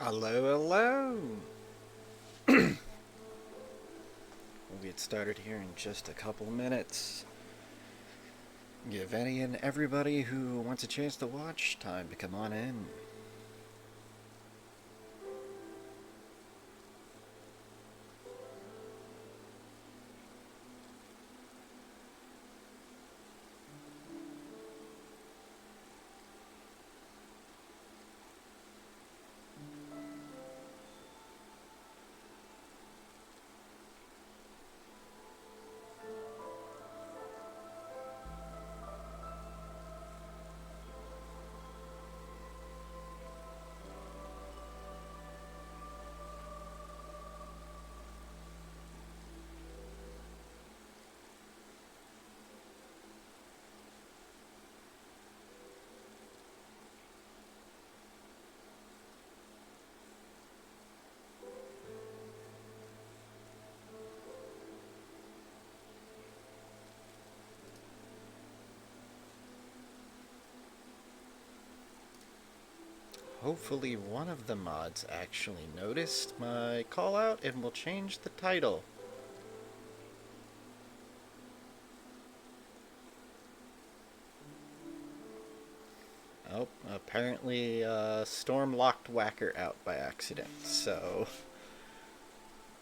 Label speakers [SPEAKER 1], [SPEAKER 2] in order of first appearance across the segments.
[SPEAKER 1] Hello, hello. We'll get started here in just a couple minutes. Give any and everybody who wants a chance to watch time to come on in. Hopefully one of the mods actually noticed my call out and will change the title. Oh, apparently Storm locked Whacker out by accident, so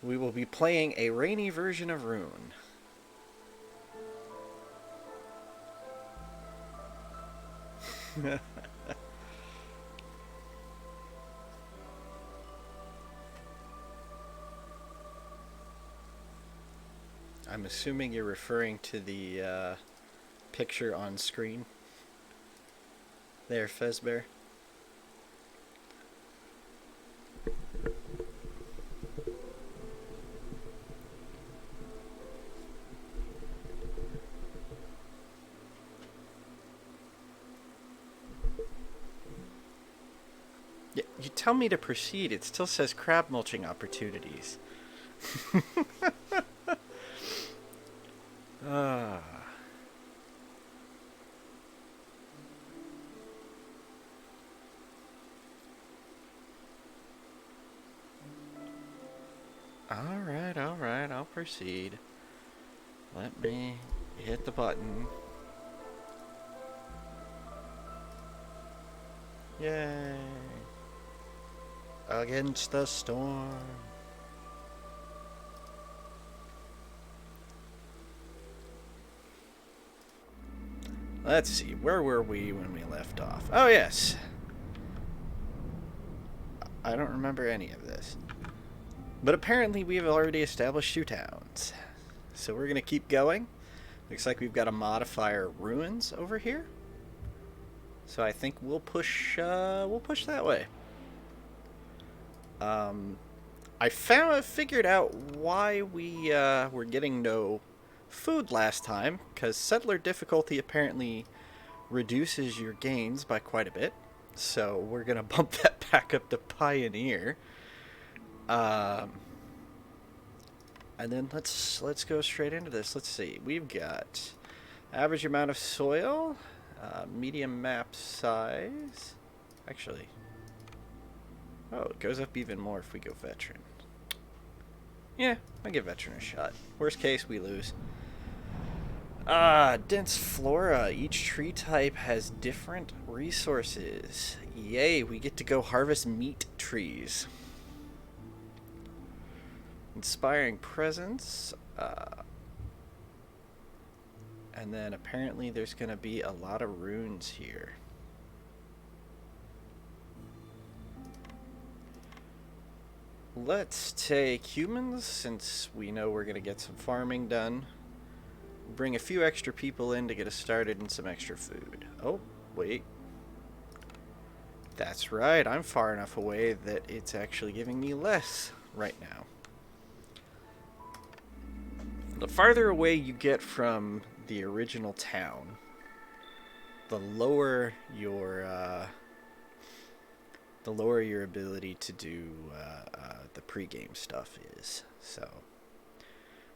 [SPEAKER 1] we will be playing a rainy version of Rune. I'm assuming you're referring to the picture on screen. There, Fezbear. You tell me to proceed, it still says crab mulching opportunities. Ah. Alright, I'll proceed. Let me hit the button. Yay! Against the storm. Let's see, where were we when we left off? Oh, yes. I don't remember any of this. But apparently we've already established 2 towns. So we're going to keep going. Looks like we've got a modifier ruins over here. So I think we'll push that way. I figured out why we were getting no food last time, because settler difficulty apparently reduces your gains by quite a bit. So we're gonna bump that back up to pioneer. And then let's go straight into this. Let's see. We've got average amount of soil, medium map size. Actually, oh, it goes up even more if we go veteran. Yeah, I'll give veteran a shot. Worst case, we lose. Dense flora. Each tree type has different resources. Yay, we get to go harvest meat trees. Inspiring presence. And then apparently there's going to be a lot of runes here. Let's take humans, since we know we're going to get some farming done. Bring a few extra people in to get us started and some extra food. Oh, wait. That's right, I'm far enough away that it's actually giving me less right now. The farther away you get from the original town, the lower your ability to do the pregame stuff is. So,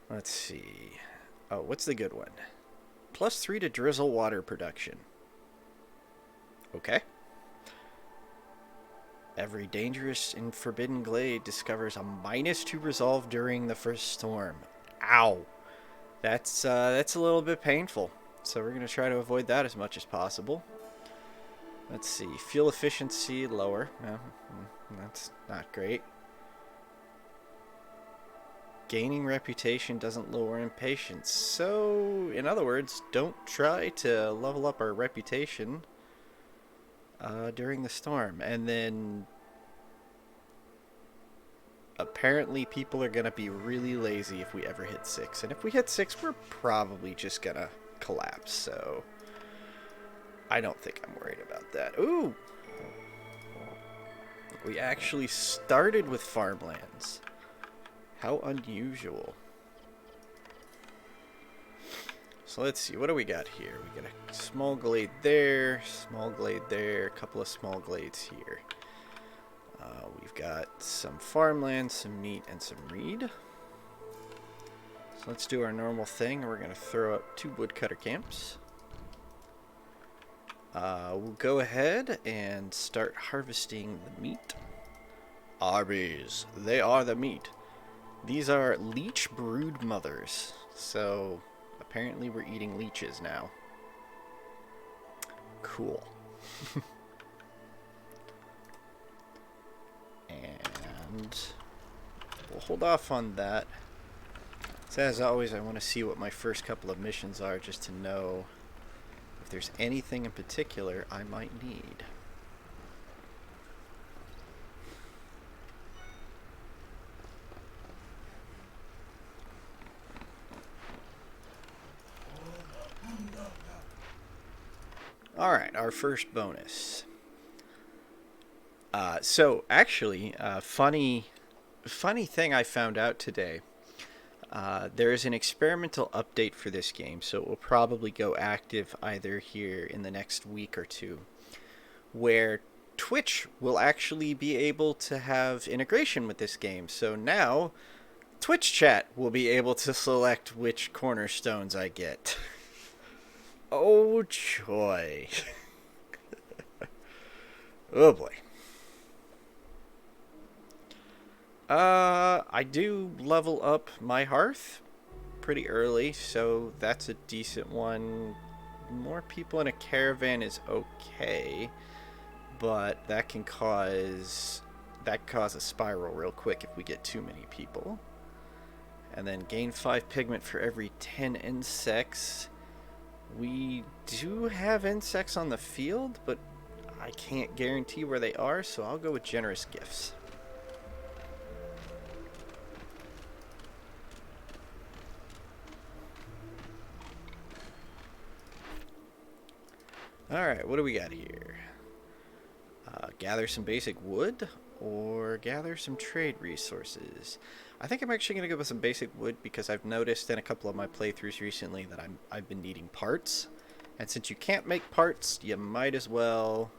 [SPEAKER 1] let's see. Oh, what's the good one? +3 to drizzle water production. Okay. Every dangerous and forbidden glade discovers a -2 resolve during the first storm. Ow! That's a little bit painful. So we're going to try to avoid that as much as possible. Let's see. Fuel efficiency lower. That's not great. Gaining reputation doesn't lower impatience. So, in other words, don't try to level up our reputation during the storm. And then apparently people are going to be really lazy if we ever hit 6. And if we hit 6, we're probably just going to collapse. So I don't think I'm worried about that. Ooh! We actually started with farmlands. How unusual. So let's see, what do we got here? We got a small glade there, a couple of small glades here. We've got some farmland, some meat, and some reed. So let's do our normal thing. We're going to throw up 2 woodcutter camps. We'll go ahead and start harvesting the meat. Arby's, they are the meat. These are leech brood mothers. So apparently we're eating leeches now. Cool. And we'll hold off on that. So as always, I want to see what my first couple of missions are, just to know if there's anything in particular I might need. Alright, our first bonus. So actually, funny thing I found out today. There is an experimental update for this game, so it will probably go active either here in the next week or two, where Twitch will actually be able to have integration with this game. So now, Twitch chat will be able to select which cornerstones I get. Oh joy. Oh boy. I do level up my hearth pretty early, so that's a decent one. More people in a caravan is okay, but that can cause a spiral real quick if we get too many people. And then gain 5 pigment for every 10 insects. We do have insects on the field, but I can't guarantee where they are, so I'll go with generous gifts. Alright, what do we got here? Gather some basic wood or gather some trade resources. I think I'm actually going to go with some basic wood because I've noticed in a couple of my playthroughs recently that I've been needing parts. And since you can't make parts, you might as well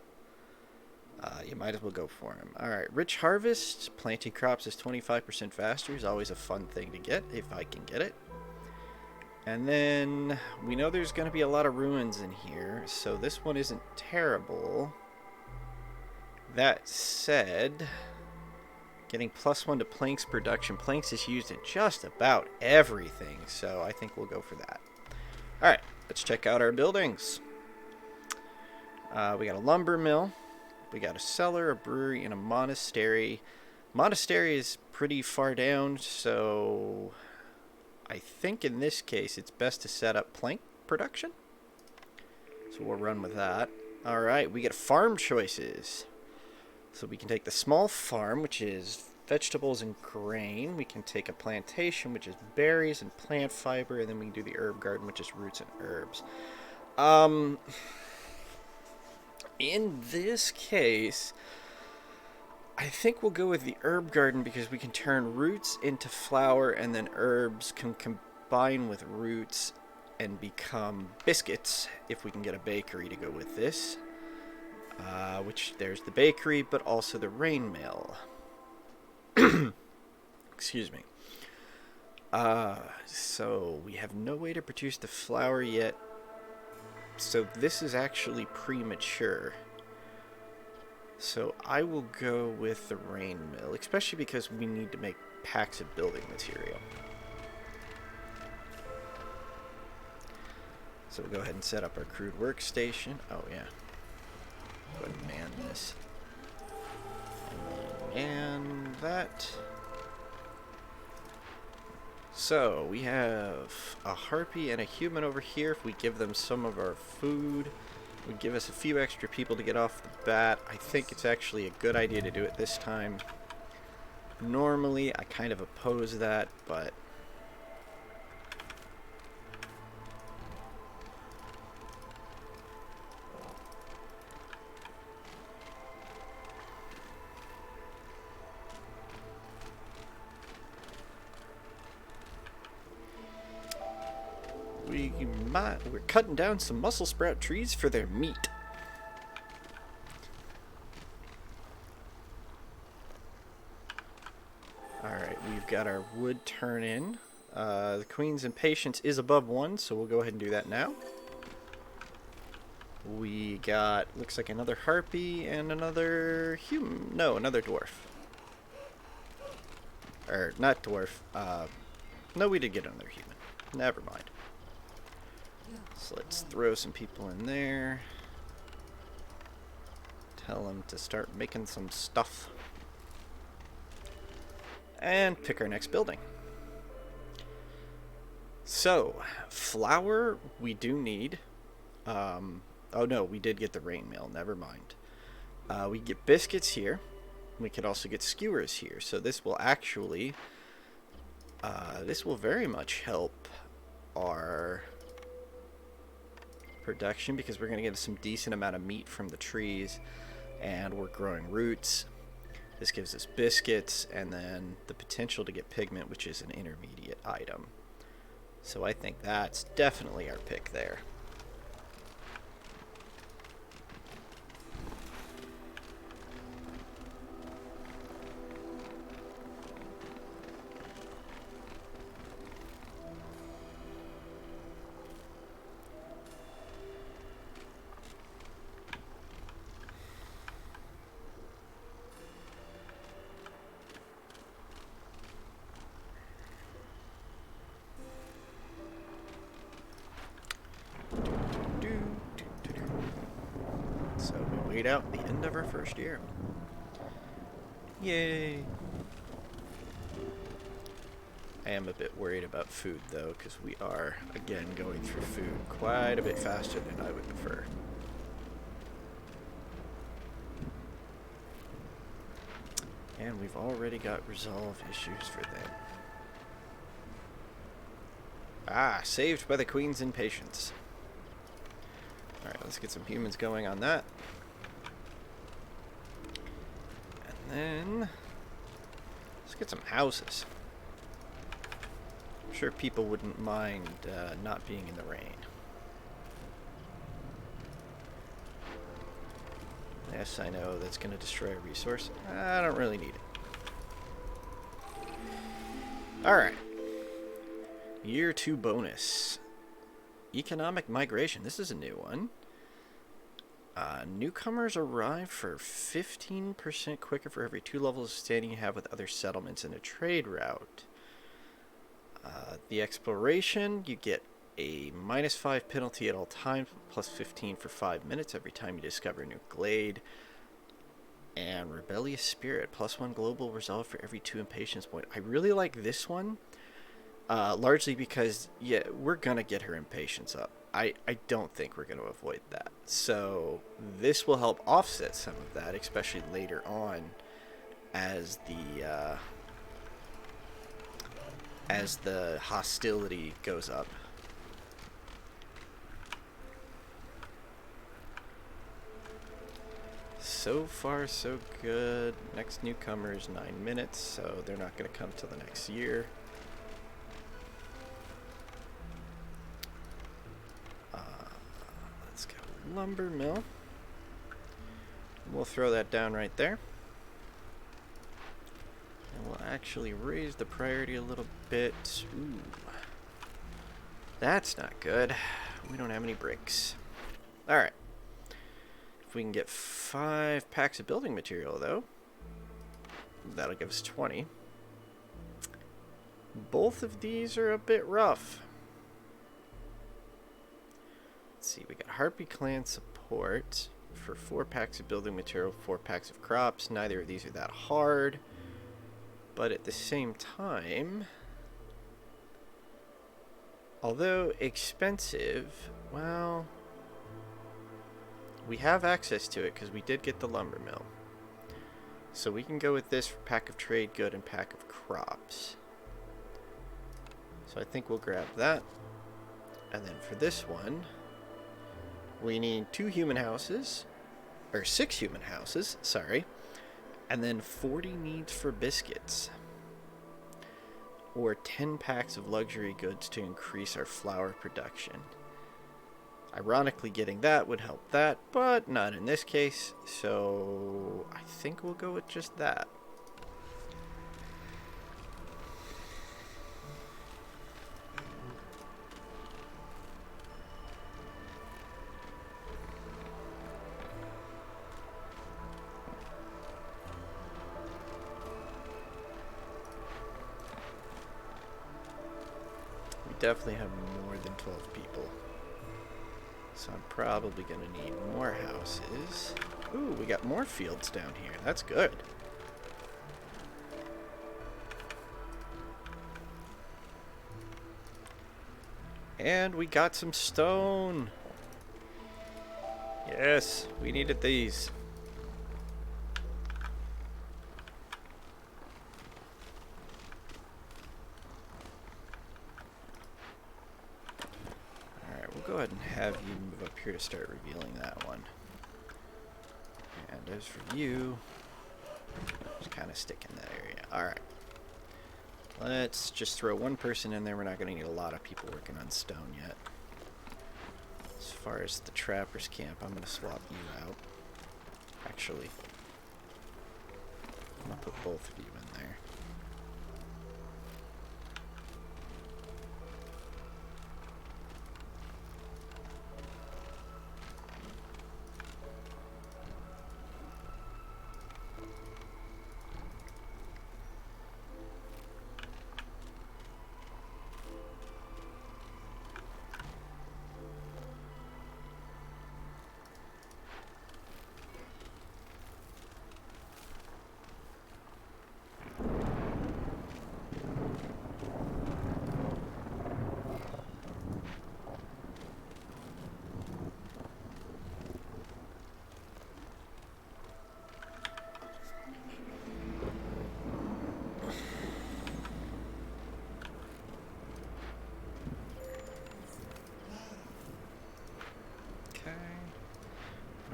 [SPEAKER 1] go for them. Alright, rich harvest. Planting crops is 25% faster is always a fun thing to get if I can get it. And then we know there's going to be a lot of ruins in here, so this one isn't terrible. That said, getting +1 to planks production. Planks is used in just about everything, so I think we'll go for that. Alright, let's check out our buildings. We got a lumber mill, we got a cellar, a brewery, and a monastery. Monastery is pretty far down, so I think in this case it's best to set up plank production. So we'll run with that. Alright, we get farm choices. So we can take the small farm, which is vegetables and grain. We can take a plantation, which is berries and plant fiber. And then we can do the herb garden, which is roots and herbs. In this case, I think we'll go with the herb garden because we can turn roots into flour, and then herbs can combine with roots and become biscuits if we can get a bakery to go with this. Which there's the bakery, but also the rain mill. Excuse me. So we have no way to produce the flour yet. So this is actually premature. So I will go with the rain mill, especially because we need to make packs of building material. So we'll go ahead and set up our crude workstation. Oh yeah. Go ahead and man this. And that. So we have a harpy and a human over here. If we give them some of our food, it would give us a few extra people to get off the bat. I think it's actually a good idea to do it this time. Normally, I kind of oppose that, but we're cutting down some mussel sprout trees for their meat. Alright, we've got our wood turn in. The Queen's Impatience is above 1, so we'll go ahead and do that now. We got, looks like another harpy and another human. No, another dwarf. Or, not dwarf. No, we did get another human. Never mind. So let's throw some people in there. Tell them to start making some stuff. And pick our next building. So, flour we do need. Oh no, we did get the rain mill. Never mind. We get biscuits here. We could also get skewers here. So this will actually, this will very much help our production because we're going to get some decent amount of meat from the trees, and we're growing roots. This gives us biscuits and then the potential to get pigment, which is an intermediate item. So I think that's definitely our pick there. So we wait out the end of our first year. Yay! I am a bit worried about food though, because we are again going through food quite a bit faster than I would prefer. And we've already got resolve issues for them. Ah, saved by the Queen's Impatience. Alright, let's get some humans going on that. And then let's get some houses. I'm sure people wouldn't mind not being in the rain. Yes, I know that's going to destroy a resource. I don't really need it. Alright. Year 2 bonus. Economic migration. This is a new one. Newcomers arrive for 15% quicker for every 2 levels of standing you have with other settlements in a trade route. The exploration, you get a -5 penalty at all times, plus 15 for 5 minutes every time you discover a new glade. And rebellious spirit, +1 global resolve for every 2 impatience point. I really like this one. Largely because, yeah, we're going to get her impatience up. I don't think we're going to avoid that. So this will help offset some of that, especially later on as the hostility goes up. So far, so good. Next newcomer is 9 minutes, so they're not going to come till the next year. Let's go lumber mill. We'll throw that down right there. And we'll actually raise the priority a little bit. Ooh. That's not good. We don't have any bricks. Alright. If we can get 5 packs of building material, though, that'll give us 20. Both of these are a bit rough. Let's see, we got Harpy Clan support for 4 packs of building material, 4 packs of crops. Neither of these are that hard. But at the same time, although expensive, well, we have access to it because we did get the lumber mill. So we can go with this for pack of trade good and pack of crops. So I think we'll grab that. And then for this one, we need 2 human houses, or 6 human houses, sorry. And then 40 needs for biscuits. Or 10 packs of luxury goods to increase our flour production. Ironically, getting that would help that, but not in this case, so I think we'll go with just that. We definitely have more than 12 people. So I'm probably going to need more houses. Ooh, we got more fields down here. That's good. And we got some stone. Yes, we needed these. Go ahead and have you move up here to start revealing that one. And as for you, just kind of stick in that area. Alright. Let's just throw one person in there. We're not going to need a lot of people working on stone yet. As far as the trapper's camp, I'm going to swap you out. Actually, I'm going to put both of you in there.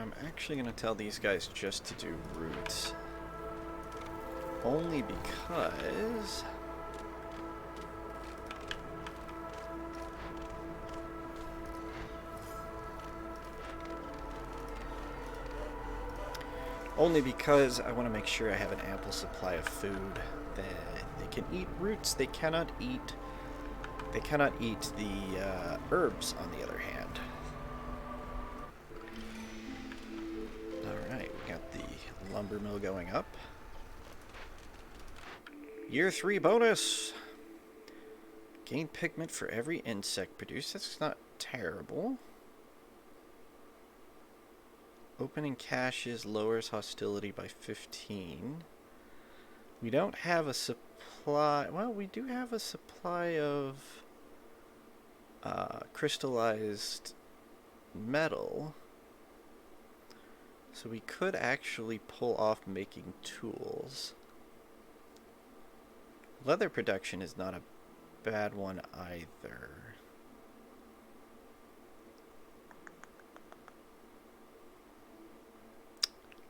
[SPEAKER 1] I'm actually going to tell these guys just to do roots. Only because I want to make sure I have an ample supply of food that they can eat roots. They cannot eat the herbs, on the other hand. Lumber mill going up. Year 3 bonus. Gain pigment for every insect produced. That's not terrible. Opening caches lowers hostility by 15. We don't have a supply. Well, we do have a supply of crystallized metal. So we could actually pull off making tools. Leather production is not a bad one either.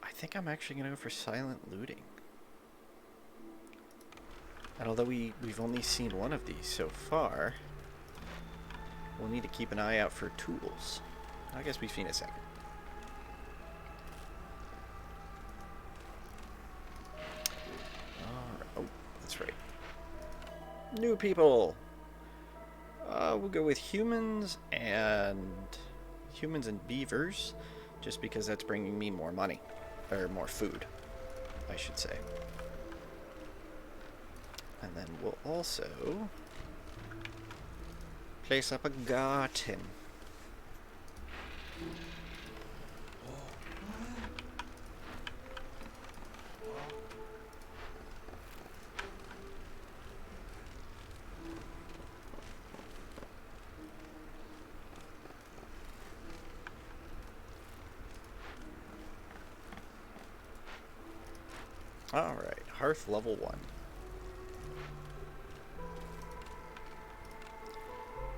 [SPEAKER 1] I think I'm actually going to go for silent looting. And although we've only seen one of these so far, we'll need to keep an eye out for tools. I guess we've seen a second. That's right. New people. We'll go with humans and beavers. just because that's bringing me more money, or more food, I should say. And then we'll also place up a garden. Alright, Hearth level 1.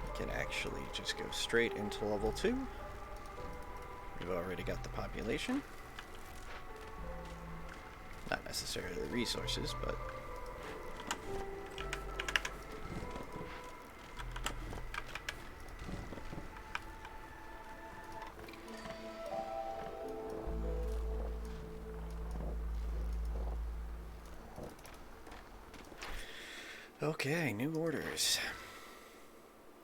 [SPEAKER 1] We can actually just go straight into level 2. We've already got the population. Not necessarily the resources, but... Okay, new orders.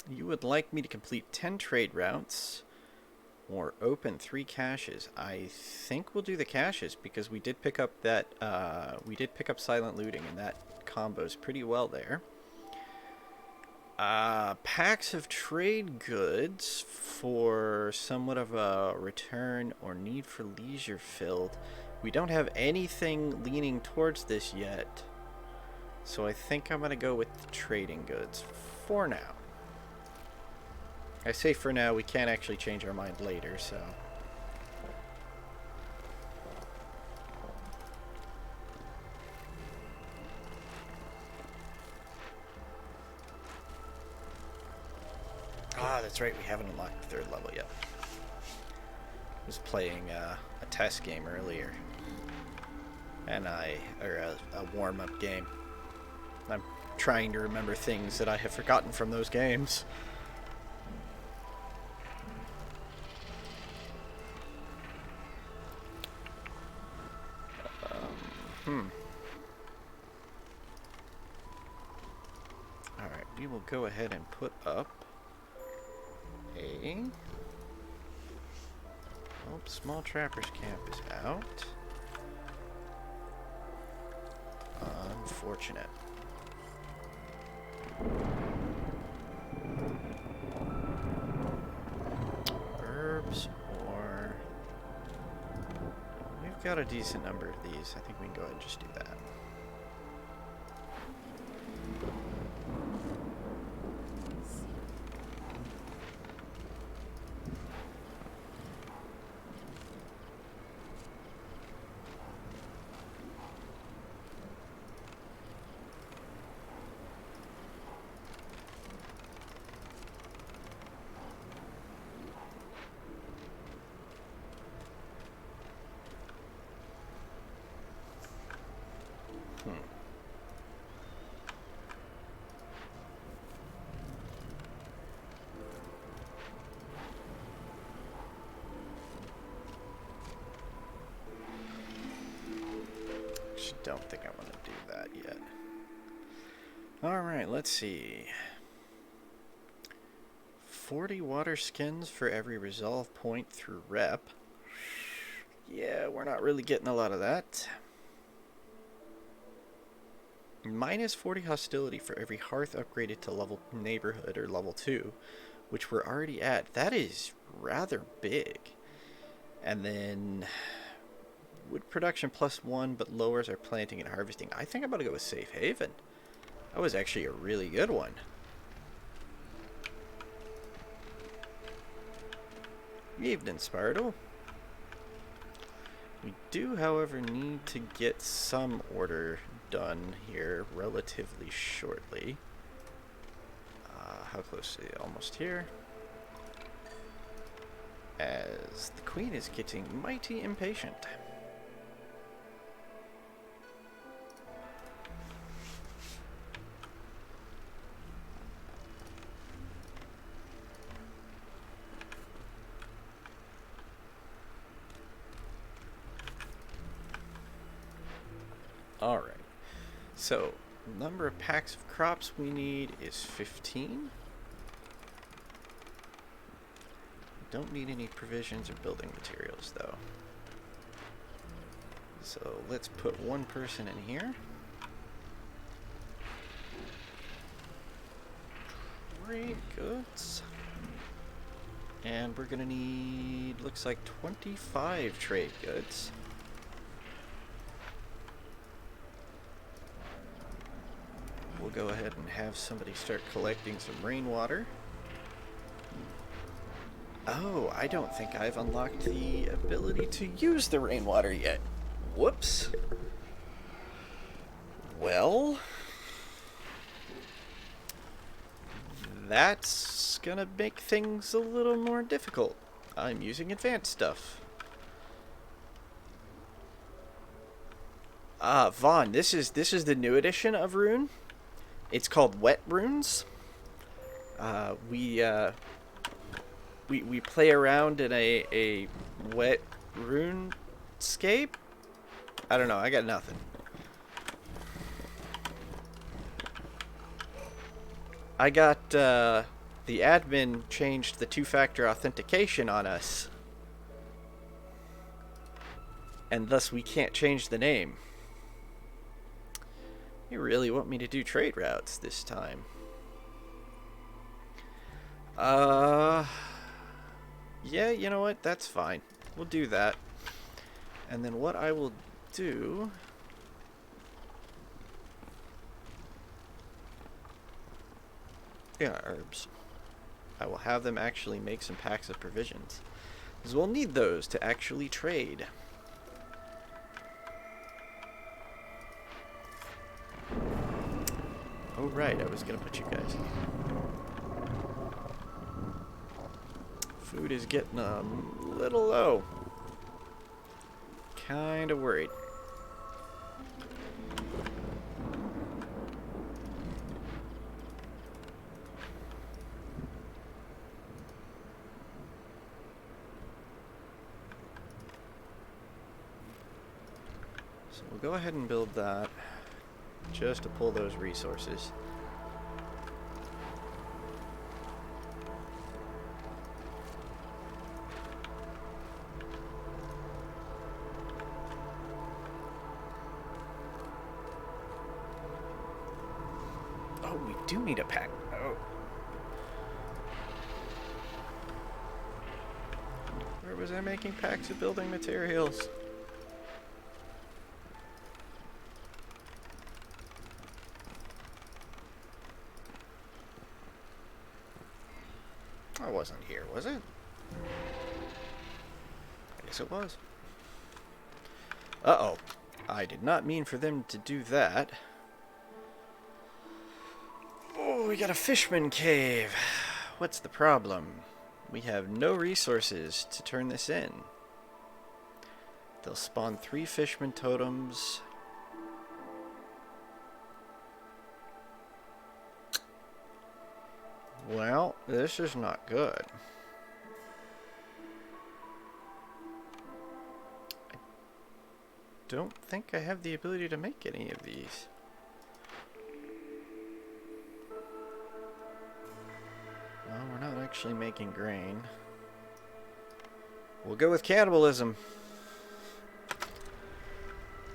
[SPEAKER 1] You would like me to complete 10 trade routes or open 3 caches. I think we'll do the caches because we did pick up that silent looting, and that combos pretty well there. Packs of trade goods for somewhat of a return or need for leisure filled. We don't have anything leaning towards this yet. So I think I'm going to go with the trading goods for now. I say for now, we can't actually change our mind later, so... Ah, that's right, we haven't unlocked the 3rd level yet. I was playing a test game earlier. And a warm-up game. I'm trying to remember things that I have forgotten from those games. Alright, we will go ahead and put up a... Oh, small trappers camp is out. Unfortunate. Herbs or... We've got a decent number of these. I think we can go ahead and just do that. Don't think I want to do that yet. Alright, let's see. 40 water skins for every resolve point through rep. Yeah, we're not really getting a lot of that. Minus 40 hostility for every hearth upgraded to level neighborhood or level 2, which we're already at. That is rather big. And then... wood production +1, but lowers our planting and harvesting. I think I'm going to go with Safe Haven. That was actually a really good one. Evening, Spartle. We do, however, need to get some order done here relatively shortly. How close are you? Almost here. As the Queen is getting mighty impatient. Alright, so number of packs of crops we need is 15. Don't need any provisions or building materials, though. So let's put one person in here. Trade goods. And we're gonna need, looks like 25 trade goods. We'll go ahead and have somebody start collecting some rainwater. Oh, I don't think I've unlocked the ability to use the rainwater yet. Whoops. Well, that's gonna make things a little more difficult. I'm using advanced stuff. Vaughn, this is the new edition of Rune. It's called Wet Runes. We play around in a wet runescape. I don't know. I got nothing. I got the admin changed the two-factor authentication on us, and thus we can't change the name. You really want me to do trade routes this time? Yeah, you know what? That's fine. We'll do that. And then what I will do... Yeah, herbs. I will have them actually make some packs of provisions, because we'll need those to actually trade. Oh right, I was gonna put you guys in. Food is getting a little low. Kinda worried. So we'll go ahead and build that just to pull those resources. Oh, we do need a pack. Oh. Where was I making packs of building materials? I wasn't here, was it? I guess it was. Uh-oh. I did not mean for them to do that. Oh, we got a fishman cave. What's the problem? We have no resources to turn this in. They'll spawn 3 fishman totems. Well, this is not good. I don't think I have the ability to make any of these. Well, we're not actually making grain. We'll go with cannibalism.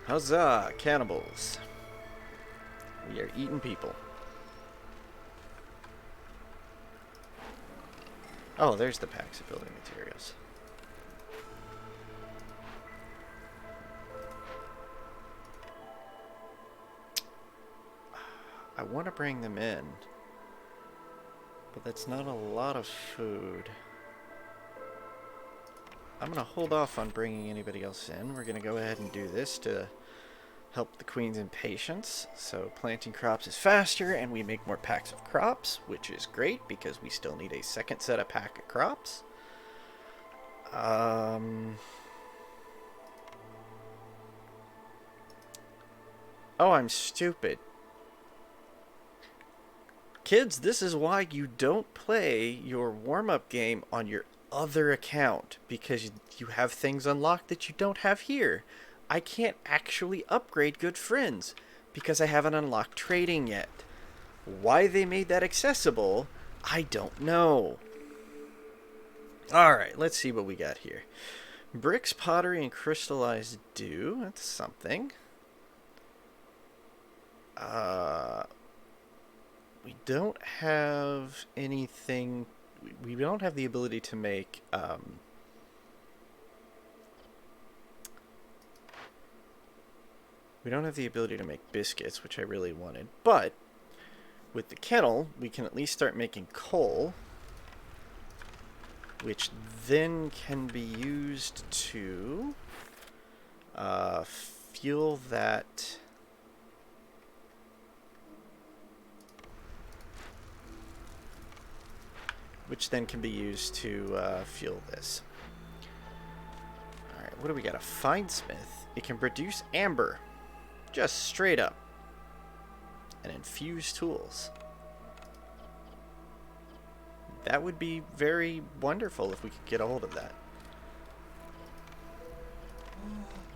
[SPEAKER 1] Huzzah, cannibals. We are eating people. Oh, there's the packs of building materials. I want to bring them in, but that's not a lot of food. I'm going to hold off on bringing anybody else in. We're going to go ahead and do this to help the queen's impatience. So planting crops is faster, and we make more packs of crops, which is great because we still need a second set of pack of crops. Oh, I'm stupid. Kids, this is why you don't play your warm-up game on your other account, because you have things unlocked that you don't have here. I can't actually upgrade good friends because I haven't unlocked trading yet. Why they made that accessible, I don't know. Alright, let's see what we got here. Bricks, pottery, and crystallized dew. That's something. We don't have anything... We don't have the ability to make... we don't have the ability to make biscuits, which I really wanted. But, with the kennel, we can at least start making coal, which then can be used to fuel that... which then can be used to fuel this. Alright, what do we got? A finesmith. It can produce amber. Just straight up. And infuse tools. That would be very wonderful if we could get a hold of that.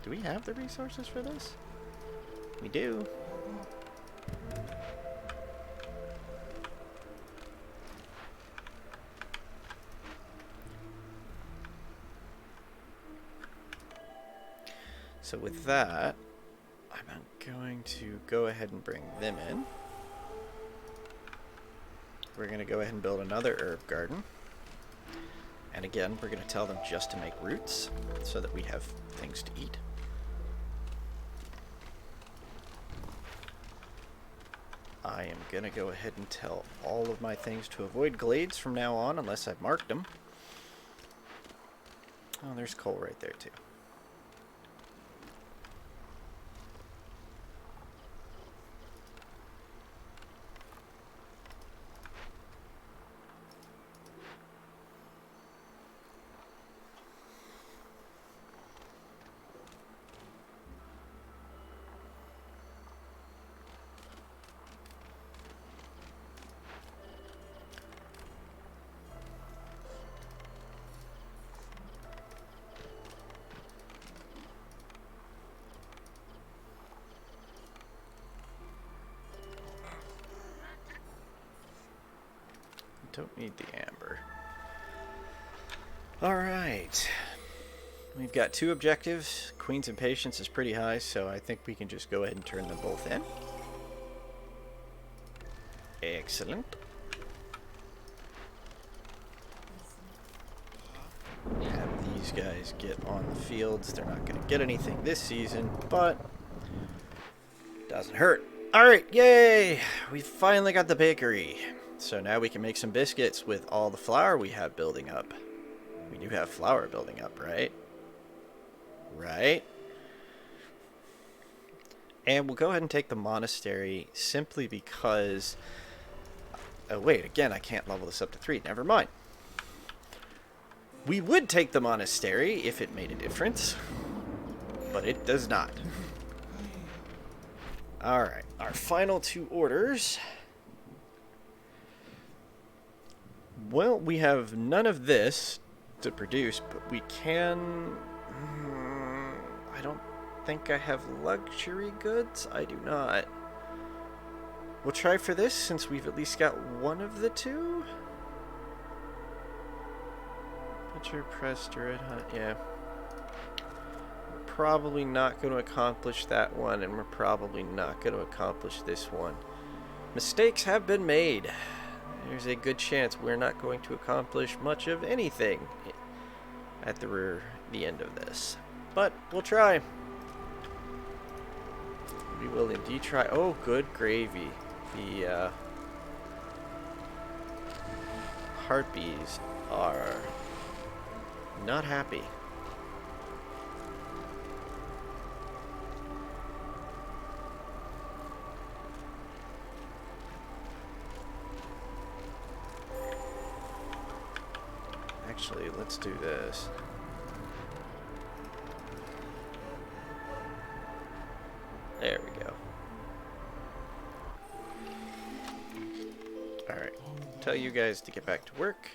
[SPEAKER 1] Do we have the resources for this? We do. So with that, I'm going to go ahead and bring them in. We're going to go ahead and build another herb garden. And again, we're going to tell them just to make roots so that we have things to eat. I am going to go ahead and tell all of my things to avoid glades from now on unless I've marked them. Oh, there's coal right there too. Don't need the amber. Alright. We've got 2 objectives. Queen's impatience is pretty high, so I think we can just go ahead and turn them both in. Excellent. Have these guys get on the fields. They're not going to get anything this season, but doesn't hurt. Alright, yay! We finally got the bakery. So now we can make some biscuits with all the flour we have building up. We do have flour building up, right? Right? And we'll go ahead and take the monastery simply because... oh, wait, again, I can't level this up to 3. Never mind. We would take the monastery if it made a difference. But it does not. Alright, our final 2 orders... well, we have none of this to produce, but we can... I don't think I have luxury goods. I do not. We'll try for this since we've at least got one of the 2. Butcher, press, druid hunt, yeah. We're probably not going to accomplish that one, and we're probably not going to accomplish this one. Mistakes have been made. There's a good chance we're not going to accomplish much of anything at the end of this. But we'll try. We will indeed try. Oh, good gravy. The harpies are not happy. Actually, let's do this. There we go. Alright. Tell you guys to get back to work.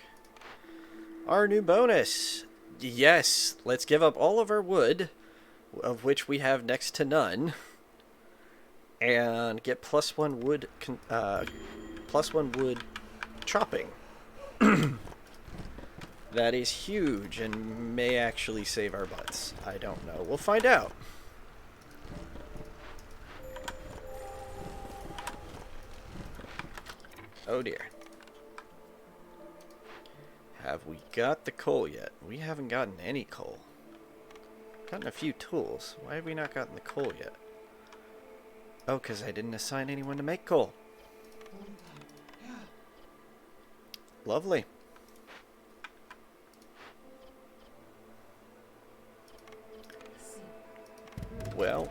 [SPEAKER 1] Our new bonus! Yes! Let's give up all of our wood, of which we have next to none, and get +1 wood, +1 wood chopping. That is huge and may actually save our butts. I don't know. We'll find out. Oh dear. Have we got the coal yet? We haven't gotten any coal. Gotten a few tools. Why have we not gotten the coal yet? Oh, because I didn't assign anyone to make coal. Lovely. Well.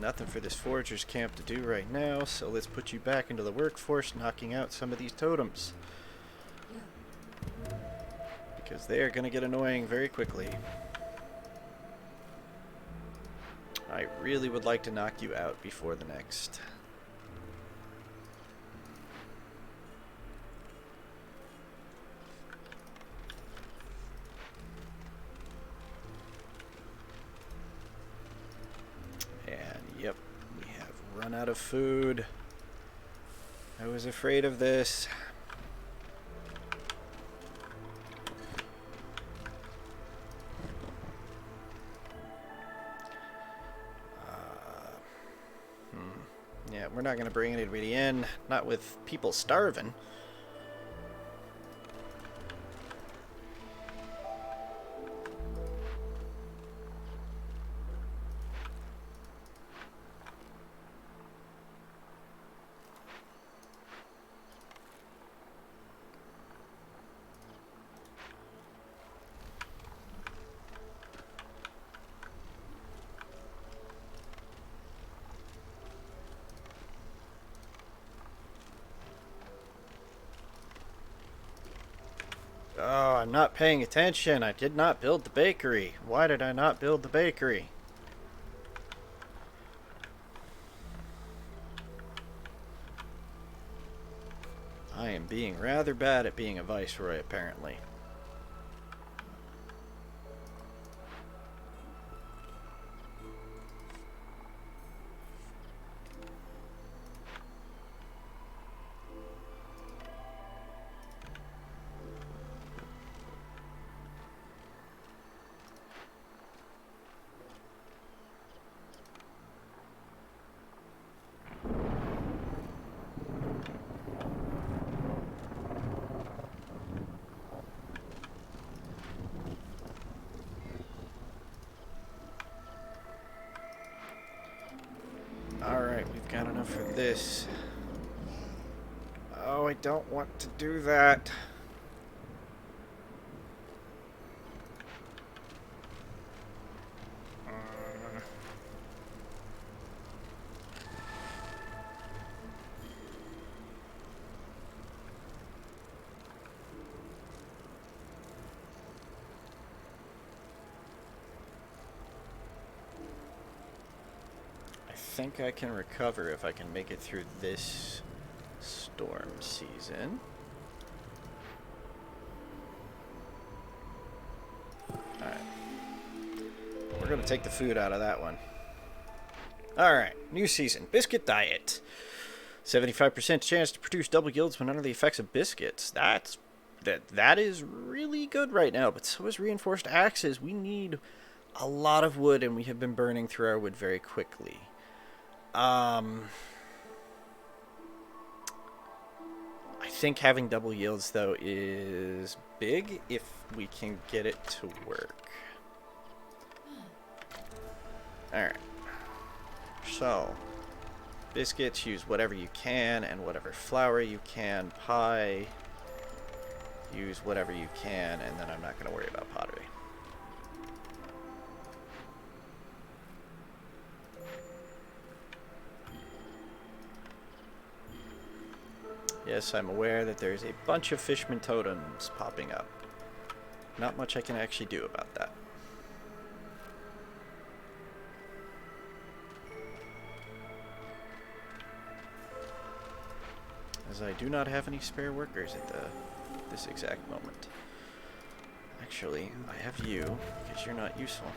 [SPEAKER 1] Nothing for this forager's camp to do right now, so let's put you back into the workforce, knocking out some of these totems. Because they are going to get annoying very quickly. I really would like to knock you out before the next. Yep, we have run out of food. I was afraid of this. Yeah, we're not going to bring anybody in. Not with people starving. Oh, I'm not paying attention. I did not build the bakery. Why did I not build the bakery? I am being rather bad at being a viceroy, apparently. Alright, we've got enough for this. Oh, I don't want to do that. I think I can recover if I can make it through this storm season. Alright. We're going to take the food out of that one. Alright, new season. Biscuit diet. 75% chance to produce double yields when under the effects of biscuits. That is really good right now, but so is reinforced axes. We need a lot of wood, and we have been burning through our wood very quickly. I think having double yields, though, is big if we can get it to work. Alright. So, biscuits, use whatever you can and whatever flour you can. Pie, use whatever you can, and then I'm not going to worry about pottery. Yes, I'm aware that there's a bunch of fishman totems popping up. Not much I can actually do about that. As I do not have any spare workers at the this exact moment. Actually, I have you, because you're not useful.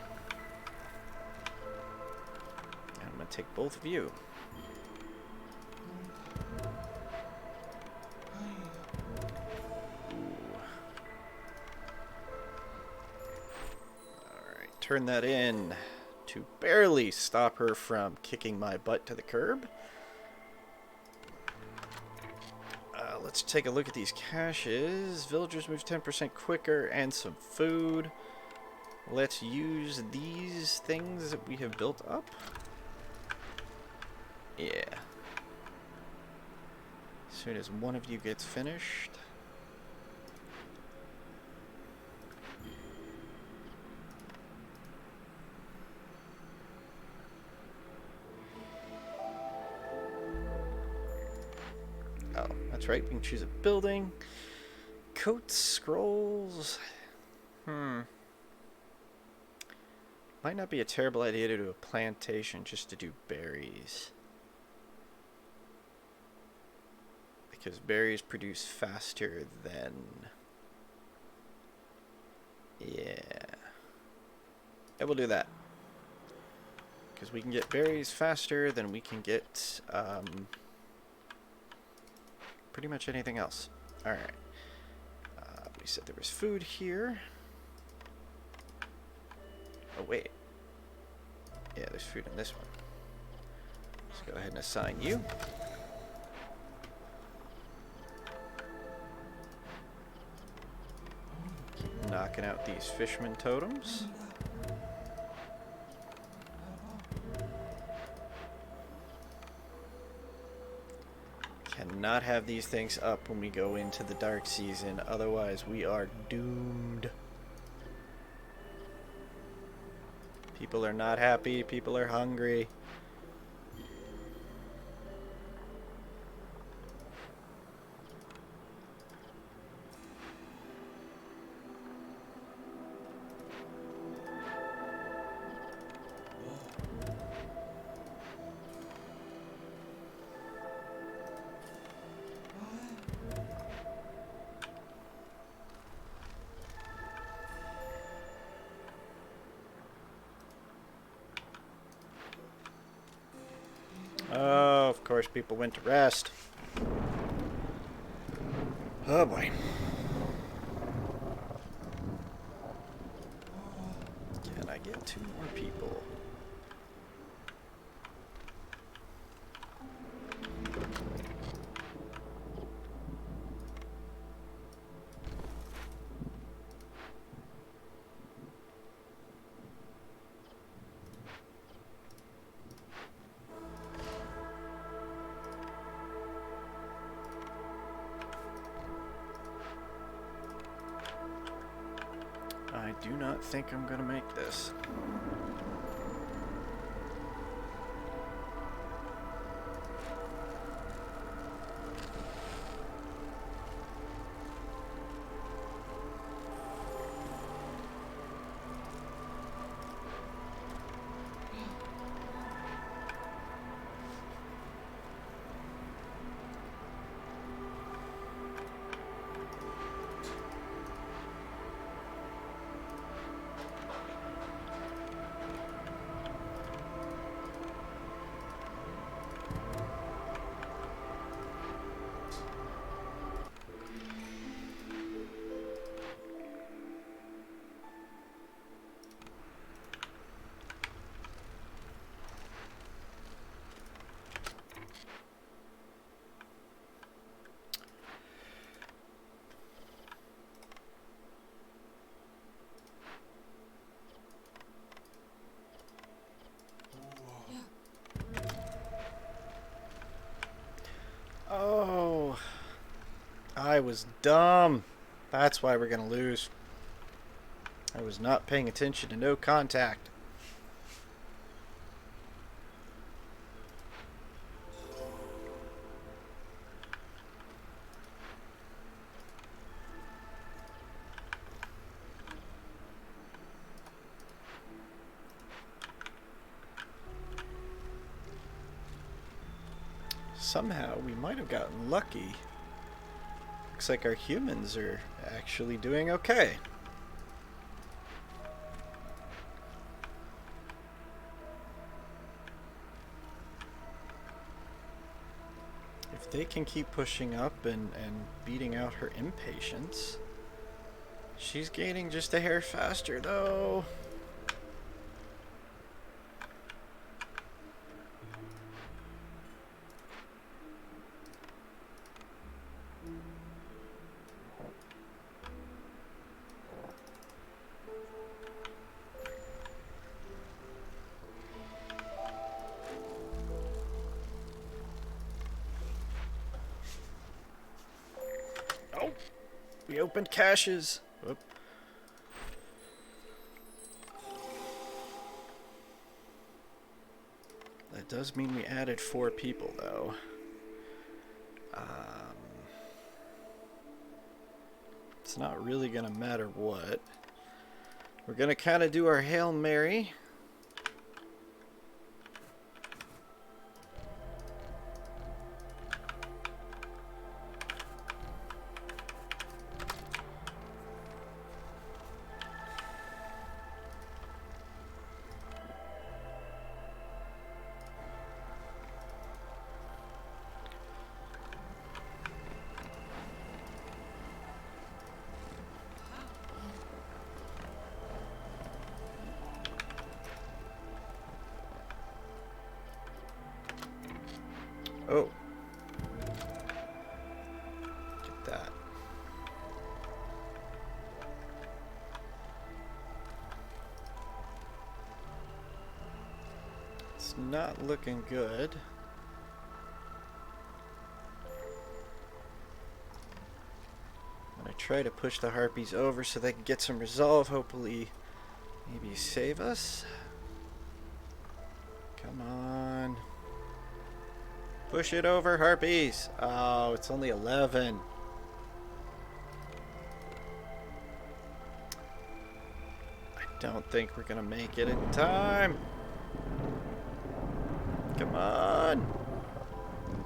[SPEAKER 1] And I'm going to take both of you. Alright, turn that in to barely stop her from kicking my butt to the curb. Let's take a look at these caches. Villagers move 10% quicker and some food. Let's use these things that we have built up. Yeah. As soon as one of you gets finished. Oh, that's right. We can choose a building. Coats, scrolls. Might not be a terrible idea to do a plantation just to do berries. Because berries produce faster than... Yeah, we'll do that. Because we can get berries faster than we can get pretty much anything else. Alright. We said there was food here. Oh, wait. Yeah, there's food in this one. Let's go ahead and assign you. Keep knocking out these fisherman totems. Cannot have these things up when we go into the dark season, otherwise we are doomed. People are not happy, people are hungry. Oh, of course people went to rest. Oh boy. Can I get 2 more people? I do not think I'm gonna make this. Oh, I was dumb. That's why we're gonna lose. I was not paying attention to no contact. Somehow we might have gotten lucky Looks like our humans are actually doing okay. If they can keep pushing up and beating out her impatience. She's gaining just a hair faster, though. Oh, we opened caches. Whoop. That does mean we added 4 people, though. It's not really going to matter what. We're going to kind of do our Hail Mary. Oh. Get that. It's not looking good. I'm gonna try to push the harpies over so they can get some resolve, hopefully maybe save us. Come on. Push it over, harpies. Oh, it's only 11. I don't think we're gonna make it in time. Come on.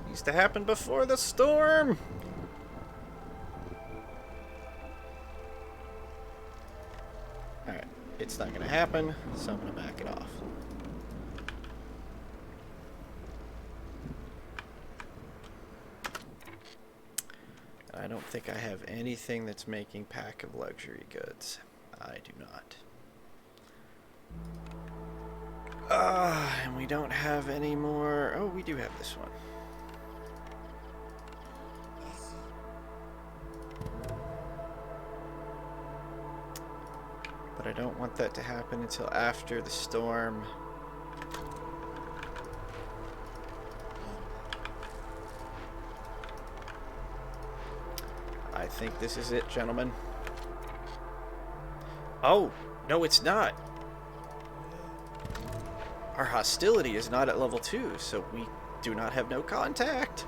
[SPEAKER 1] Needs to happen before the storm. Alright, it's not gonna happen, so I'm gonna back it off. I don't think I have anything that's making pack of luxury goods. I do not. And we don't have any more. Oh, we do have this one. But I don't want that to happen until after the storm. I think this is it, gentlemen. Oh, no, it's not. Our hostility is not at level 2, so we do not have no contact.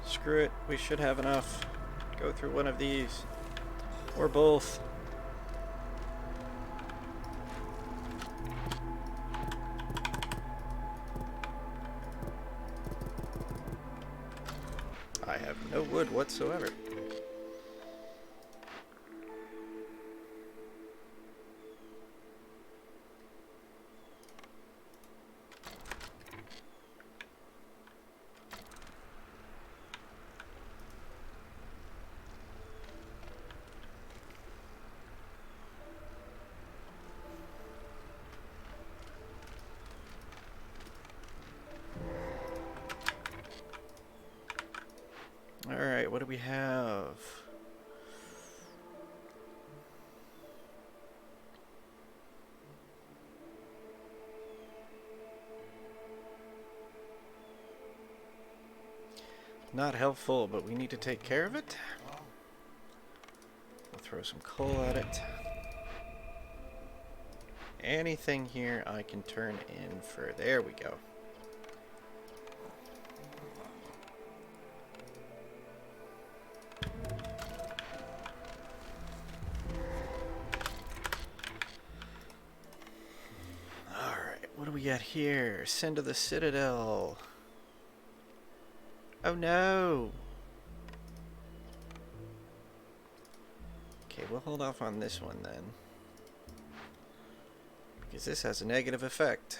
[SPEAKER 1] Screw it, we should have enough. Go through one of these. Or both. I have no wood whatsoever. Alright, what do we have? Not helpful, but we need to take care of it. We'll throw some coal at it. Anything here I can turn in for... There we go. got here? Send to the Citadel. Oh no! Okay, we'll hold off on this one then. Because this has a negative effect.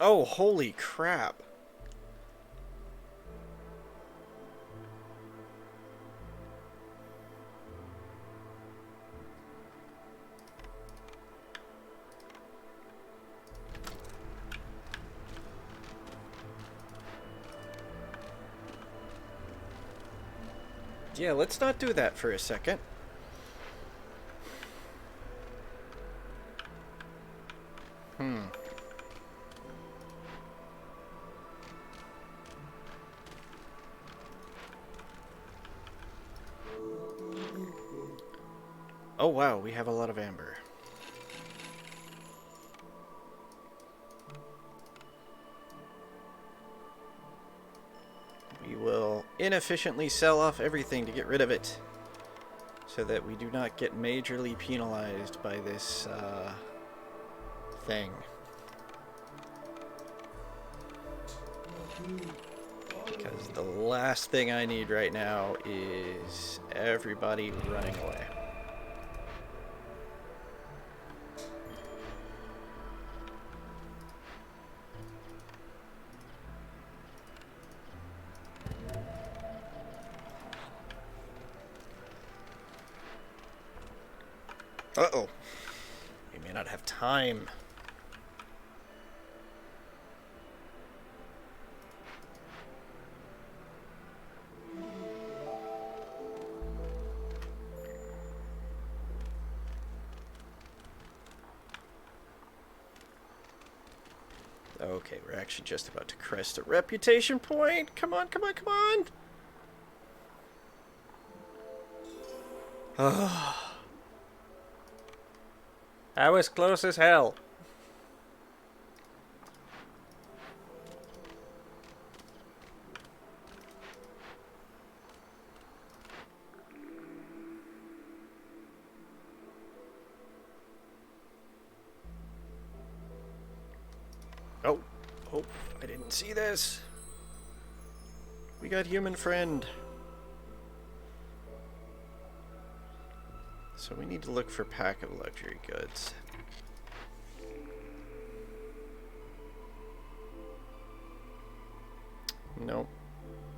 [SPEAKER 1] Oh, holy crap. Yeah, let's not do that for a second. Oh wow, we have a lot of amber. We will inefficiently sell off everything to get rid of it, so that we do not get majorly penalized by this thing. Because the last thing I need right now is everybody running away. Uh-oh. We may not have time. Okay, we're actually just about to crest a reputation point. Come on, come on, come on! I was close as hell. Oh, I didn't see this. We got human friend. So we need to look for pack of luxury goods. Nope.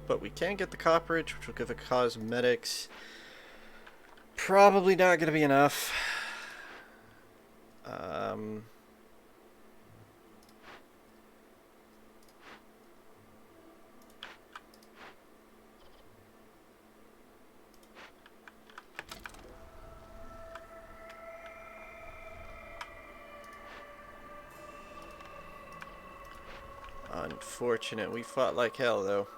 [SPEAKER 1] But we can get the copperage, which will give a cosmetics. Probably not going to be enough. Unfortunate. We fought like hell, though.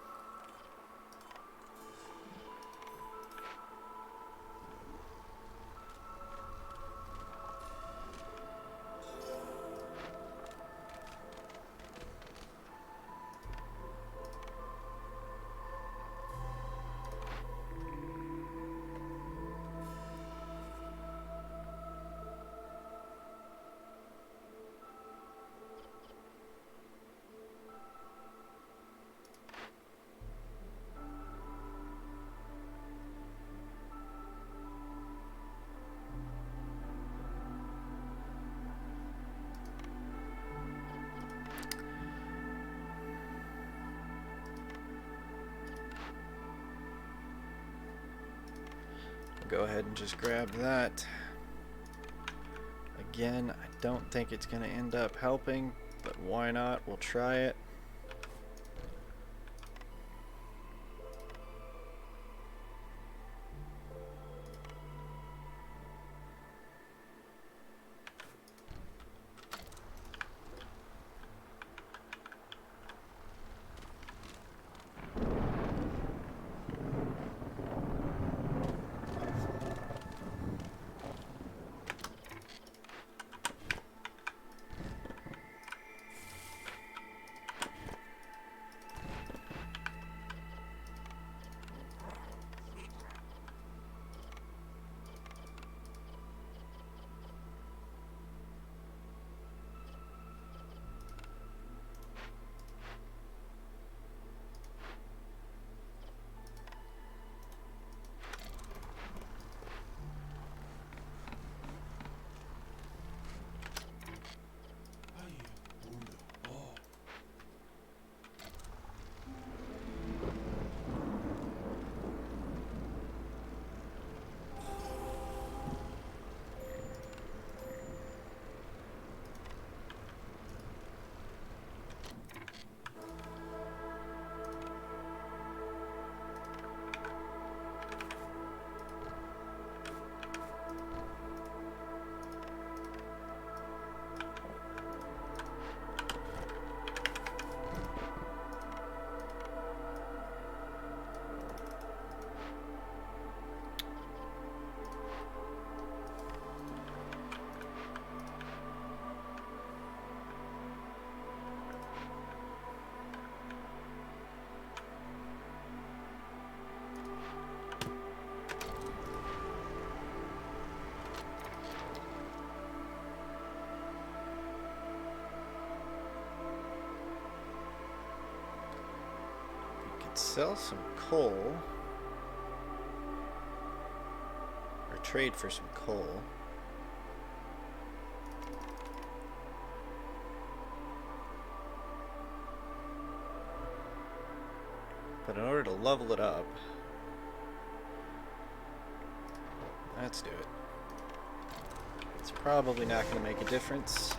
[SPEAKER 1] Go ahead and just grab that. Again, I don't think it's going to end up helping, but why not? We'll try it. could sell some coal. Or trade for some coal. But in order to level it up, let's do it. It's probably not going to make a difference.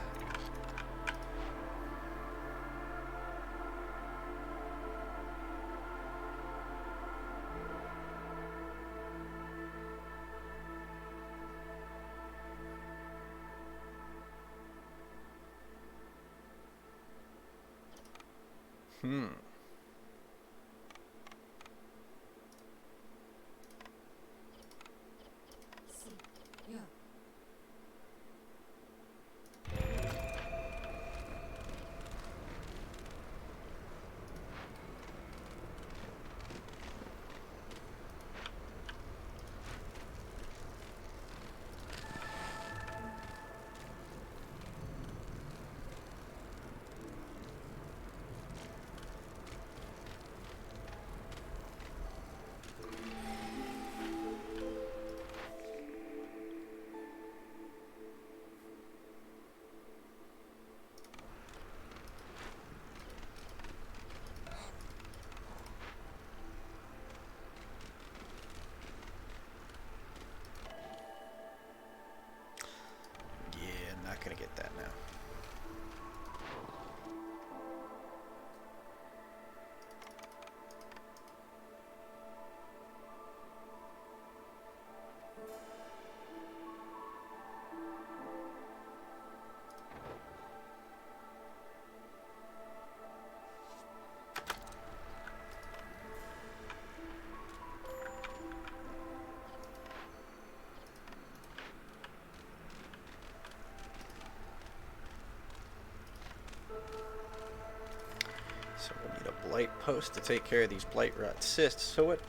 [SPEAKER 1] Gonna get that now. So we'll need a blight post to take care of these blight rot cysts. So what?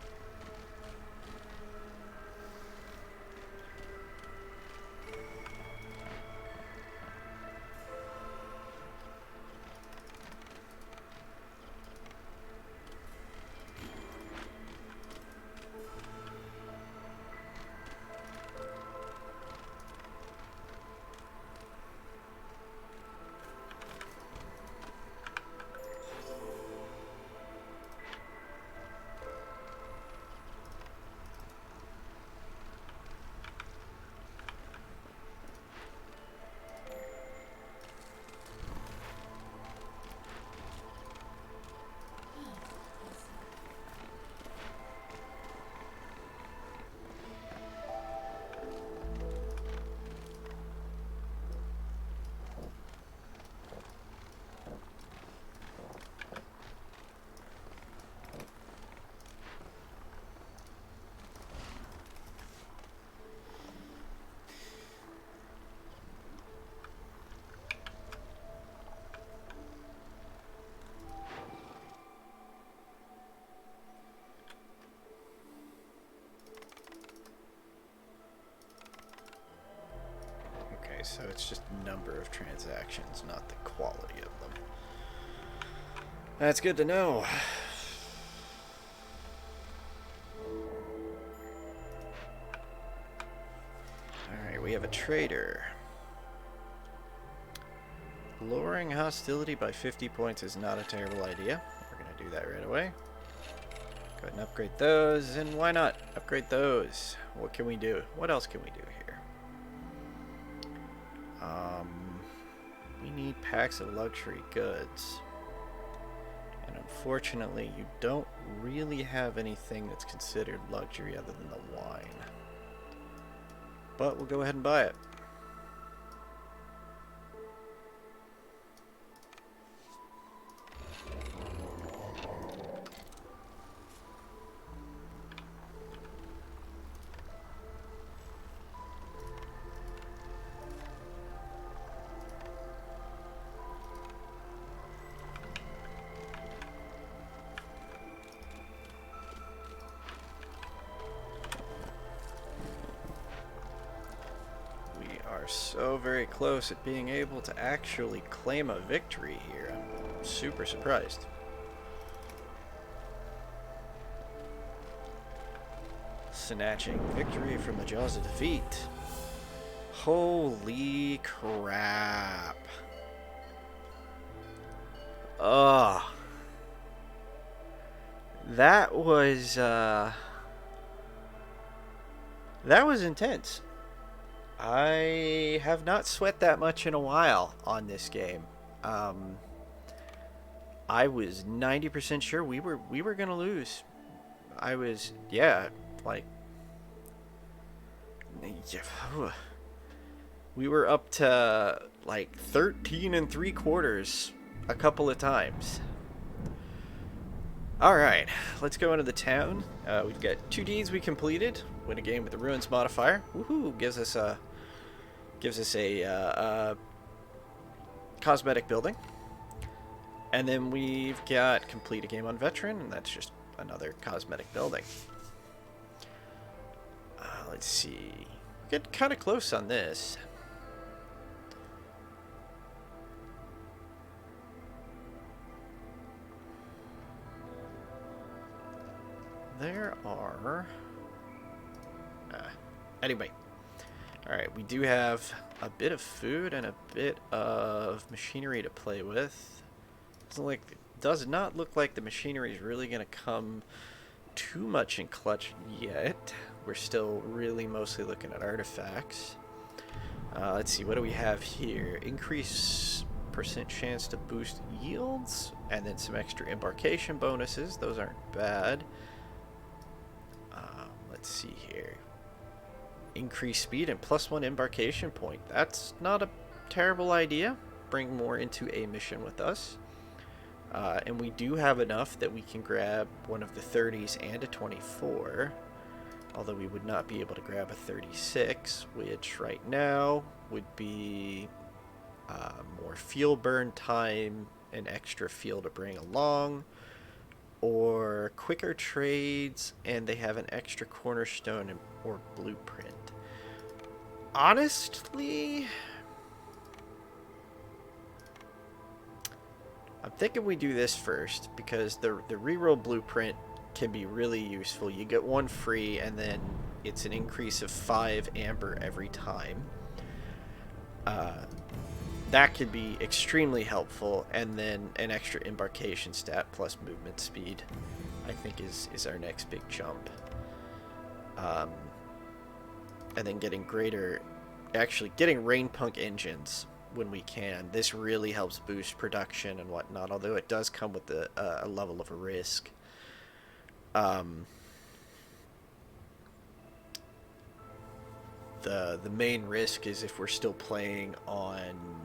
[SPEAKER 1] So it's just number of transactions, not the quality of them. That's good to know. Alright, we have a trader. Lowering hostility by 50 points is not a terrible idea. We're going to do that right away. Go ahead and upgrade those, and why not upgrade those? What can we do? What else can we do here? We need packs of luxury goods. And unfortunately, you don't really have anything that's considered luxury other than the wine. But we'll go ahead and buy it. So very close at being able to actually claim a victory here. I'm super surprised. snatching victory from the jaws of defeat. Holy crap. Ugh. That was intense. I have not sweat that much in a while on this game. I was 90% sure we were gonna lose. I was, yeah, like, we were up to like 13 3/4 a couple of times. All right, let's go into the town. We've got 2 deeds we completed. Win a game with the ruins modifier. Woohoo! Gives us a cosmetic building. And then we've got complete a game on veteran, and that's just another cosmetic building. Let's see. We get kind of close on this. There are... anyway. Alright, we do have a bit of food and a bit of machinery to play with. Does not look like the machinery is really going to come too much in clutch yet. We're still really mostly looking at artifacts. Let's see, what do we have here? Increase % chance to boost yields, and then some extra embarkation bonuses. Those aren't bad. Let's see here. Increase speed and +1 embarkation point. That's not a terrible idea. Bring more into a mission with us. And we do have enough that we can grab one of the 30s and a 24. Although we would not be able to grab a 36, which right now would be more fuel burn time, an extra fuel to bring along, or quicker trades, and they have an extra cornerstone or blueprint. Honestly, I'm thinking we do this first, because the reroll blueprint can be really useful. You get 1 free, and then it's an increase of 5 amber every time. That could be extremely helpful, and then an extra embarkation stat plus movement speed, I think is our next big jump. And then getting getting rain punk engines when we can. This really helps boost production and whatnot, although it does come with a level of a risk. The main risk is if we're still playing on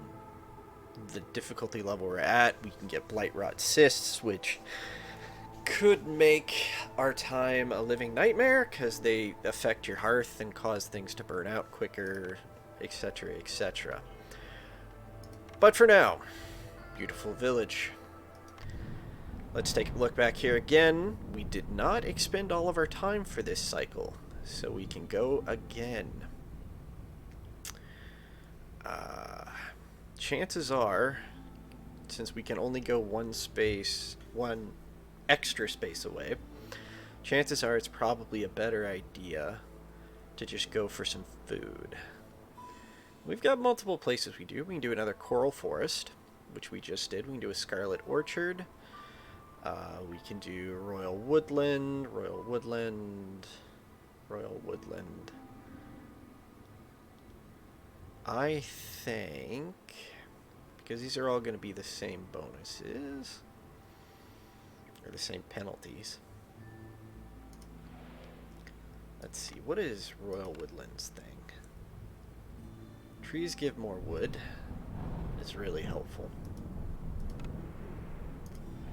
[SPEAKER 1] the difficulty level we're at, we can get blight rot cysts, which could make our time a living nightmare because they affect your hearth and cause things to burn out quicker, etc., etc. But for now, beautiful village. Let's take a look back here again. We did not expend all of our time for this cycle, so we can go again. Chances are, since we can only go one extra space away, chances are it's probably a better idea to just go for some food. We've got multiple places we do. We can do another coral forest, which we just did. We can do a scarlet orchard. We can do royal woodland. I think, because these are all going to be the same bonuses, or the same penalties. Let's see, what is royal woodlands thing? Trees give more wood. It's really helpful.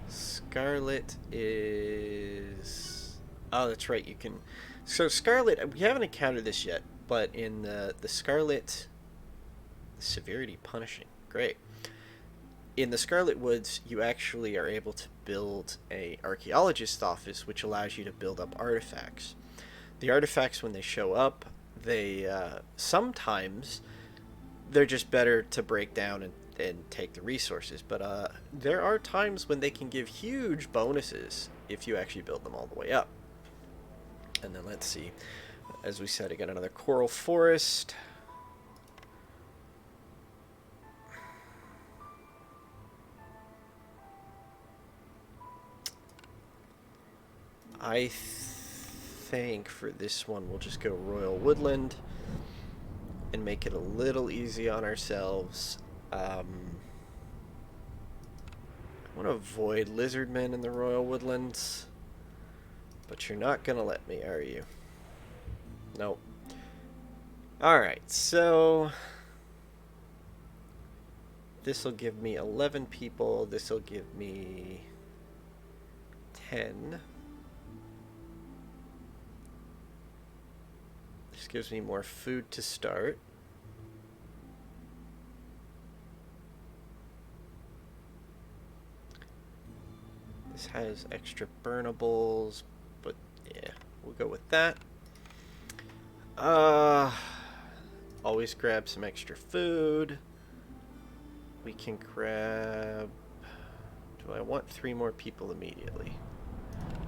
[SPEAKER 1] Scarlet is... oh, that's right, you can... so Scarlet, we haven't encountered this yet, but in the Scarlet... severity punishing. Great. In the Scarlet Woods, you actually are able to build a archaeologist's office, which allows you to build up artifacts. The artifacts, when they show up, they sometimes they're just better to break down and take the resources, but there are times when they can give huge bonuses if you actually build them all the way up. And then let's see. As we said, I got another coral forest. I think for this one we'll just go Royal Woodland and make it a little easy on ourselves. I want to avoid lizardmen in the Royal Woodlands, but you're not going to let me, are you? Nope. Alright, so this will give me 11 people. This will give me 10. This gives me more food to start. This has extra burnables, but yeah, we'll go with that. Always grab some extra food. We can grab... Do I want 3 more people immediately?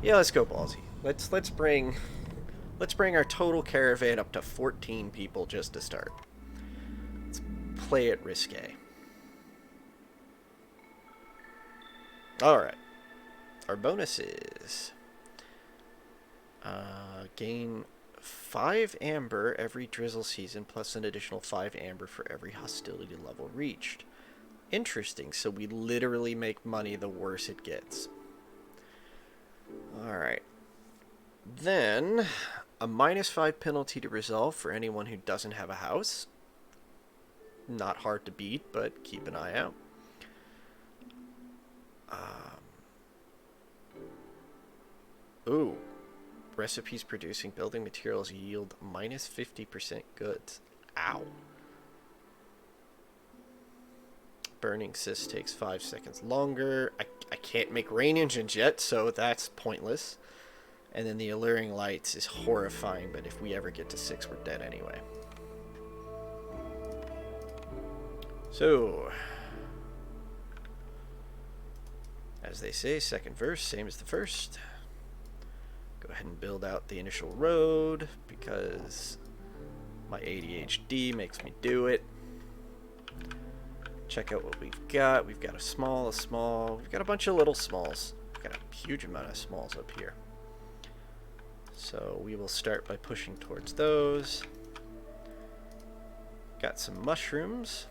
[SPEAKER 1] Yeah, let's go ballsy. Let's bring our total caravan up to 14 people just to start. Let's play it risque. Alright. Our bonus is gain 5 amber every drizzle season, plus an additional 5 amber for every hostility level reached. Interesting, so we literally make money the worse it gets. Alright. Then, a -5 penalty to resolve for anyone who doesn't have a house. Not hard to beat, but keep an eye out. Ooh. Recipes producing building materials yield -50% goods. Ow. Burning cyst takes 5 seconds longer. I can't make rain engines yet, so that's pointless. And then the alluring lights is horrifying, but if we ever get to 6, we're dead anyway. So, as they say, second verse, same as the first. Go ahead and build out the initial road, because my ADHD makes me do it. Check out what we've got. We've got a small, we've got a bunch of little smalls. We've got a huge amount of smalls up here. So we will start by pushing towards those. Got some mushrooms.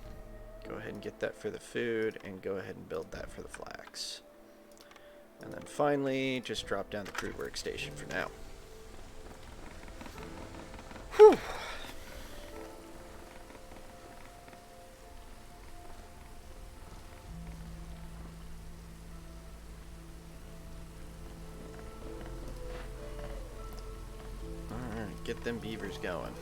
[SPEAKER 1] Go ahead and get that for the food, and go ahead and build that for the flax. And then finally, just drop down the crude workstation for now. Whew. Alright, get them beavers going.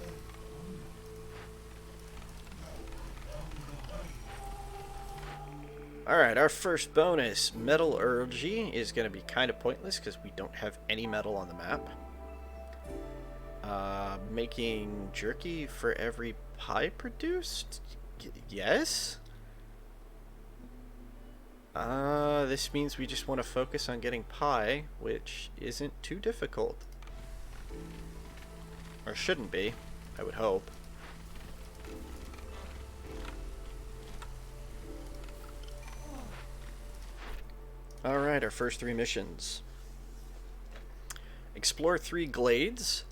[SPEAKER 1] Alright, our first bonus, metallurgy, is going to be kind of pointless because we don't have any metal on the map. Making jerky for every pie produced? Yes? This means we just want to focus on getting pie, which isn't too difficult. Or shouldn't be, I would hope. Alright, our first 3 missions. Explore 3 glades,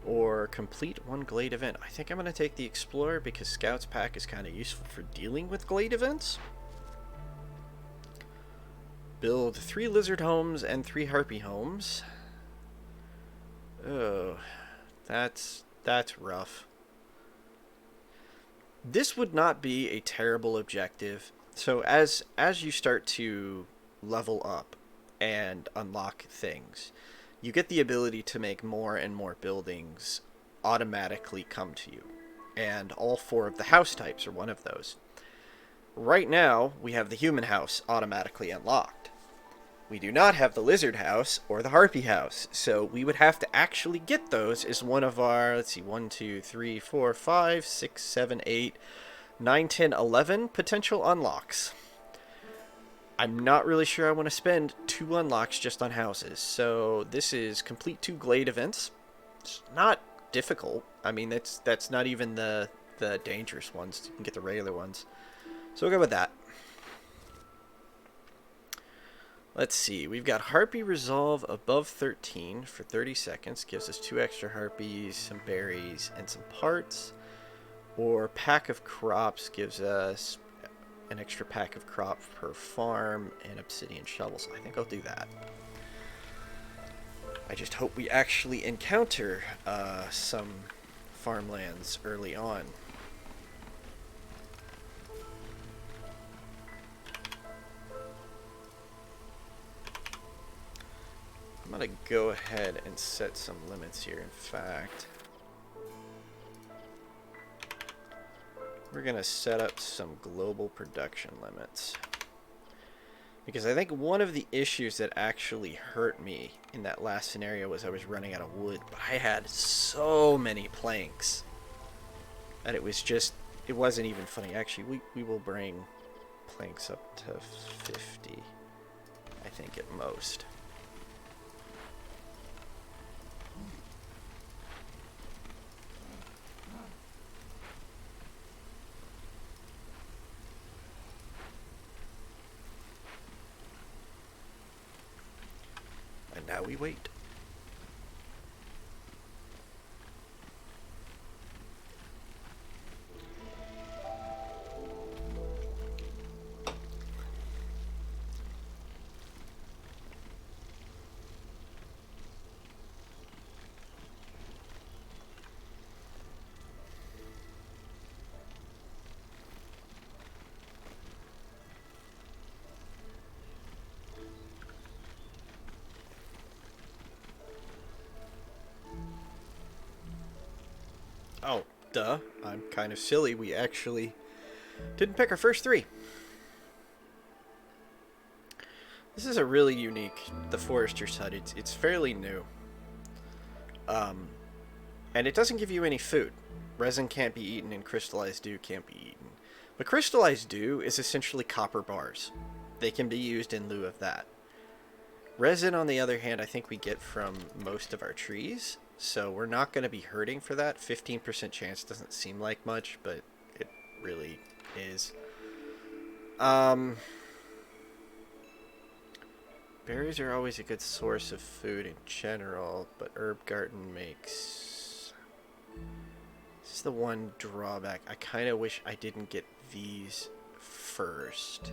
[SPEAKER 1] or complete 1 glade event. I think I'm going to take the Explorer because Scout's Pack is kind of useful for dealing with glade events. Build 3 lizard homes and 3 harpy homes. Oh, that's rough. This would not be a terrible objective. So as you start to level up and unlock things, you get the ability to make more and more buildings automatically come to you, and all 4 of the house types are one of those. Right now we have the human house automatically unlocked. We do not have the lizard house or the harpy house, so we would have to actually get those as one of our, let's see, 1 2 3 4 5 6 7 8 9 10 11 potential unlocks. I'm not really sure I want to spend 2 unlocks just on houses, so this is complete 2 glade events. It's not difficult. I mean, that's not even the dangerous ones. You can get the regular ones. So we'll go with that. Let's see. We've got Harpy Resolve above 13 for 30 seconds. Gives us 2 extra Harpies, some berries, and some parts. Or Pack of Crops gives us an extra pack of crops per farm and obsidian shovels. I think I'll do that. I just hope we actually encounter some farmlands early on. I'm going to go ahead and set some limits here. In fact, we're going to set up some global production limits. Because I think one of the issues that actually hurt me in that last scenario was I was running out of wood, but I had so many planks that it wasn't even funny. Actually, we will bring planks up to 50, I think, at most. And now we wait. Oh, duh. I'm kind of silly. We actually didn't pick our first 3. This is a really unique, the Forester's Hut. It's fairly new. And it doesn't give you any food. Resin can't be eaten and crystallized dew can't be eaten. But crystallized dew is essentially copper bars. They can be used in lieu of that. Resin, on the other hand, I think we get from most of our trees. So we're not going to be hurting for that. 15% chance doesn't seem like much, but it really is. Berries are always a good source of food in general, but herb garden makes... This is the one drawback. I kind of wish I didn't get these first.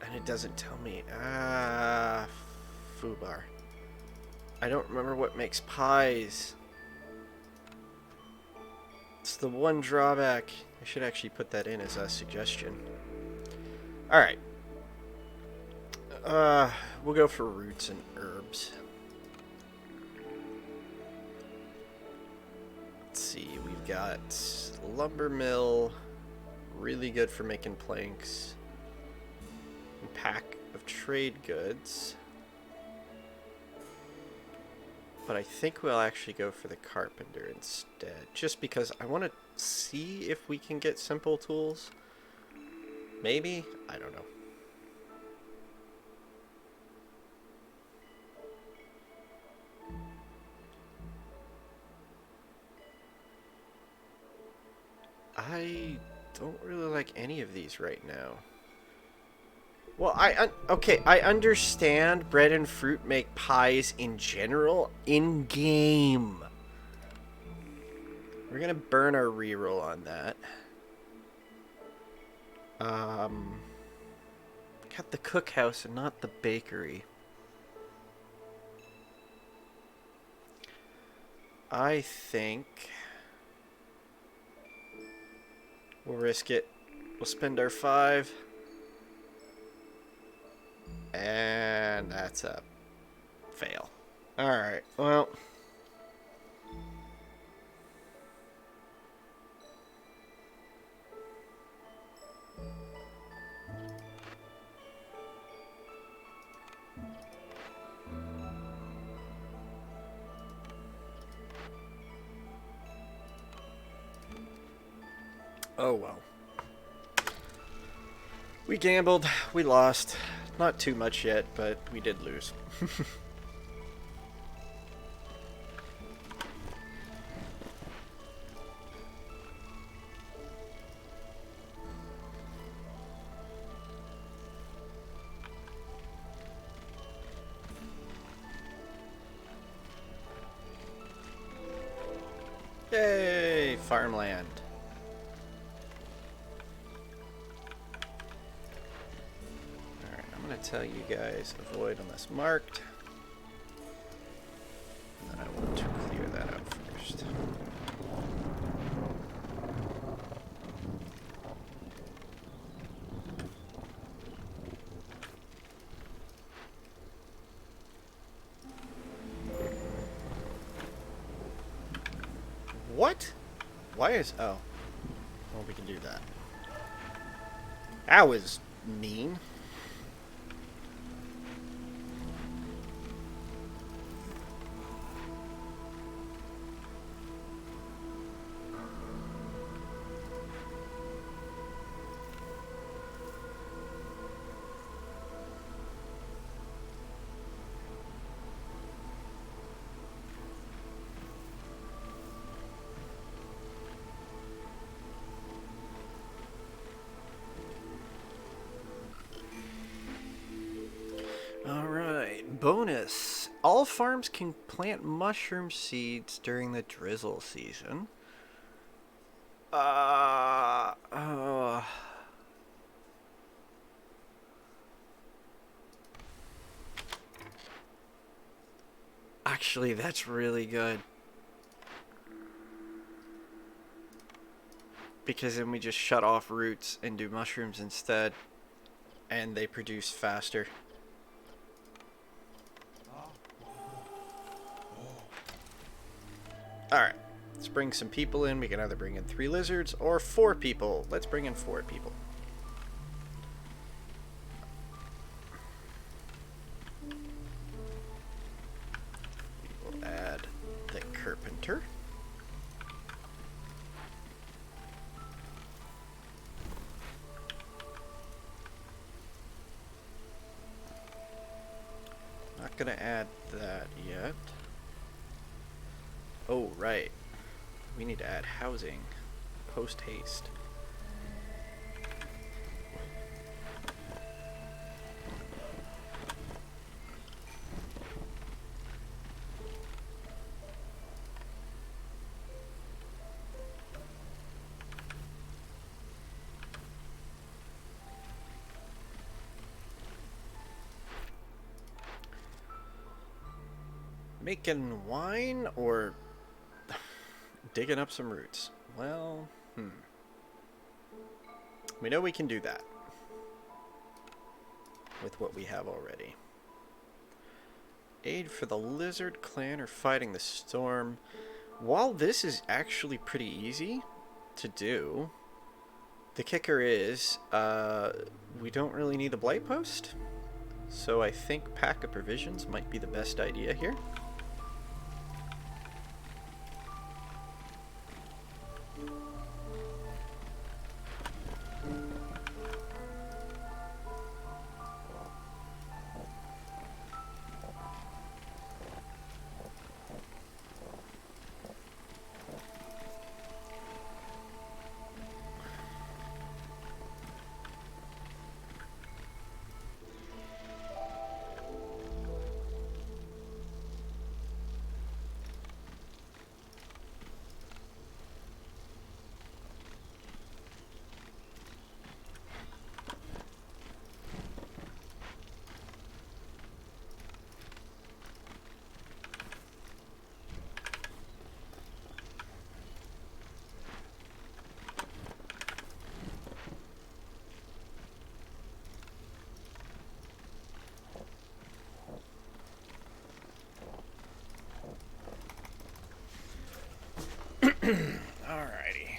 [SPEAKER 1] And it doesn't tell me. Foobar. I don't remember what makes pies. It's the one drawback. I should actually put that in as a suggestion. Alright. We'll go for roots and herbs. Let's see, we've got lumber mill, really good for making planks. And pack of trade goods. But I think we'll actually go for the carpenter instead, just because I want to see if we can get simple tools. Maybe? I don't know. I don't really like any of these right now. Well, okay, I understand bread and fruit make pies in general in-game. We're gonna burn our reroll on that. Got the cookhouse and not the bakery. I think we'll risk it. We'll spend our 5. And that's a fail. Alright, well. Oh well. We gambled. We lost. Not too much yet, but we did lose. Yay! Farmland. Alright, I'm going to tell you guys avoid unless marked. And then I want to clear that out first. What? Why is... Oh. Well, we can do that. That was mean. Alright, bonus. All farms can plant mushroom seeds during the drizzle season. Actually, that's really good. Because then we just shut off roots and do mushrooms instead. And they produce faster. Alright, let's bring some people in. We can either bring in 3 lizards or 4 people. Let's bring in 4 people. We will add the carpenter. Not gonna add that yet. Oh, right. We need to add housing. Post haste. Making wine or digging up some roots? Well, we know we can do that with what we have already. Aid for the lizard clan or fighting the storm. While this is actually pretty easy to do, the kicker is we don't really need a blight post. So I think pack of provisions might be the best idea here. Alrighty.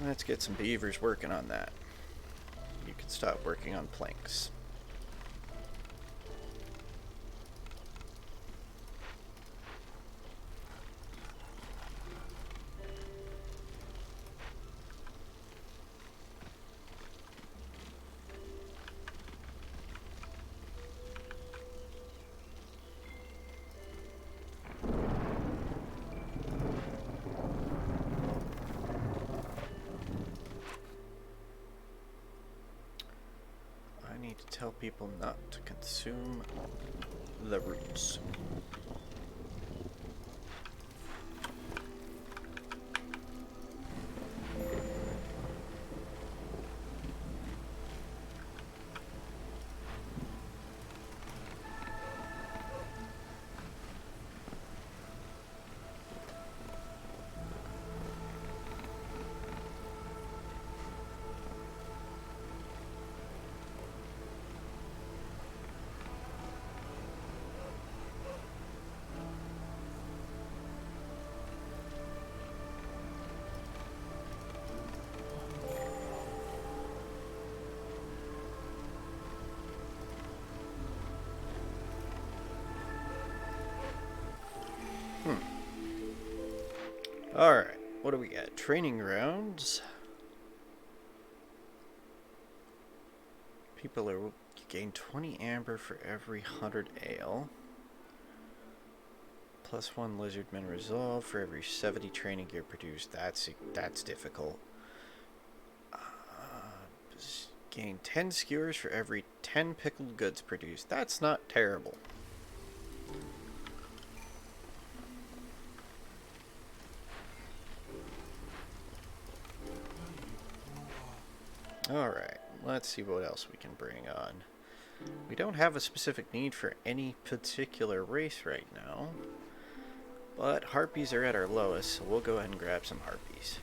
[SPEAKER 1] Let's get some beavers working on that. You can stop working on planks. need to tell people not to consume the roots. Alright, what do we got? Training grounds. People are gain 20 amber for every 100 ale. Plus 1 lizardman resolve for every 70 training gear produced. That's difficult. Gain 10 skewers for every 10 pickled goods produced. That's not terrible. Alright, let's see what else we can bring on. We don't have a specific need for any particular race right now, but harpies are at our lowest, so we'll go ahead and grab some harpies.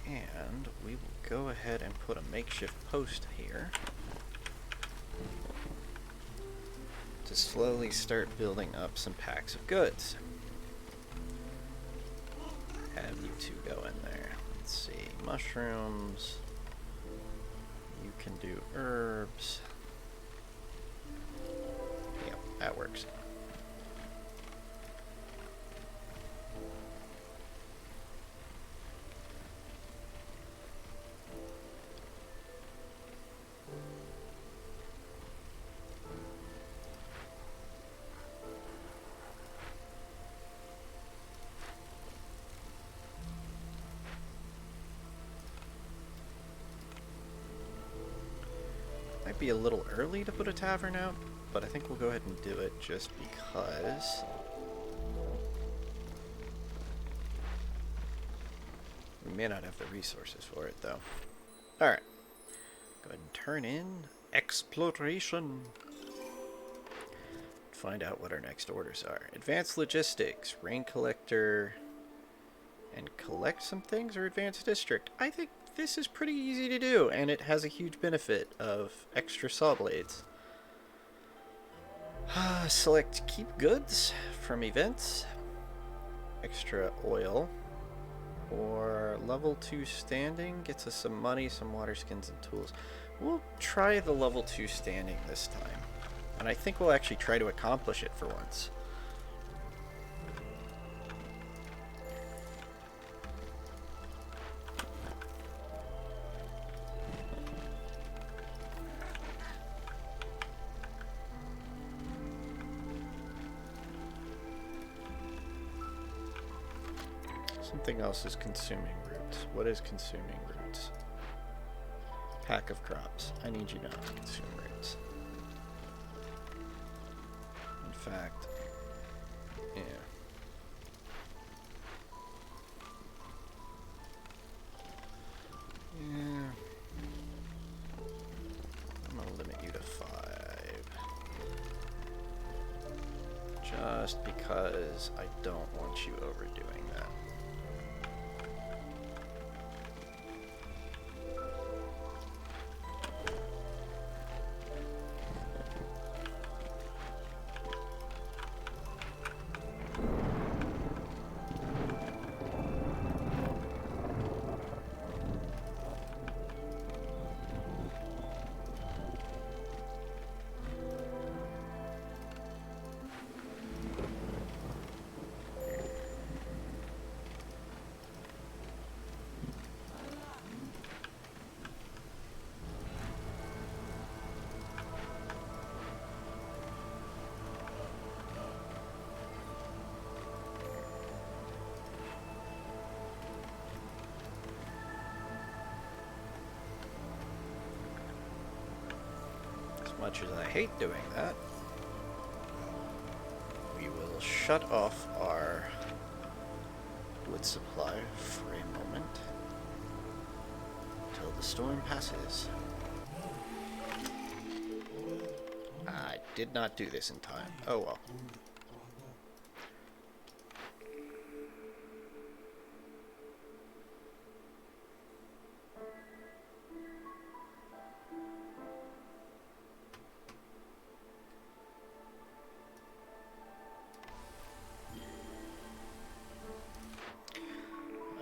[SPEAKER 1] And we will go ahead and put a makeshift post here to slowly start building up some packs of goods. Have you two go in there. Let's see, mushrooms. You can do herbs. Yep, that works. Might be a little early to put a tavern out, but I think we'll go ahead and do it just because. We may not have the resources for it, though. Alright. Go ahead and turn in exploration. Find out what our next orders are. Advanced logistics, rain collector, and collect some things, or advanced district. I think this is pretty easy to do, and it has a huge benefit of extra saw blades. Select keep goods from events, extra oil, or level 2 standing gets us some money, some water skins, and tools. We'll try the level 2 standing this time, and I think we'll actually try to accomplish it for once. Something else is consuming roots. What is consuming roots? Pack of crops. I need you not to consume roots. In fact, yeah. Yeah. I'm gonna limit you to 5. Just because I don't want you overdoing that. much as I hate doing that, we will shut off our wood supply for a moment until the storm passes. I did not do this in time. Oh well.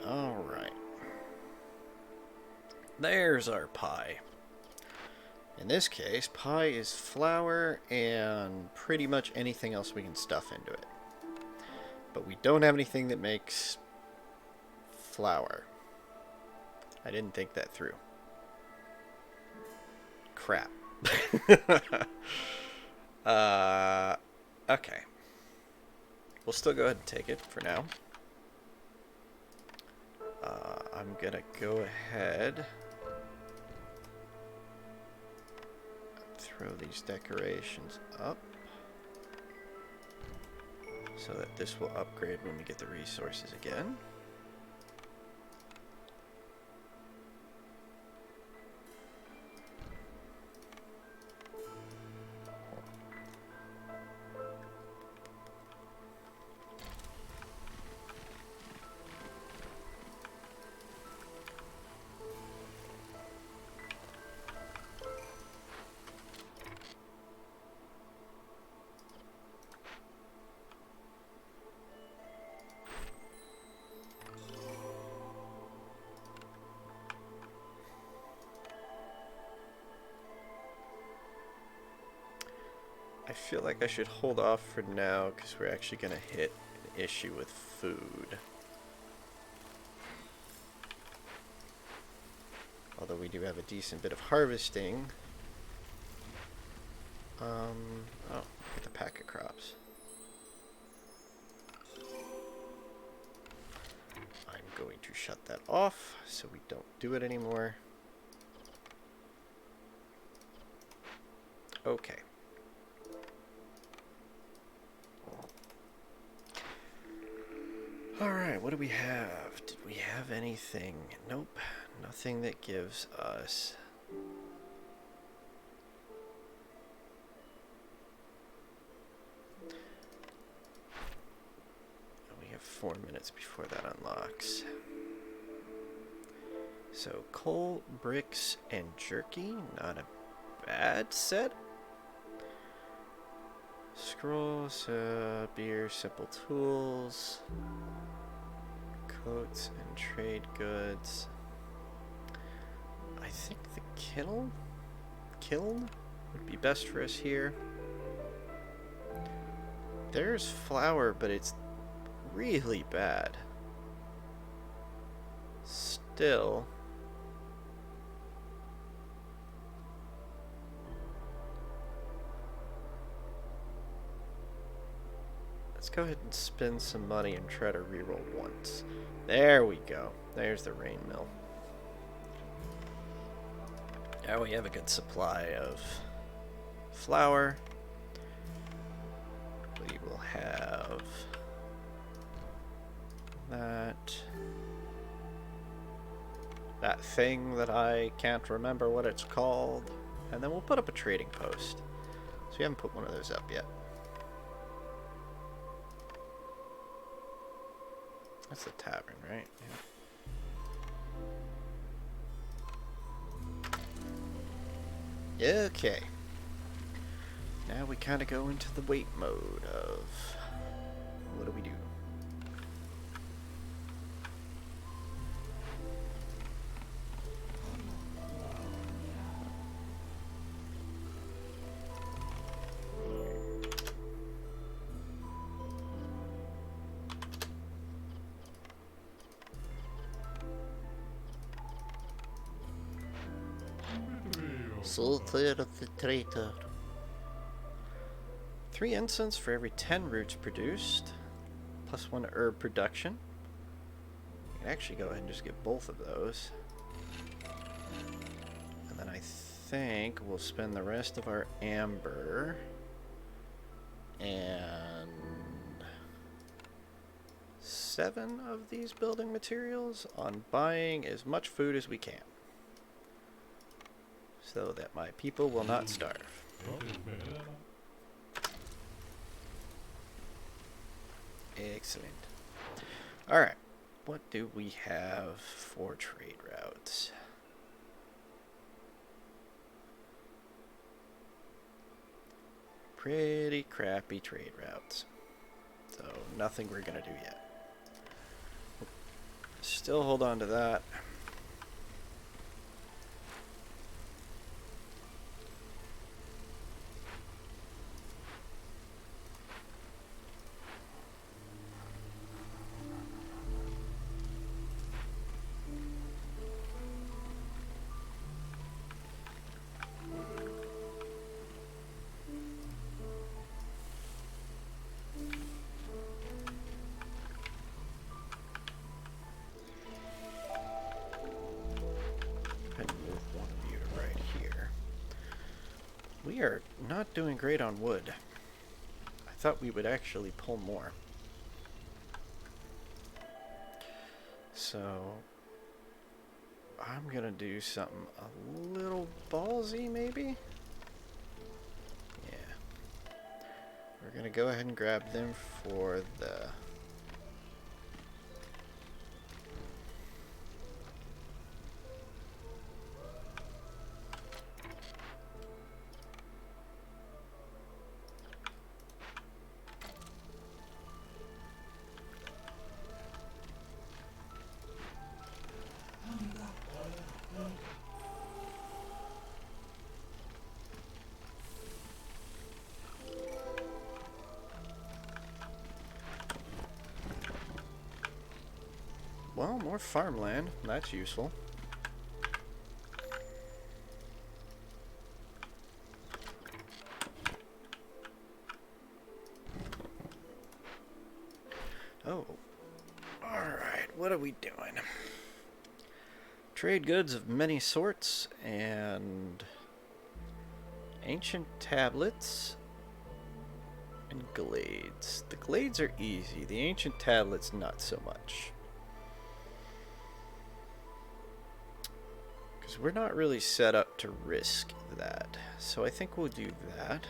[SPEAKER 1] Alright. There's our pie. In this case, pie is flour and pretty much anything else we can stuff into it. But we don't have anything that makes flour. I didn't think that through. Crap. Okay. We'll still go ahead and take it for now. I'm gonna go ahead and throw these decorations up so that this will upgrade when we get the resources again. I feel like I should hold off for now because we're actually going to hit an issue with food. Although we do have a decent bit of harvesting. Oh, get the pack of crops. I'm going to shut that off so we don't do it anymore. Okay. Alright, what do we have? Did we have anything? Nope, nothing that gives us... We have 4 minutes before that unlocks. So, coal, bricks, and jerky, not a bad set. Scrolls, beer, simple tools, coats, and trade goods. I think the kiln would be best for us here. There's flour, but it's really bad. Still. Let's go ahead and spend some money and try to reroll once. There we go. There's the rain mill. Now we have a good supply of flour. We will have that thing that I can't remember what it's called. And then we'll put up a trading post. So we haven't put one of those up yet. That's the tavern, right? Yeah. Okay. Now we kind of go into the wait mode of what do we do? Sulfur of the traitor. 3 incense for every 10 roots produced, plus 1 herb production. You can actually go ahead and just get both of those. And then I think we'll spend the rest of our amber and 7 of these building materials on buying as much food as we can, so that my people will not starve. Excellent. Alright, what do we have for trade routes? Pretty crappy trade routes. So nothing we're gonna do yet. Still hold on to that. We are not doing great on wood. I thought we would actually pull more. So I'm gonna do something a little ballsy, maybe? Yeah. We're gonna go ahead and grab them for the... Well, more farmland. That's useful. Oh. Alright, what are we doing? Trade goods of many sorts and ancient tablets and glades. The glades are easy. The ancient tablets, not so much. Because we're not really set up to risk that. So I think we'll do that.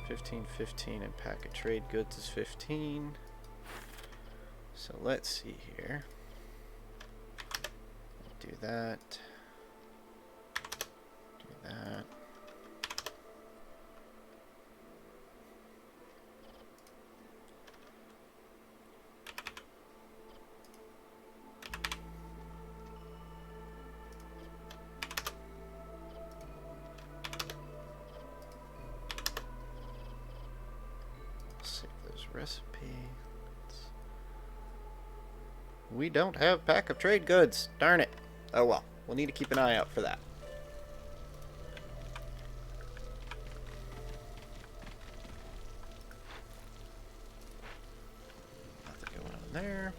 [SPEAKER 1] 15, and pack of trade goods is 15. So let's see here. Do that. Do that. Recipe. We don't have pack of trade goods. Darn it. Oh well. We'll need to keep an eye out for that. Nothing going on there.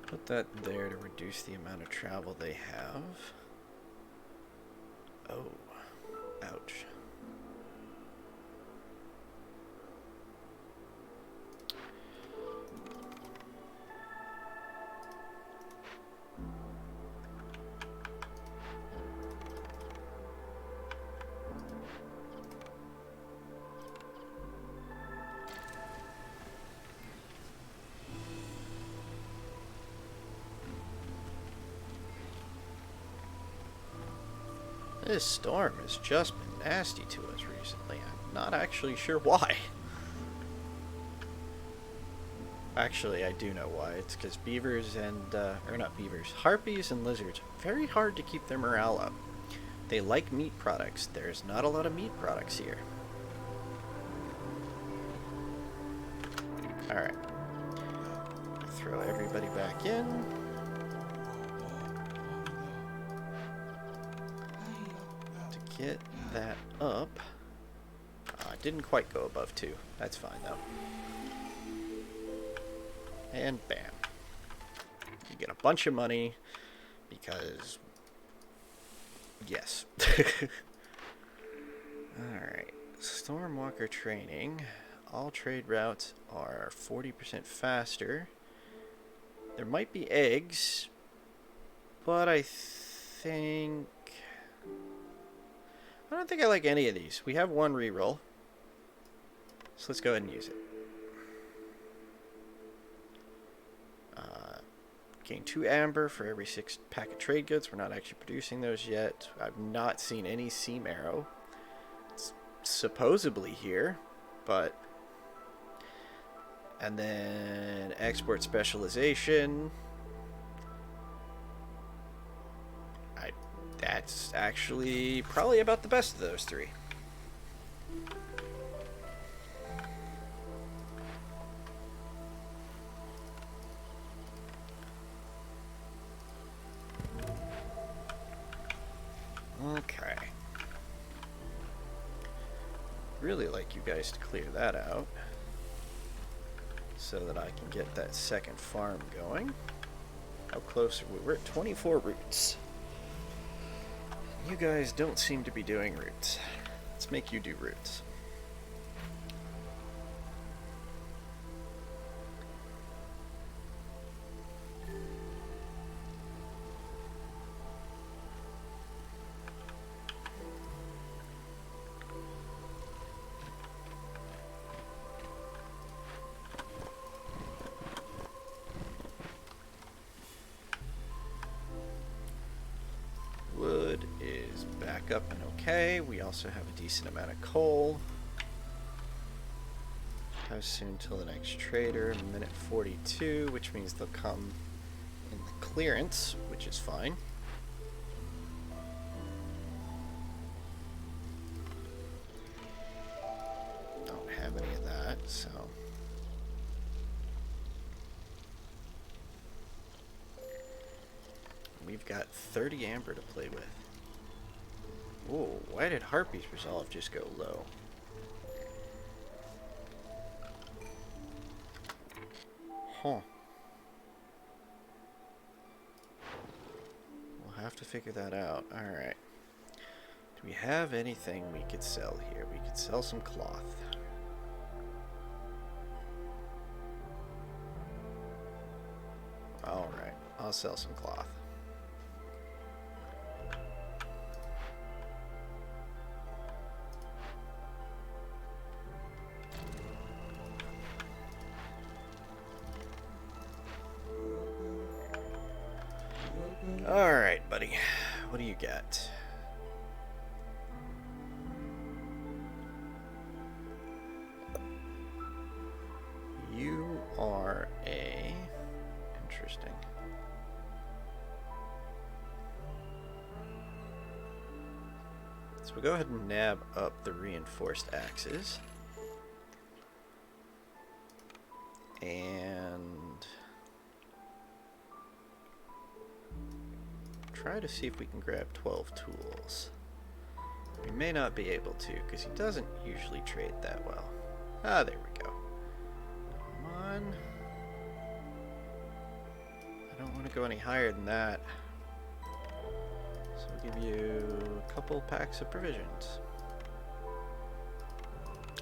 [SPEAKER 1] Put that there to reduce the amount of travel they have. Oh, ouch. This storm has just been nasty to us recently. I'm not actually sure why. Actually, I do know why. It's because beavers and, or not beavers, harpies and lizards, very hard to keep their morale up. They like meat products. There's not a lot of meat products here. Alright. Throw everybody back in. To get that up. It didn't quite go above 2. That's fine, though. And bam. You get a bunch of money because... yes. Alright. Stormwalker training. All trade routes are 40% faster. There might be eggs, but I don't think I like any of these. We have one reroll, so let's go ahead and use it. Gain 2 amber for every 6 pack of trade goods. We're not actually producing those yet. I've not seen any sea marrow. It's supposedly here, but... and then export specialization. That's actually probably about the best of those 3. Okay. Really like you guys to clear that out so that I can get that second farm going. How close are we? We're at 24 roots. You guys don't seem to be doing roots. Let's make you do roots. Wood is back up and okay. We also have a decent amount of coal. How soon till the next trader? Minute 42, which means they'll come in the clearance, which is fine. Don't have any of that, so... we've got 30 amber to play with. Whoa, why did Harpy's resolve just go low? Huh. We'll have to figure that out. Alright. Do we have anything we could sell here? We could sell some cloth. Alright, I'll sell some cloth. Alright, buddy. What do you got? You are a... interesting. So we'll go ahead and nab up the reinforced axes. And... try to see if we can grab 12 tools. We may not be able to, because he doesn't usually trade that well. Ah, there we go. Come on. I don't want to go any higher than that. So we'll give you a couple packs of provisions.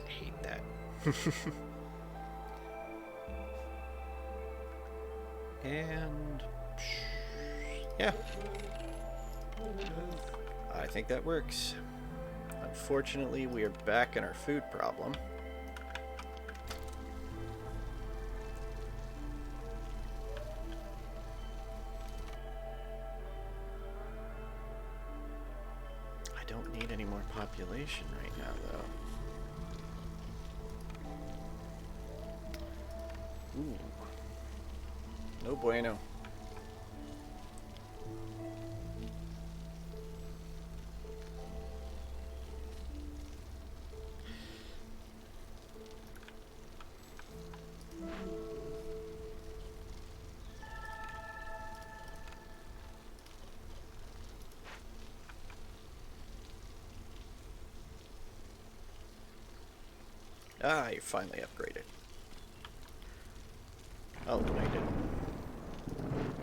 [SPEAKER 1] I hate that. And... yeah. I think that works. Unfortunately, we are back in our food problem. I don't need any more population right now, though. Ooh. No bueno. Ah, you finally upgraded. Oh, no, you didn't.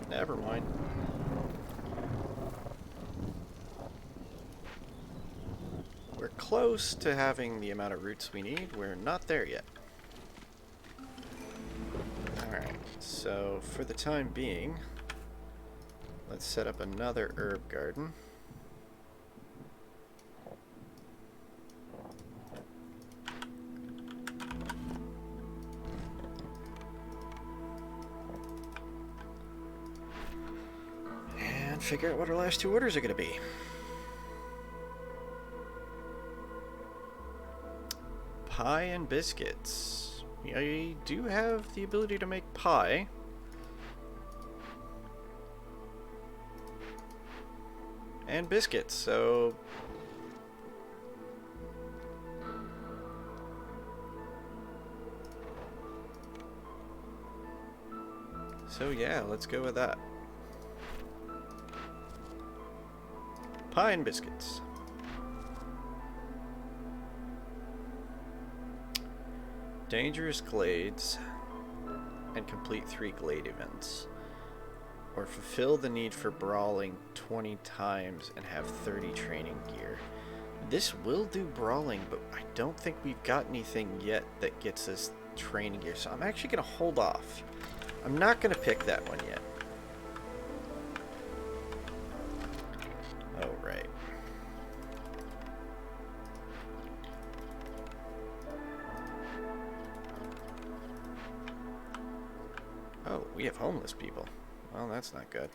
[SPEAKER 1] Never mind. We're close to having the amount of roots we need. We're not there yet. Alright, so for the time being, let's set up another herb garden. And figure out what our last two orders are going to be. Pie and biscuits. I do have the ability to make pie. And biscuits, so... So yeah, let's go with that. Pie and biscuits. Dangerous glades and complete 3 glade events. Or fulfill the need for brawling 20 times and have 30 training gear. This will do brawling, but I don't think we've got anything yet that gets us training gear, so I'm actually going to hold off. I'm not going to pick that one yet. Oh, right. Oh, we have homeless people. Well, that's not good.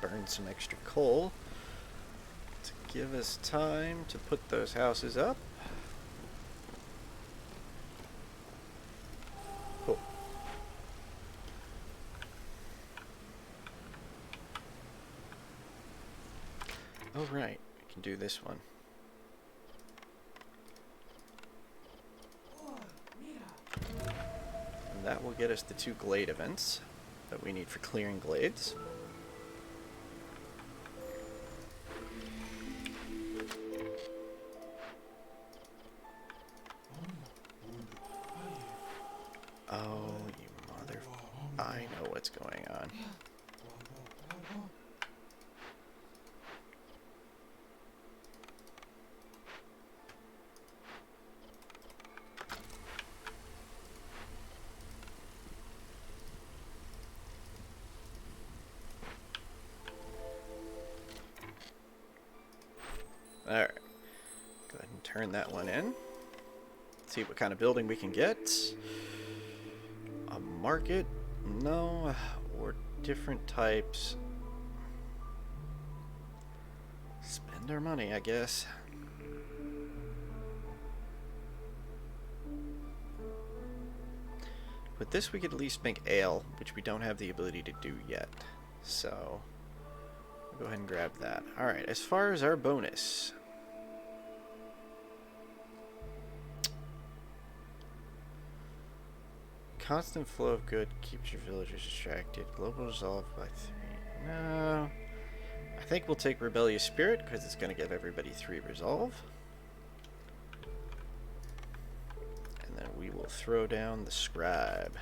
[SPEAKER 1] Burn some extra coal to give us time to put those houses up. Cool. Oh, right. We can do this one. And that will get us the 2 glade events that we need for clearing glades. Oh, you mother... I know what's going on. Alright. Go ahead and turn that one in. See what kind of building we can get. A market? No. Or different types. Spend our money, I guess. With this we could at least make ale, which we don't have the ability to do yet. So, go ahead and grab that. Alright, as far as our bonus... Constant flow of good keeps your villagers distracted. Global resolve by 3. No. I think we'll take Rebellious Spirit, because it's going to give everybody 3 resolve. And then we will throw down the Scribe.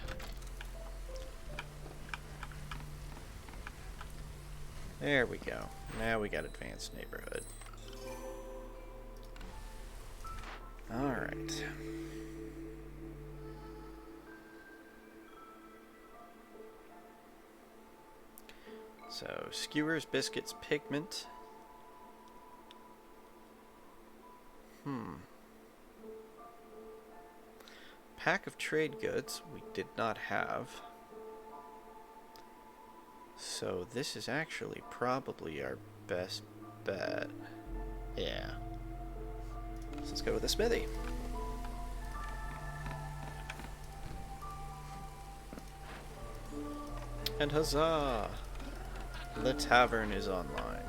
[SPEAKER 1] There we go. Now we got Advanced Neighborhood. Alright. So, skewers, biscuits, pigment. pack of trade goods we did not have. So this is actually probably our best bet. Yeah. So let's go with the smithy. And huzzah! The tavern is online.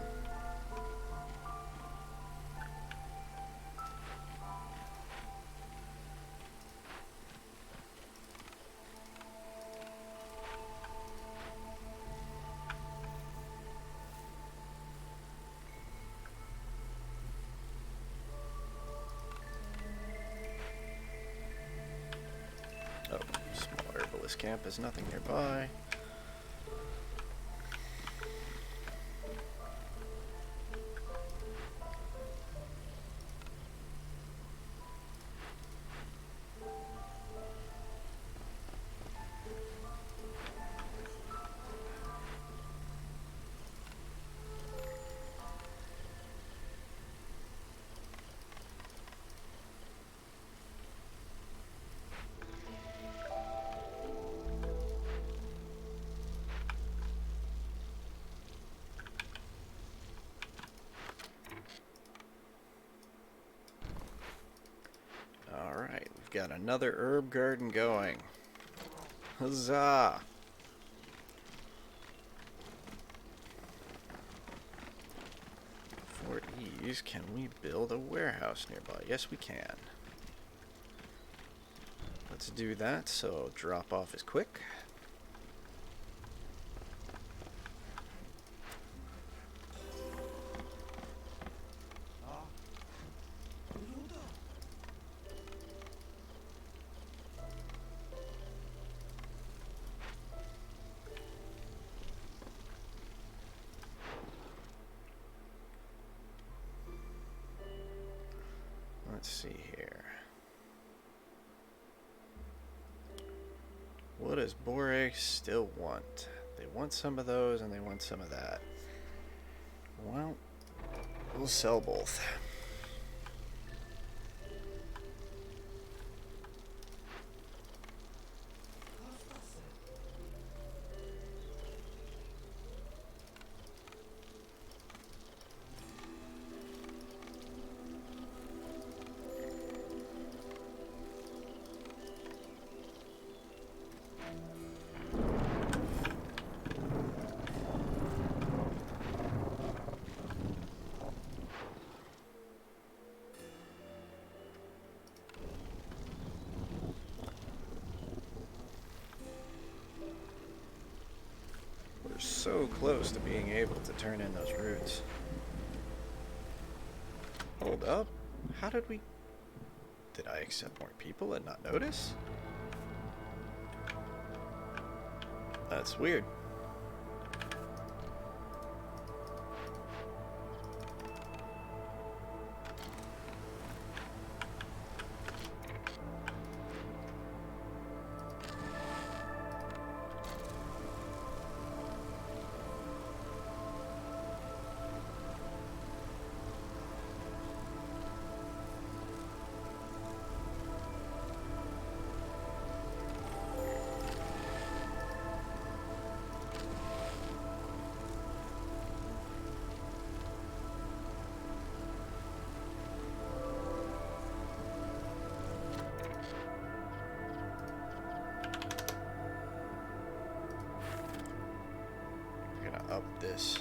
[SPEAKER 1] Oh, small herbalist camp is nothing nearby. Alright, we've got another herb garden going. Huzzah! For ease, can we build a warehouse nearby? Yes, we can. Let's do that so drop off is quick. Let's see here. What does Bore still want? They want some of those and they want some of that. Well, we'll sell both. We're so close to being able to turn in those roots. Hold up. How did we... Did I accept more people and not notice? That's weird. Up this.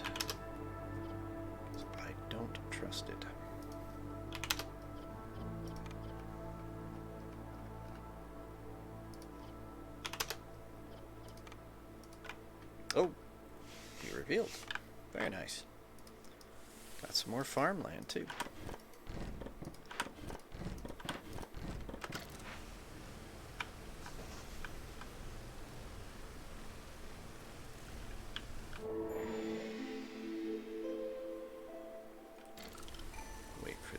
[SPEAKER 1] I don't trust it. Oh, he revealed. Very nice. Got some more farmland too.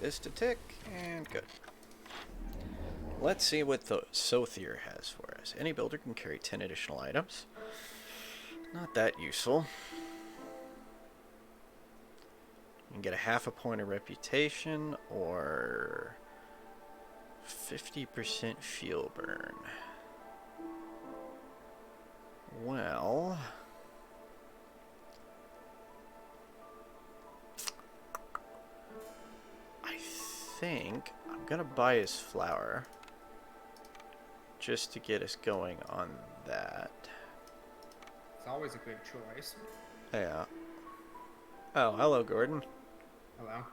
[SPEAKER 1] This to tick, and good. Let's see what the Sothier has for us. Any builder can carry 10 additional items. Not that useful. You can get a half a point of reputation, or 50% fuel burn. Well, I think I'm gonna buy his flour just to get us going on that.
[SPEAKER 2] It's always a good choice.
[SPEAKER 1] Yeah. Oh, hello, Gordon.
[SPEAKER 2] Hello.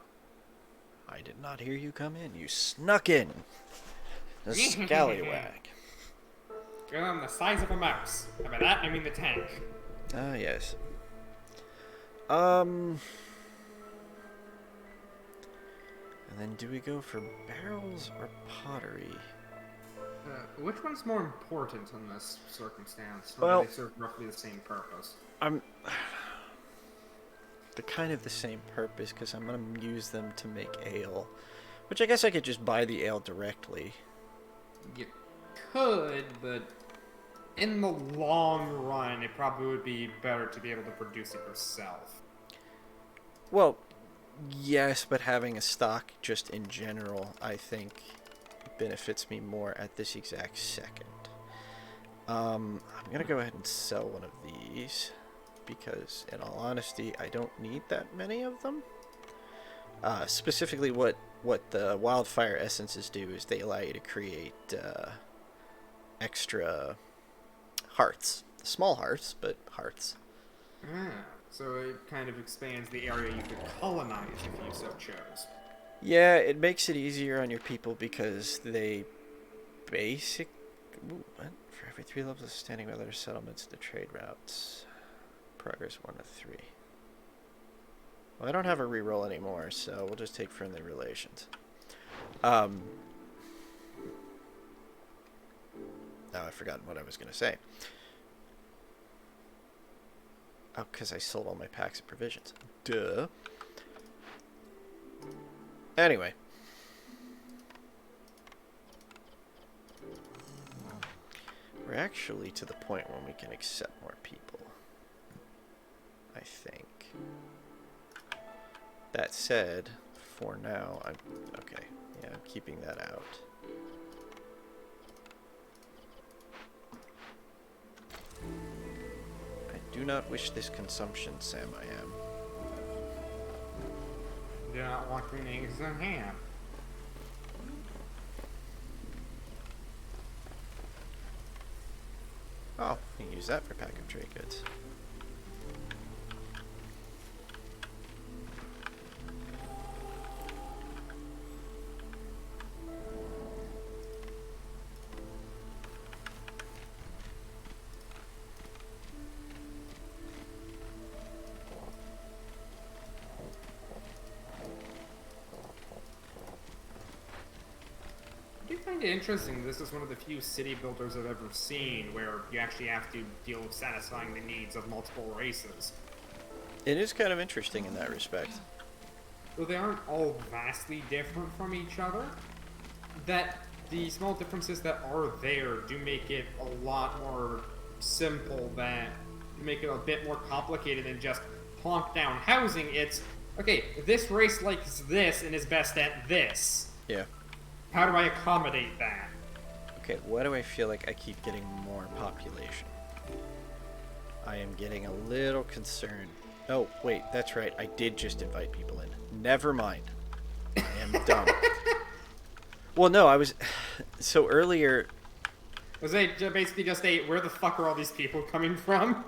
[SPEAKER 1] I did not hear you come in. You snuck in. The scallywag.
[SPEAKER 2] I'm the size of a mouse. And by that, I mean the tank.
[SPEAKER 1] Ah, yes. And then do we go for barrels or pottery?
[SPEAKER 2] Which one's more important in this circumstance?
[SPEAKER 1] Well,
[SPEAKER 2] they serve roughly the same purpose.
[SPEAKER 1] They're kind of the same purpose because I'm going to use them to make ale. Which I guess I could just buy the ale directly.
[SPEAKER 2] You could, but in the long run, it probably would be better to be able to produce it yourself.
[SPEAKER 1] Well, yes, but having a stock just in general, I think, benefits me more at this exact second. I'm going to go ahead and sell one of these because, in all honesty, I don't need that many of them. Specifically, what the wildfire essences do is they allow you to create extra hearts. Small hearts, but hearts.
[SPEAKER 2] So it kind of expands the area you could colonize if you so chose.
[SPEAKER 1] Yeah, it makes it easier on your people because they basic... Ooh, what? For every 3 levels of standing by their settlements, the trade routes. Progress 1 to 3. Well, I don't have a reroll anymore, so we'll just take friendly relations. Now I've forgotten what I was going to say. Oh, because I sold all my packs of provisions. Duh. Anyway. We're actually to the point when we can accept more people. I think. That said, for now, I'm... Okay. Yeah, I'm keeping that out. I do not wish this consumption, Sam, I am.
[SPEAKER 2] Do not want green eggs and ham.
[SPEAKER 1] Oh, you can use that for pack of trade goods.
[SPEAKER 2] I do find it interesting. This is one of the few city builders I've ever seen where you actually have to deal with satisfying the needs of multiple races.
[SPEAKER 1] It is kind of interesting in that respect.
[SPEAKER 2] Though they aren't all vastly different from each other, that the small differences that are there do make it a lot more simple, that make it a bit more complicated than just plonk down housing. It's, okay, this race likes this and is best at this.
[SPEAKER 1] Yeah.
[SPEAKER 2] How do I accommodate that?
[SPEAKER 1] Okay, why do I feel like I keep getting more population? I am getting a little concerned. Oh, wait, that's right. I did just invite people in. Never mind. I am dumb. Well, no, I was... So earlier...
[SPEAKER 2] Was it basically just a, where the fuck are all these people coming from?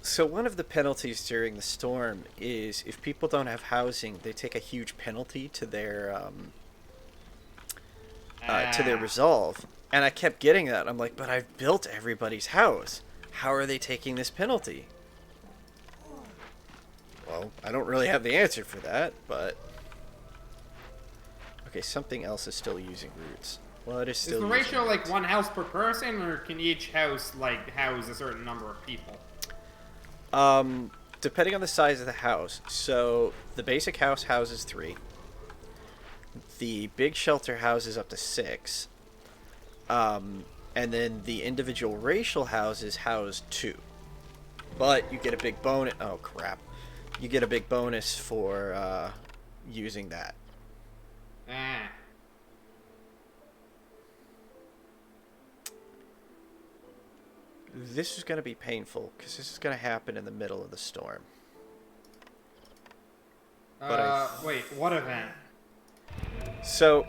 [SPEAKER 1] So one of the penalties during the storm is if people don't have housing, they take a huge penalty to their resolve. And I kept getting that. I'm like, but I've built everybody's house. How are they taking this penalty? Well, I don't really have the answer for that, but... Okay, something else is still using roots. Well, it is still
[SPEAKER 2] using
[SPEAKER 1] using
[SPEAKER 2] the ratio
[SPEAKER 1] roots.
[SPEAKER 2] like one house per person, or can each house like house a certain number of people?
[SPEAKER 1] Depending on the size of the house. So, the basic house houses 3. The big shelter houses up to 6. And then the individual racial houses house 2. But you get a big bonus... Oh, crap. You get a big bonus for using that. This is going to be painful, because this is going to happen in the middle of the storm. But
[SPEAKER 2] Wait, what event?
[SPEAKER 1] So...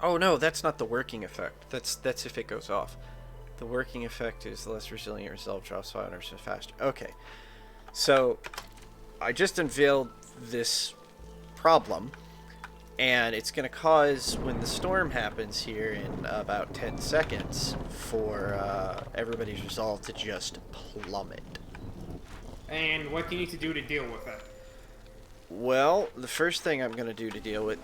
[SPEAKER 1] Oh no, that's not the working effect. That's if it goes off. The working effect is less resilient result drops 500% faster. Okay. So, I just unveiled this problem, and it's going to cause, when the storm happens here in about 10 seconds, for everybody's resolve to just plummet.
[SPEAKER 2] And what do you need to do to deal with it?
[SPEAKER 1] Well, the first thing I'm going to do to deal with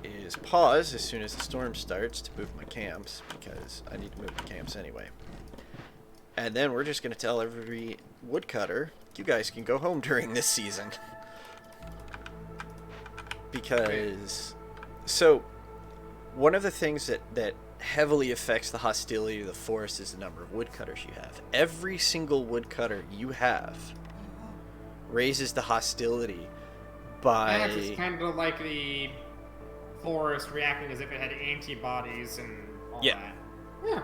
[SPEAKER 1] is pause as soon as the storm starts to move my camps, because I need to move my camps anyway. And then we're just going to tell every woodcutter, you guys can go home during this season. Because... So, one of the things that heavily affects the hostility of the forest is the number of woodcutters you have. Every single woodcutter you have raises the hostility by...
[SPEAKER 2] And it's kind of like the forest reacting as if it had antibodies and all that. Yeah,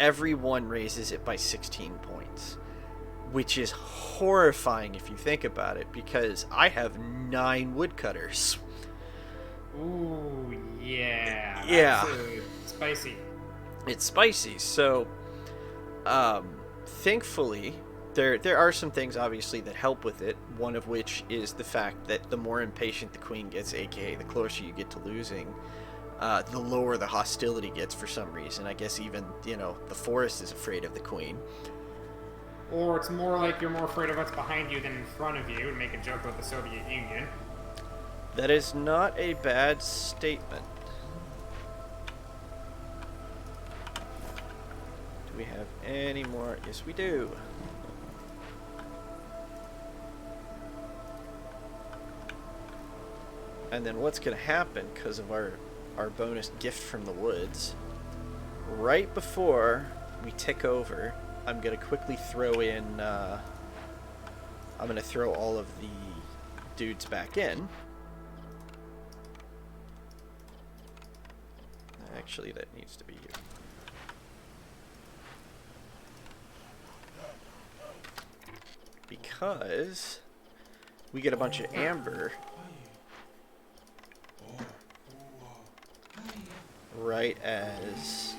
[SPEAKER 1] every one raises it by 16 points, which is horrifying if you think about it, because I have 9 woodcutters.
[SPEAKER 2] Ooh, yeah.
[SPEAKER 1] Yeah.
[SPEAKER 2] Spicy.
[SPEAKER 1] It's spicy. So, thankfully, there are some things obviously that help with it. One of which is the fact that the more impatient the queen gets, aka the closer you get to losing, the lower the hostility gets for some reason. I guess even, the forest is afraid of the queen.
[SPEAKER 2] Or it's more like you're more afraid of what's behind you than in front of you, and make a joke about the Soviet Union.
[SPEAKER 1] That is not a bad statement. Do we have any more? Yes, we do. And then what's going to happen, because of our bonus gift from the woods, right before we tick over, I'm going to quickly throw in, I'm going to throw all of the dudes back in. Actually, that needs to be you. Because we get a bunch of amber right as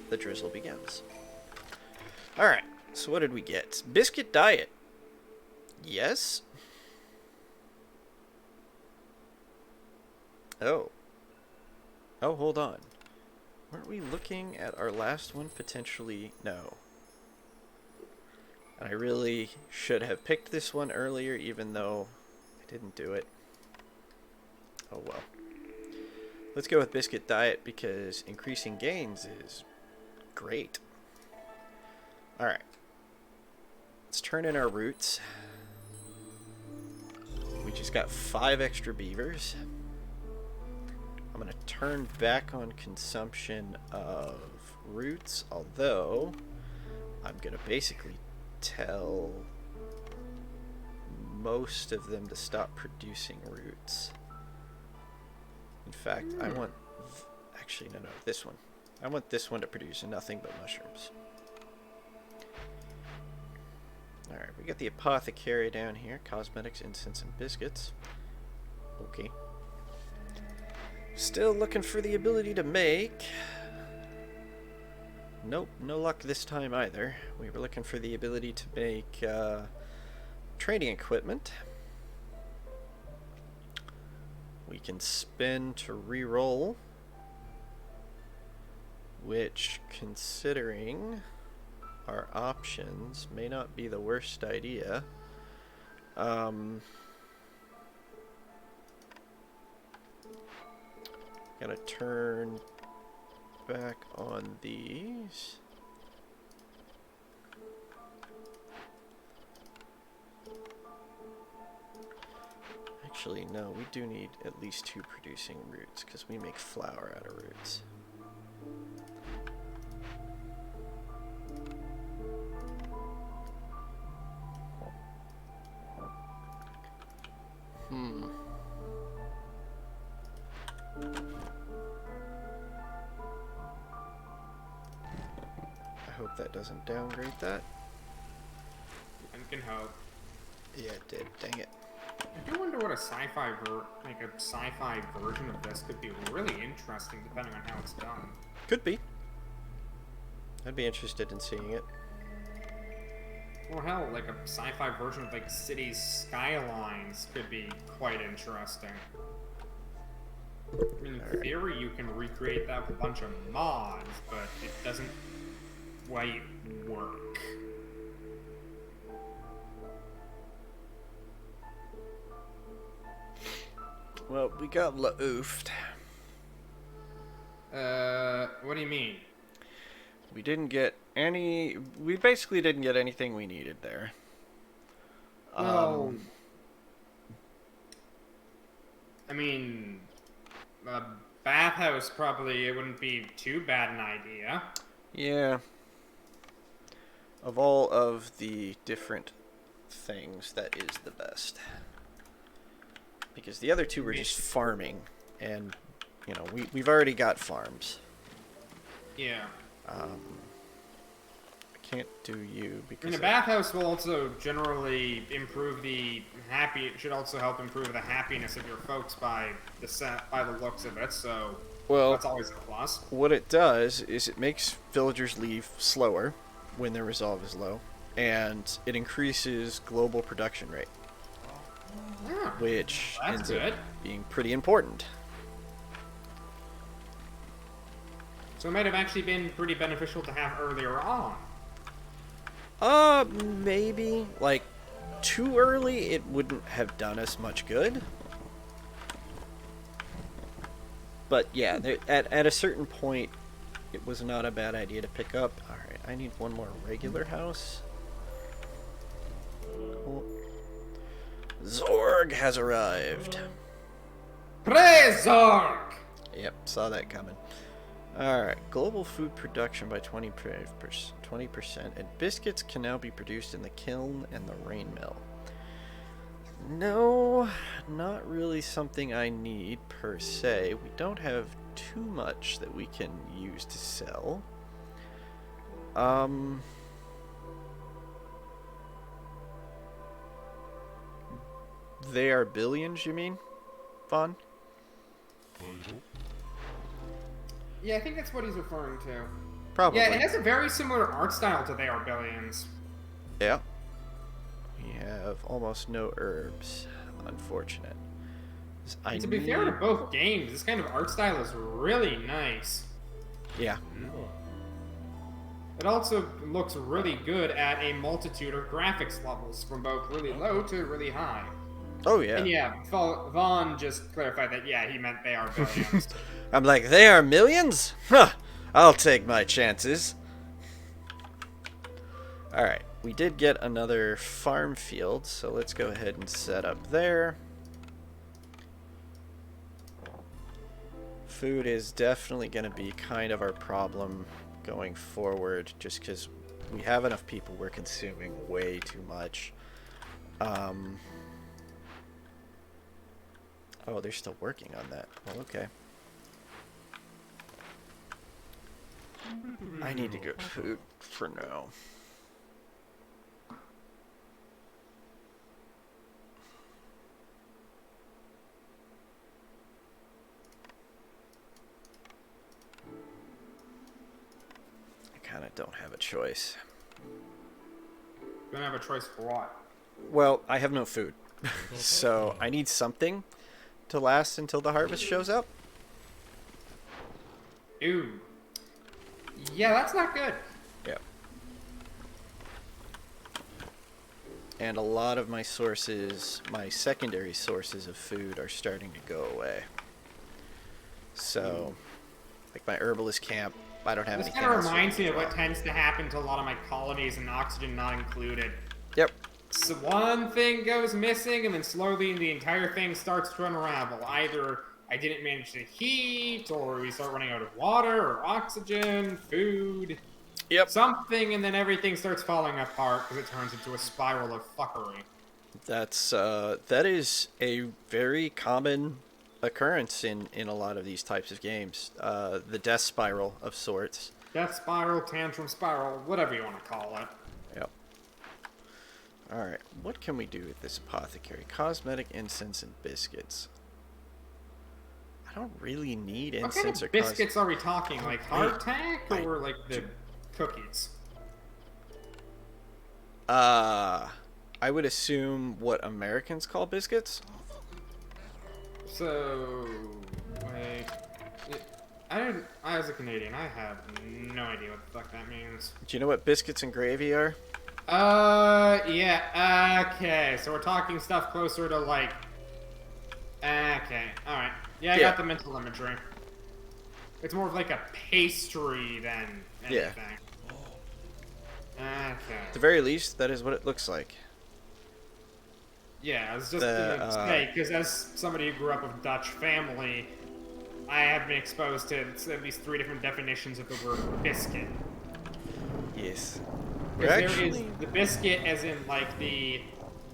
[SPEAKER 1] the drizzle begins. Alright, so what did we get? Biscuit diet. Yes. Oh, hold on. Weren't we looking at our last one potentially? No. And I really should have picked this one earlier, even though I didn't do it. Oh well. Let's go with biscuit diet, because increasing gains is great. Alright. Let's turn in our roots. We just got 5 extra beavers. I'm going to turn back on consumption of roots, although I'm going to basically tell most of them to stop producing roots. In fact, I want... Actually, no, this one. I want this one to produce nothing but mushrooms. Alright, we got the apothecary down here. Cosmetics, incense, and biscuits. Okay. Still looking for the ability to make... Nope, no luck this time either. We were looking for the ability to make trading equipment. We can spin to re-roll, which, considering our options, may not be the worst idea. Gotta turn back on these. Actually, no, we do need at least 2 producing roots, because we make flour out of roots. hope that doesn't downgrade that.
[SPEAKER 2] And can hope.
[SPEAKER 1] Yeah, it did. Dang it.
[SPEAKER 2] I do wonder what a sci-fi version of this could be really interesting, depending on how it's done.
[SPEAKER 1] Could be. I'd be interested in seeing it.
[SPEAKER 2] Or hell, like a sci-fi version of like cities skylines could be quite interesting. I mean, in theory, you can recreate that with a bunch of mods, but it doesn't quite work.
[SPEAKER 1] Well, we got la-oofed.
[SPEAKER 2] What do you mean?
[SPEAKER 1] We didn't get any... We basically didn't get anything we needed there.
[SPEAKER 2] Well, I mean, a bathhouse probably it wouldn't be too bad an idea.
[SPEAKER 1] Yeah. Of all of the different things, that is the best. Because the other two were just farming, and, you know, we've already got farms.
[SPEAKER 2] Yeah.
[SPEAKER 1] I can't do you because...
[SPEAKER 2] I mean, a bathhouse will also generally improve the it should also help improve the happiness of your folks by the looks of it, so
[SPEAKER 1] well,
[SPEAKER 2] that's always a plus.
[SPEAKER 1] What it does is it makes villagers leave slower when their resolve is low, and it increases global production rate.
[SPEAKER 2] Yeah,
[SPEAKER 1] Which ends
[SPEAKER 2] good.
[SPEAKER 1] up being pretty important.
[SPEAKER 2] So it might have actually been pretty beneficial to have earlier on.
[SPEAKER 1] Maybe. Like, too early, it wouldn't have done us much good. But yeah, at a certain point, it was not a bad idea to pick up. Alright, I need one more regular house. Cool. Zorg has arrived.
[SPEAKER 2] Praise Zorg!
[SPEAKER 1] Yep, saw that coming. Alright, global food production by 20%, and biscuits can now be produced in the kiln and the rain mill. No, not really something I need per se. We don't have too much that we can use to sell. They are billions, you mean, Vaughn?
[SPEAKER 2] Yeah, I think that's what he's referring to.
[SPEAKER 1] Probably.
[SPEAKER 2] Yeah, it has a very similar art style to They Are Billions.
[SPEAKER 1] Yeah. We have almost no herbs. Unfortunate.
[SPEAKER 2] To be fair to both games, this kind of art style is really nice.
[SPEAKER 1] Yeah.
[SPEAKER 2] It also looks really good at a multitude of graphics levels, from both really low to really high.
[SPEAKER 1] Oh, yeah.
[SPEAKER 2] And yeah, Vaughn just clarified that, yeah, he meant They Are Billions.
[SPEAKER 1] I'm like, they are millions? Huh. I'll take my chances. Alright, we did get another farm field, so let's go ahead and set up there. Food is definitely going to be kind of our problem going forward, just because we have enough people, we're consuming way too much. Oh, they're still working on that. Well, okay. I need to get food for now. I kind of don't have a choice.
[SPEAKER 2] You don't have a choice for what?
[SPEAKER 1] Well, I have no food. So I need something to last until the harvest shows up.
[SPEAKER 2] Ooh. Yeah, that's not good.
[SPEAKER 1] Yeah. And a lot of my sources, my secondary sources of food are starting to go away. So, like my herbalist camp, I don't have
[SPEAKER 2] This
[SPEAKER 1] anything
[SPEAKER 2] kind of
[SPEAKER 1] else
[SPEAKER 2] reminds me of
[SPEAKER 1] to
[SPEAKER 2] what tends to happen to a lot of my colonies, and oxygen not included.
[SPEAKER 1] Yep.
[SPEAKER 2] So one thing goes missing, and then slowly the entire thing starts to unravel. Either I didn't manage to heat, or we start running out of water, or oxygen, food.
[SPEAKER 1] Yep.
[SPEAKER 2] Something, and then everything starts falling apart because it turns into a spiral of fuckery.
[SPEAKER 1] That is a very common occurrence in a lot of these types of games. The death spiral of sorts.
[SPEAKER 2] Death spiral, tantrum spiral, whatever you want to call it.
[SPEAKER 1] Yep. Alright, what can we do with this apothecary? Cosmetic, incense, and biscuits. I don't really need
[SPEAKER 2] What
[SPEAKER 1] incense
[SPEAKER 2] kind
[SPEAKER 1] or
[SPEAKER 2] of biscuits are we talking? Like hardtack
[SPEAKER 1] I-
[SPEAKER 2] or like the cookies?
[SPEAKER 1] I would assume what Americans call biscuits.
[SPEAKER 2] So, wait. As a Canadian, I have no idea what the fuck that means.
[SPEAKER 1] Do you know what biscuits and gravy are?
[SPEAKER 2] Yeah, okay. So we're talking stuff closer to like. Okay, alright. Yeah, I
[SPEAKER 1] Yeah.
[SPEAKER 2] got the mental imagery. It's more of like a pastry than
[SPEAKER 1] Yeah.
[SPEAKER 2] anything. Okay.
[SPEAKER 1] At the very least, that is what it looks like.
[SPEAKER 2] Yeah, I was just
[SPEAKER 1] The,
[SPEAKER 2] gonna say, because as somebody who grew up with a Dutch family, I have been exposed to at least 3 different definitions of the word biscuit.
[SPEAKER 1] Yes.
[SPEAKER 2] Because there
[SPEAKER 1] Actually,
[SPEAKER 2] is the biscuit as in like the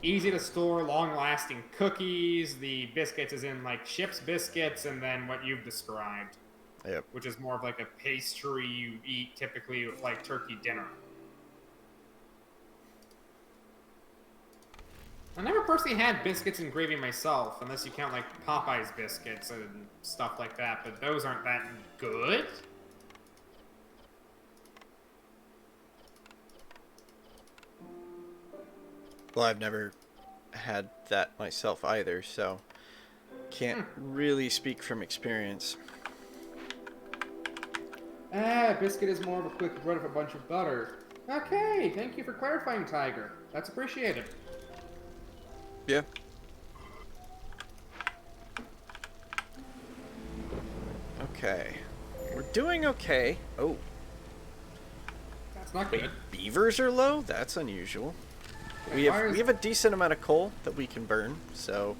[SPEAKER 2] easy to store, long lasting cookies, the biscuits as in like ship's biscuits, and then what you've described,
[SPEAKER 1] yep.
[SPEAKER 2] which is more of like a pastry you eat typically with like turkey dinner. I never personally had biscuits and gravy myself, unless you count like Popeye's biscuits and stuff like that, but those aren't that good.
[SPEAKER 1] Well, I've never had that myself either, so can't really speak from experience.
[SPEAKER 2] Biscuit is more of a quick bread of a bunch of butter. Okay, thank you for clarifying, Tiger. That's appreciated.
[SPEAKER 1] Yeah. Okay. We're doing okay. Oh,
[SPEAKER 2] That's not good.
[SPEAKER 1] beavers are low? That's unusual. We have a decent amount of coal that we can burn, so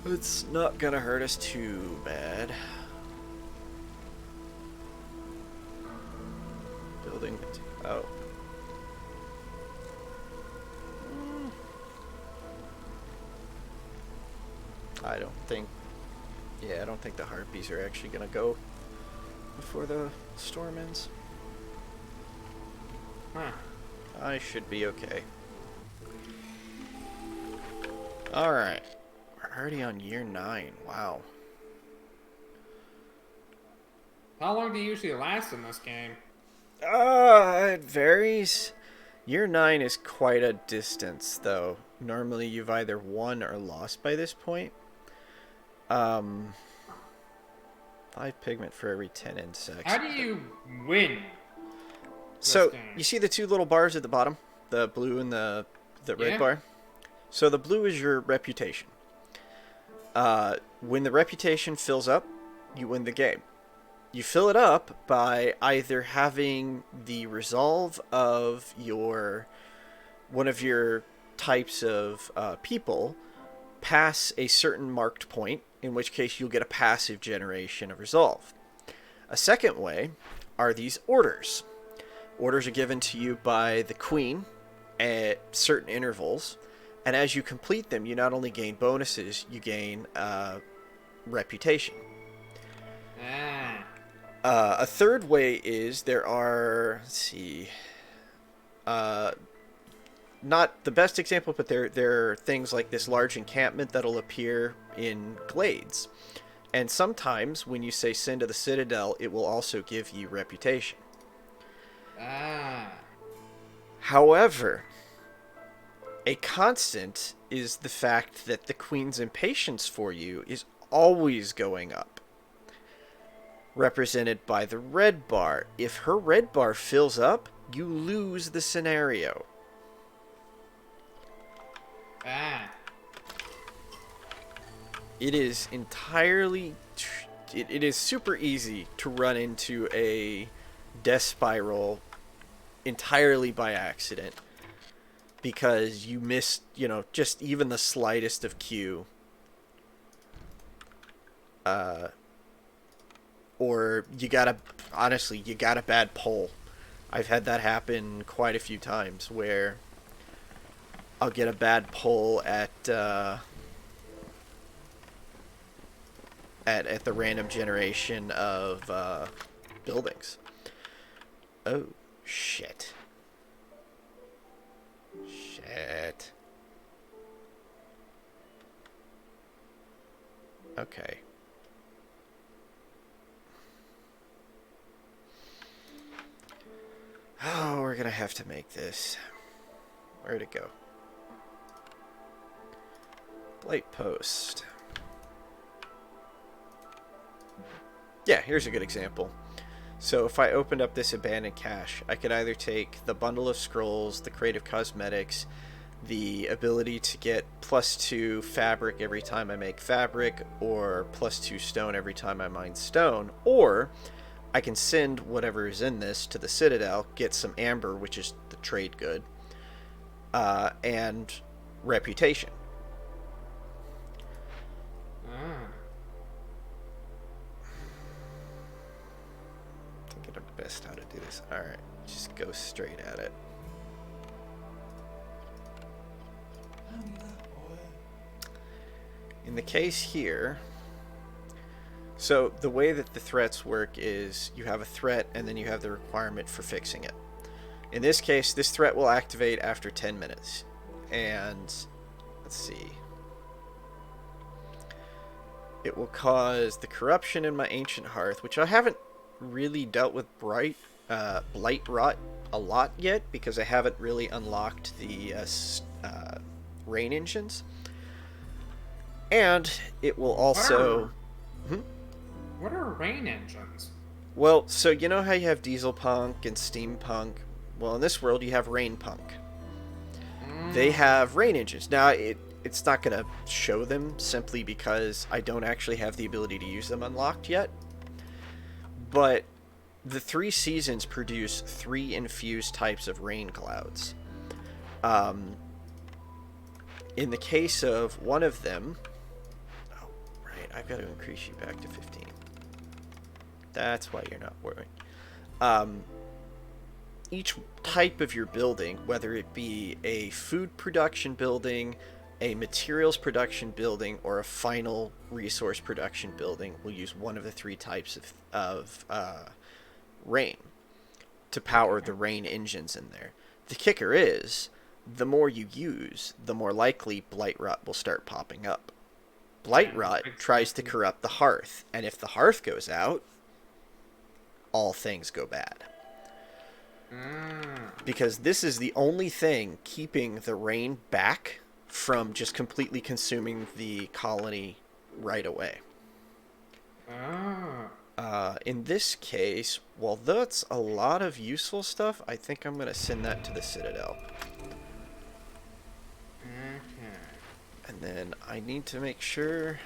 [SPEAKER 1] it's not gonna hurt us too bad. Building. Oh. I don't think. Yeah, I don't think the harpies are actually gonna go before the storm ends.
[SPEAKER 2] Huh.
[SPEAKER 1] I should be okay. Alright. We're already on year 9. Wow.
[SPEAKER 2] How long do you usually last in this game?
[SPEAKER 1] It varies. Year 9 is quite a distance, though. Normally you've either won or lost by this point. 5 pigment for every 10 insects.
[SPEAKER 2] How do you win?
[SPEAKER 1] So,
[SPEAKER 2] game?
[SPEAKER 1] you see the 2 little bars at the bottom? The blue and the red
[SPEAKER 2] Yeah.
[SPEAKER 1] bar? So the blue is your reputation. When the reputation fills up, you win the game. You fill it up by either having the resolve of one of your types of people pass a certain marked point, in which case you'll get a passive generation of resolve. A second way are these orders. Orders are given to you by the queen at certain intervals, and as you complete them, you not only gain bonuses, you gain reputation. A third way is there are, let's see, not the best example, but there are things like this large encampment that'll appear in glades. And sometimes when you say send to the Citadel, it will also give you reputation. However, a constant is the fact that the queen's impatience for you is always going up, represented by the red bar. If her red bar fills up, you lose the scenario. It is entirely... It is super easy to run into a death spiral entirely by accident, because you missed, just even the slightest of Q. Or you got a bad pull. I've had that happen quite a few times where I'll get a bad pull at the random generation of buildings. Oh, shit. Shit. Okay. Oh, we're gonna have to make this. Where'd it go? Blight post. Yeah, here's a good example. So if I opened up this abandoned cache, I could either take the bundle of scrolls, the creative cosmetics, the ability to get +2 fabric every time I make fabric, or +2 stone every time I mine stone, or I can send whatever is in this to the Citadel, get some amber, which is the trade good, and reputation. Thinking of best how to do this. Alright, just go straight at it. In the case here, so the way that the threats work is you have a threat and then you have the requirement for fixing it. In this case, this threat will activate after 10 minutes. And let's see. It will cause the corruption in my ancient hearth, which I haven't really dealt with blight rot a lot yet because I haven't really unlocked the rain engines. And it will also...
[SPEAKER 2] What are rain engines?
[SPEAKER 1] Well, so you know how you have diesel punk and steampunk? Well, in this world you have rain punk. They have rain engines. Now, it's not going to show them simply because I don't actually have the ability to use them unlocked yet. But the 3 seasons produce 3 infused types of rain clouds. In the case of one of them... Oh, right, I've got to increase you back to 15. That's why you're not working. Each type of your building, whether it be a food production building, a materials production building, or a final resource production building, will use one of the 3 types of rain to power the rain engines in there. The kicker is, the more you use, the more likely blight rot will start popping up. Blight rot tries to corrupt the hearth, and if the hearth goes out, all things go bad. Because this is the only thing keeping the rain back from just completely consuming the colony right away. In this case, well, that's a lot of useful stuff. I think I'm going to send that to the Citadel. And then I need to make sure...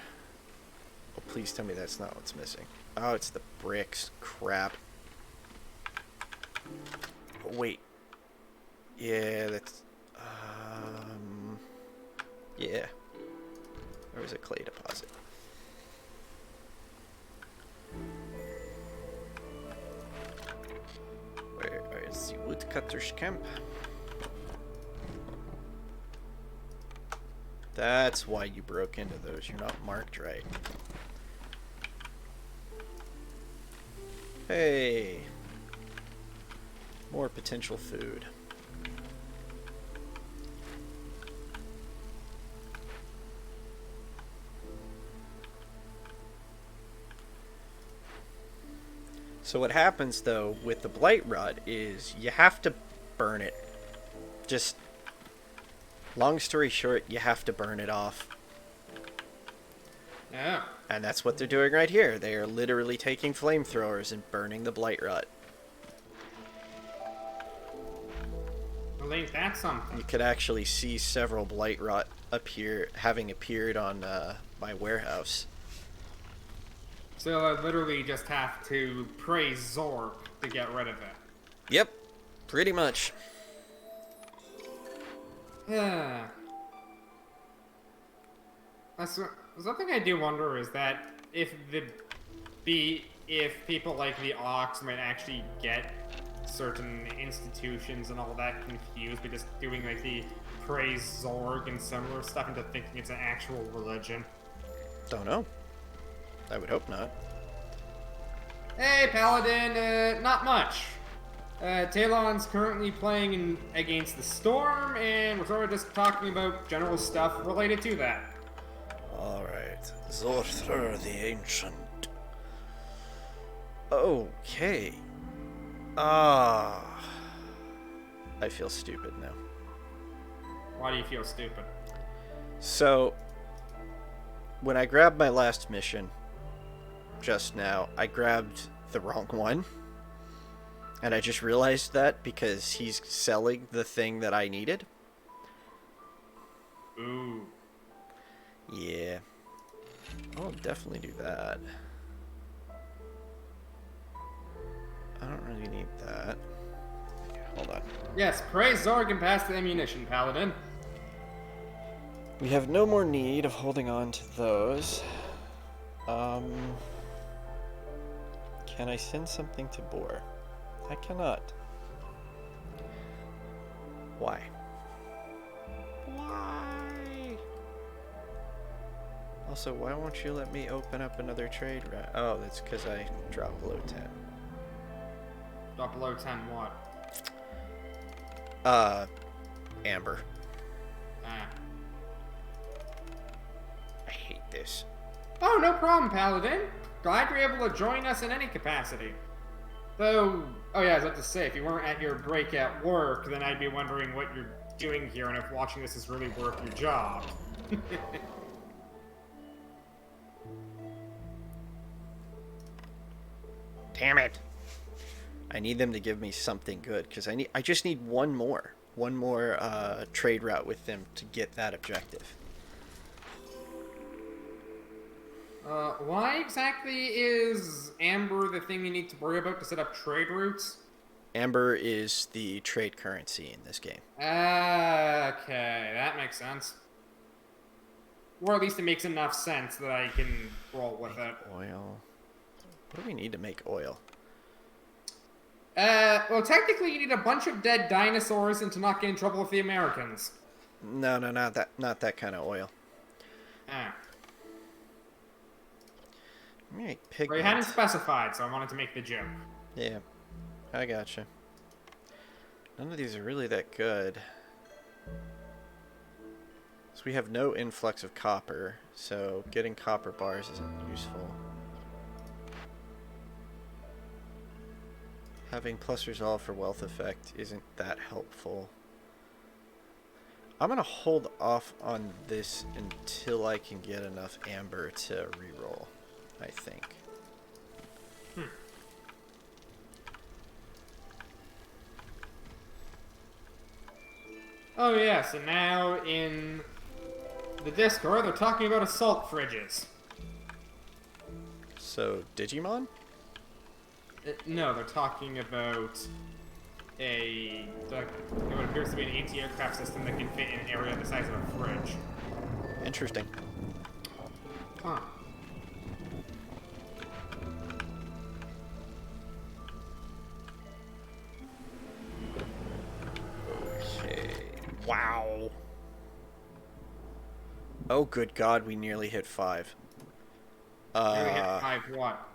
[SPEAKER 1] Oh, please tell me that's not what's missing. Oh, it's the bricks. Crap. Oh, wait. Yeah, that's... Yeah. There was a clay deposit. Where is the woodcutter's camp? That's why you broke into those. You're not marked right. Hey. More potential food. So what happens, though, with the blight rot is you have to burn it. Just, long story short, you have to burn it off.
[SPEAKER 2] Yeah.
[SPEAKER 1] And that's what they're doing right here. They are literally taking flamethrowers and burning the blight rot.
[SPEAKER 2] Well, ain't that something?
[SPEAKER 1] You could actually see several blight rot having appeared on my warehouse.
[SPEAKER 2] So I literally just have to praise Zork to get rid of it.
[SPEAKER 1] Yep, pretty much.
[SPEAKER 2] Yeah. Something I do wonder is that if people like the Ox might actually get certain institutions and all that confused by just doing like the praise Zorg and similar stuff into thinking it's an actual religion.
[SPEAKER 1] Don't know. I would hope not.
[SPEAKER 2] Hey, Paladin, not much. Taelon's currently playing against the Storm, and we're sort of just talking about general stuff related to that.
[SPEAKER 1] Alright. Zorthr the Ancient. Okay. Ah. I feel stupid now.
[SPEAKER 2] Why do you feel stupid?
[SPEAKER 1] So, when I grabbed my last mission just now, I grabbed the wrong one. And I just realized that because he's selling the thing that I needed.
[SPEAKER 2] Ooh.
[SPEAKER 1] Yeah. I'll definitely do that. I don't really need that. Hold on.
[SPEAKER 2] Yes, praise Zorg and pass the ammunition, Paladin.
[SPEAKER 1] We have no more need of holding on to those. Can I send something to Boar? I cannot. Why? Why? Also, why won't you let me open up another trade route? Oh, that's because I dropped below 10.
[SPEAKER 2] Drop below 10 what?
[SPEAKER 1] Amber.
[SPEAKER 2] Ah.
[SPEAKER 1] I hate this.
[SPEAKER 2] Oh, no problem, Paladin. Glad you're able to join us in any capacity. Though, oh yeah, I was about to say, if you weren't at your break at work, then I'd be wondering what you're doing here and if watching this is really worth your job.
[SPEAKER 1] Damn it. I need them to give me something good, because I just need one more trade route with them to get that objective.
[SPEAKER 2] Why exactly is Amber the thing you need to worry about to set up trade routes?
[SPEAKER 1] Amber is the trade currency in this game.
[SPEAKER 2] Okay, that makes sense. Or at least it makes enough sense that I can roll with it.
[SPEAKER 1] Oil. What do we need to make oil?
[SPEAKER 2] Well, technically you need a bunch of dead dinosaurs and to not get in trouble with the Americans.
[SPEAKER 1] No, not that kind of oil.
[SPEAKER 2] Ah.
[SPEAKER 1] Make
[SPEAKER 2] Well, you
[SPEAKER 1] pigment.
[SPEAKER 2] hadn't specified, so I wanted to make the joke.
[SPEAKER 1] Yeah, I gotcha. None of these are really that good. So we have no influx of copper, so getting copper bars isn't useful. Having plus resolve for wealth effect isn't that helpful. I'm gonna hold off on this until I can get enough amber to reroll, I think.
[SPEAKER 2] Oh yes, and now in the Discord they're talking about assault fridges.
[SPEAKER 1] So, Digimon?
[SPEAKER 2] No, they're talking about what appears to be an anti-aircraft system that can fit in an area the size of a fridge.
[SPEAKER 1] Interesting.
[SPEAKER 2] Huh.
[SPEAKER 1] Okay. Wow. Oh, good God, we nearly hit 5.
[SPEAKER 2] Nearly hit 5 what?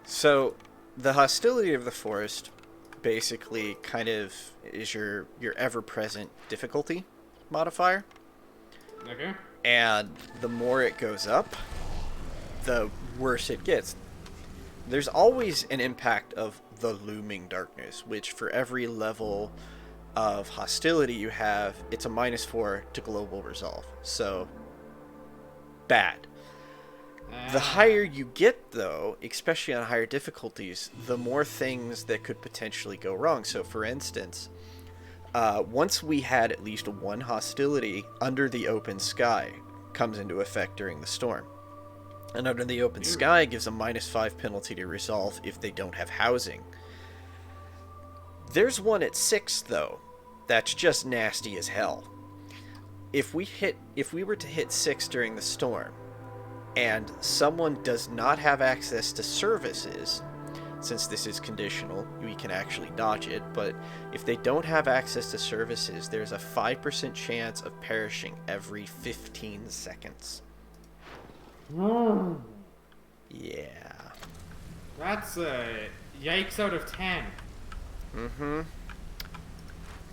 [SPEAKER 1] So, the hostility of the forest basically kind of is your ever-present difficulty modifier.
[SPEAKER 2] Okay.
[SPEAKER 1] And the more it goes up, the worse it gets. There's always an impact of the looming darkness, which for every level of hostility you have, it's a -4 to global resolve. So, bad. The higher you get, though, especially on higher difficulties, the more things that could potentially go wrong. So, for instance, once we had at least one hostility, under the open sky comes into effect during the storm. And under the open sky gives a -5 penalty to resolve if they don't have housing. There's one at 6, though, that's just nasty as hell. If we were to hit 6 during the storm, and someone does not have access to services, since this is conditional, we can actually dodge it, but if they don't have access to services, there's a 5% chance of perishing every 15 seconds. Yeah.
[SPEAKER 2] That's a yikes out of 10.
[SPEAKER 1] Mm-hmm.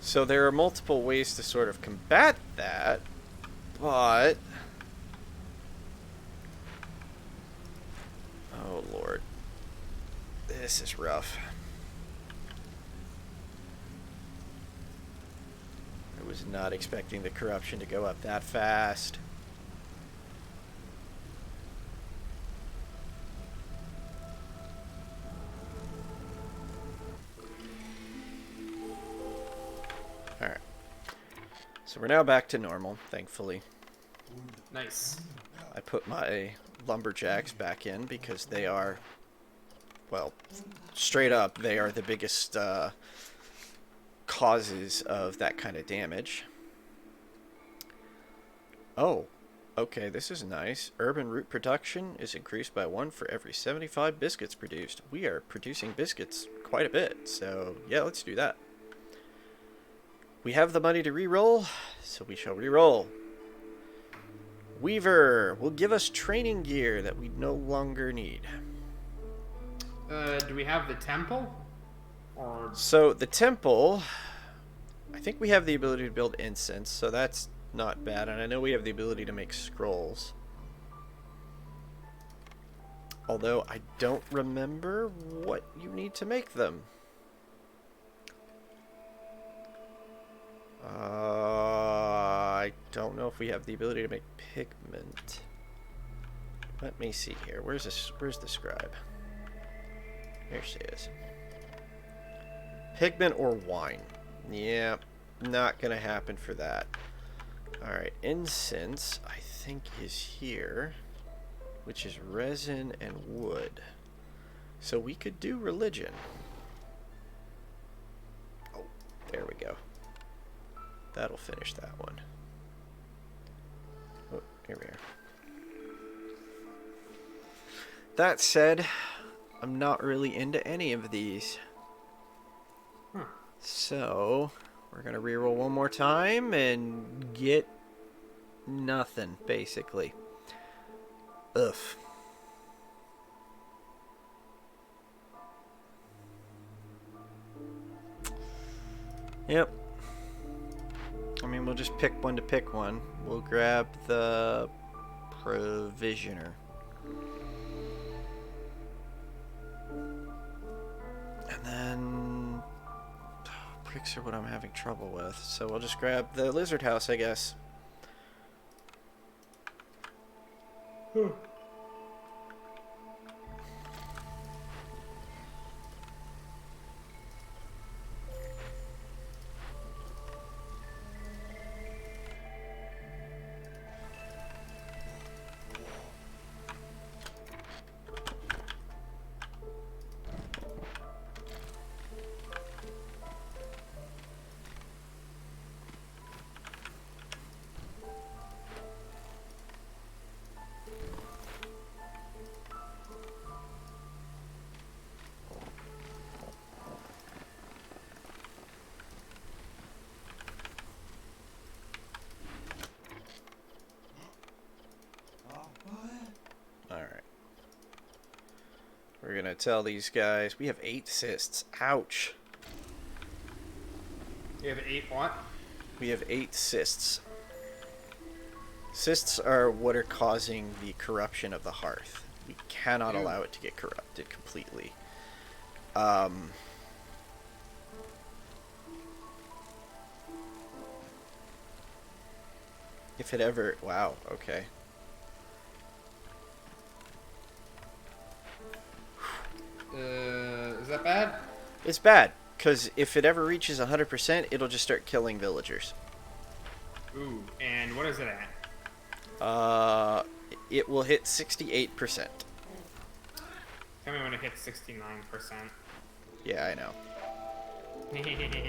[SPEAKER 1] So there are multiple ways to sort of combat that, but... Oh, Lord. This is rough. I was not expecting the corruption to go up that fast. Alright. So we're now back to normal, thankfully.
[SPEAKER 2] Nice.
[SPEAKER 1] I put my lumberjacks back in because they are, well, straight up, they are the biggest causes of that kind of damage. Oh, okay, this is nice. Urban root production is increased by 1 for every 75 biscuits produced. We are producing biscuits quite a bit, so yeah, let's do that. We have the money to re-roll, so we shall re-roll. Weaver will give us training gear that we no longer need.
[SPEAKER 2] Do we have the temple? Or
[SPEAKER 1] So the temple, I think we have the ability to build incense, so that's not bad. And I know we have the ability to make scrolls. Although I don't remember what you need to make them. I don't know if we have the ability to make pigment. Let me see here. Where's the scribe? Here she is. Pigment or wine. Yeah, not gonna happen for that. Alright, incense, I think, is here, which is resin and wood. So we could do religion. Oh, there we go. That'll finish that one. Oh, here we are. That said, I'm not really into any of these. So, we're going to reroll one more time and get nothing, basically. Ugh. Yep. I mean, we'll just pick one to pick one. We'll grab the provisioner. And then... pricks are what I'm having trouble with. So we'll just grab the lizard house, I guess. Alright. We're gonna tell these guys we have 8 cysts. Ouch.
[SPEAKER 2] you have 8 what?
[SPEAKER 1] We have 8 cysts. Cysts are what are causing the corruption of the hearth. We cannot allow it to get corrupted completely. If it ever... Wow, okay.
[SPEAKER 2] Is that bad?
[SPEAKER 1] It's bad, because if it ever reaches 100%, it'll just start killing villagers.
[SPEAKER 2] Ooh, and what is it at?
[SPEAKER 1] It will hit 68%.
[SPEAKER 2] Tell me when it hits 69%.
[SPEAKER 1] Yeah, I know.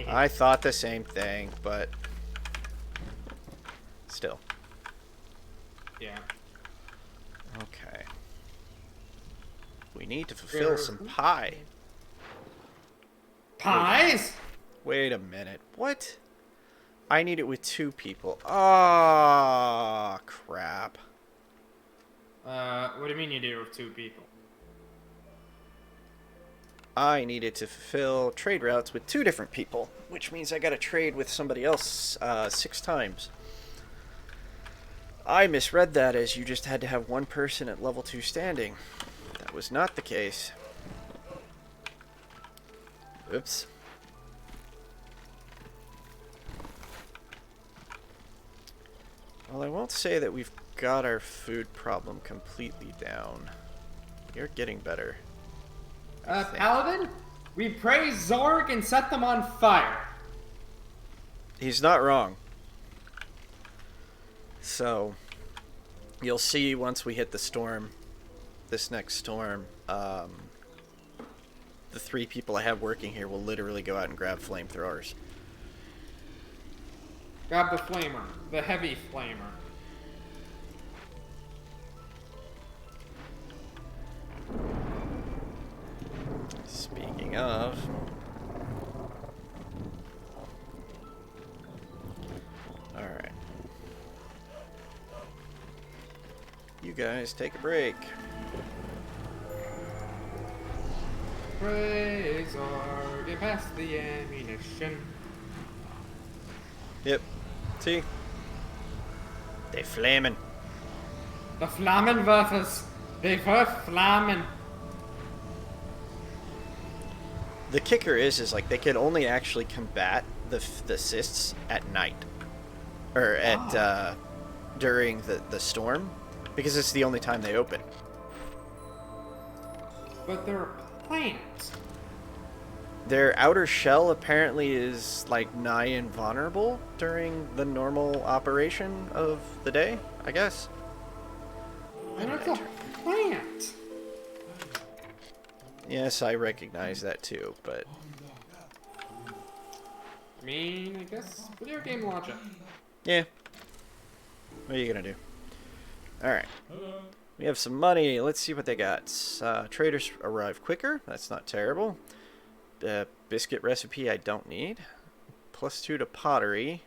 [SPEAKER 1] I thought the same thing, but... still.
[SPEAKER 2] Yeah.
[SPEAKER 1] Okay. We need to fulfill some pie.
[SPEAKER 2] Pies?
[SPEAKER 1] Wait a minute. What? I need it with 2 people. Ah, crap.
[SPEAKER 2] What do you mean you do it with 2 people?
[SPEAKER 1] I needed to fulfill trade routes with 2 different people, which means I got to trade with somebody else 6 times. I misread that as you just had to have 1 person at level 2 standing. That was not the case. Oops. Well, I won't say that we've got our food problem completely down. You're getting better.
[SPEAKER 2] Paladin, we praise Zorg and set them on fire.
[SPEAKER 1] He's not wrong. So, you'll see once we hit the storm, this next storm, the 3 people I have working here will literally go out and grab flamethrowers.
[SPEAKER 2] Grab the flamer, the heavy flamer.
[SPEAKER 1] Speaking of... Alright. You guys take a break.
[SPEAKER 2] Praise Zorg, get past the ammunition.
[SPEAKER 1] Yep. See? They flaming.
[SPEAKER 2] The Flammenwerfers, they were flammen.
[SPEAKER 1] The kicker is like they can only actually combat the cysts at night, or at during the storm, because it's the only time they open.
[SPEAKER 2] But they're plants.
[SPEAKER 1] Their outer shell apparently is like nigh invulnerable during the normal operation of the day, I guess.
[SPEAKER 2] And it's a plant.
[SPEAKER 1] Yes, I recognize that too, but
[SPEAKER 2] I mean, I guess video game logic.
[SPEAKER 1] yeah. What are you gonna do? Alright. We have some money. Let's see what they got. Traders arrive quicker. That's not terrible. Biscuit recipe I don't need. +2 to pottery.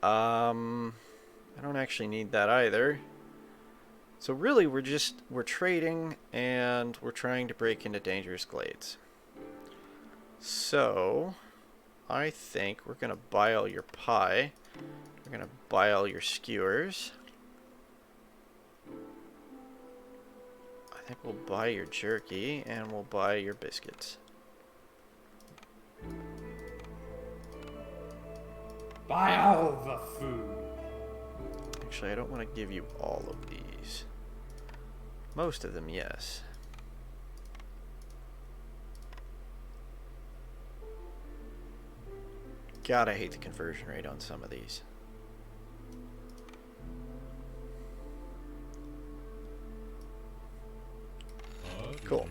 [SPEAKER 1] I don't actually need that either. So really we're trading and we're trying to break into dangerous glades. So I think we're gonna buy all your pie. We're gonna buy all your skewers. I think we'll buy your jerky and we'll buy your biscuits.
[SPEAKER 2] Buy all the food.
[SPEAKER 1] Actually, I don't want to give you all of these. Most of them, yes. God, I hate the conversion rate on some of these. Cool.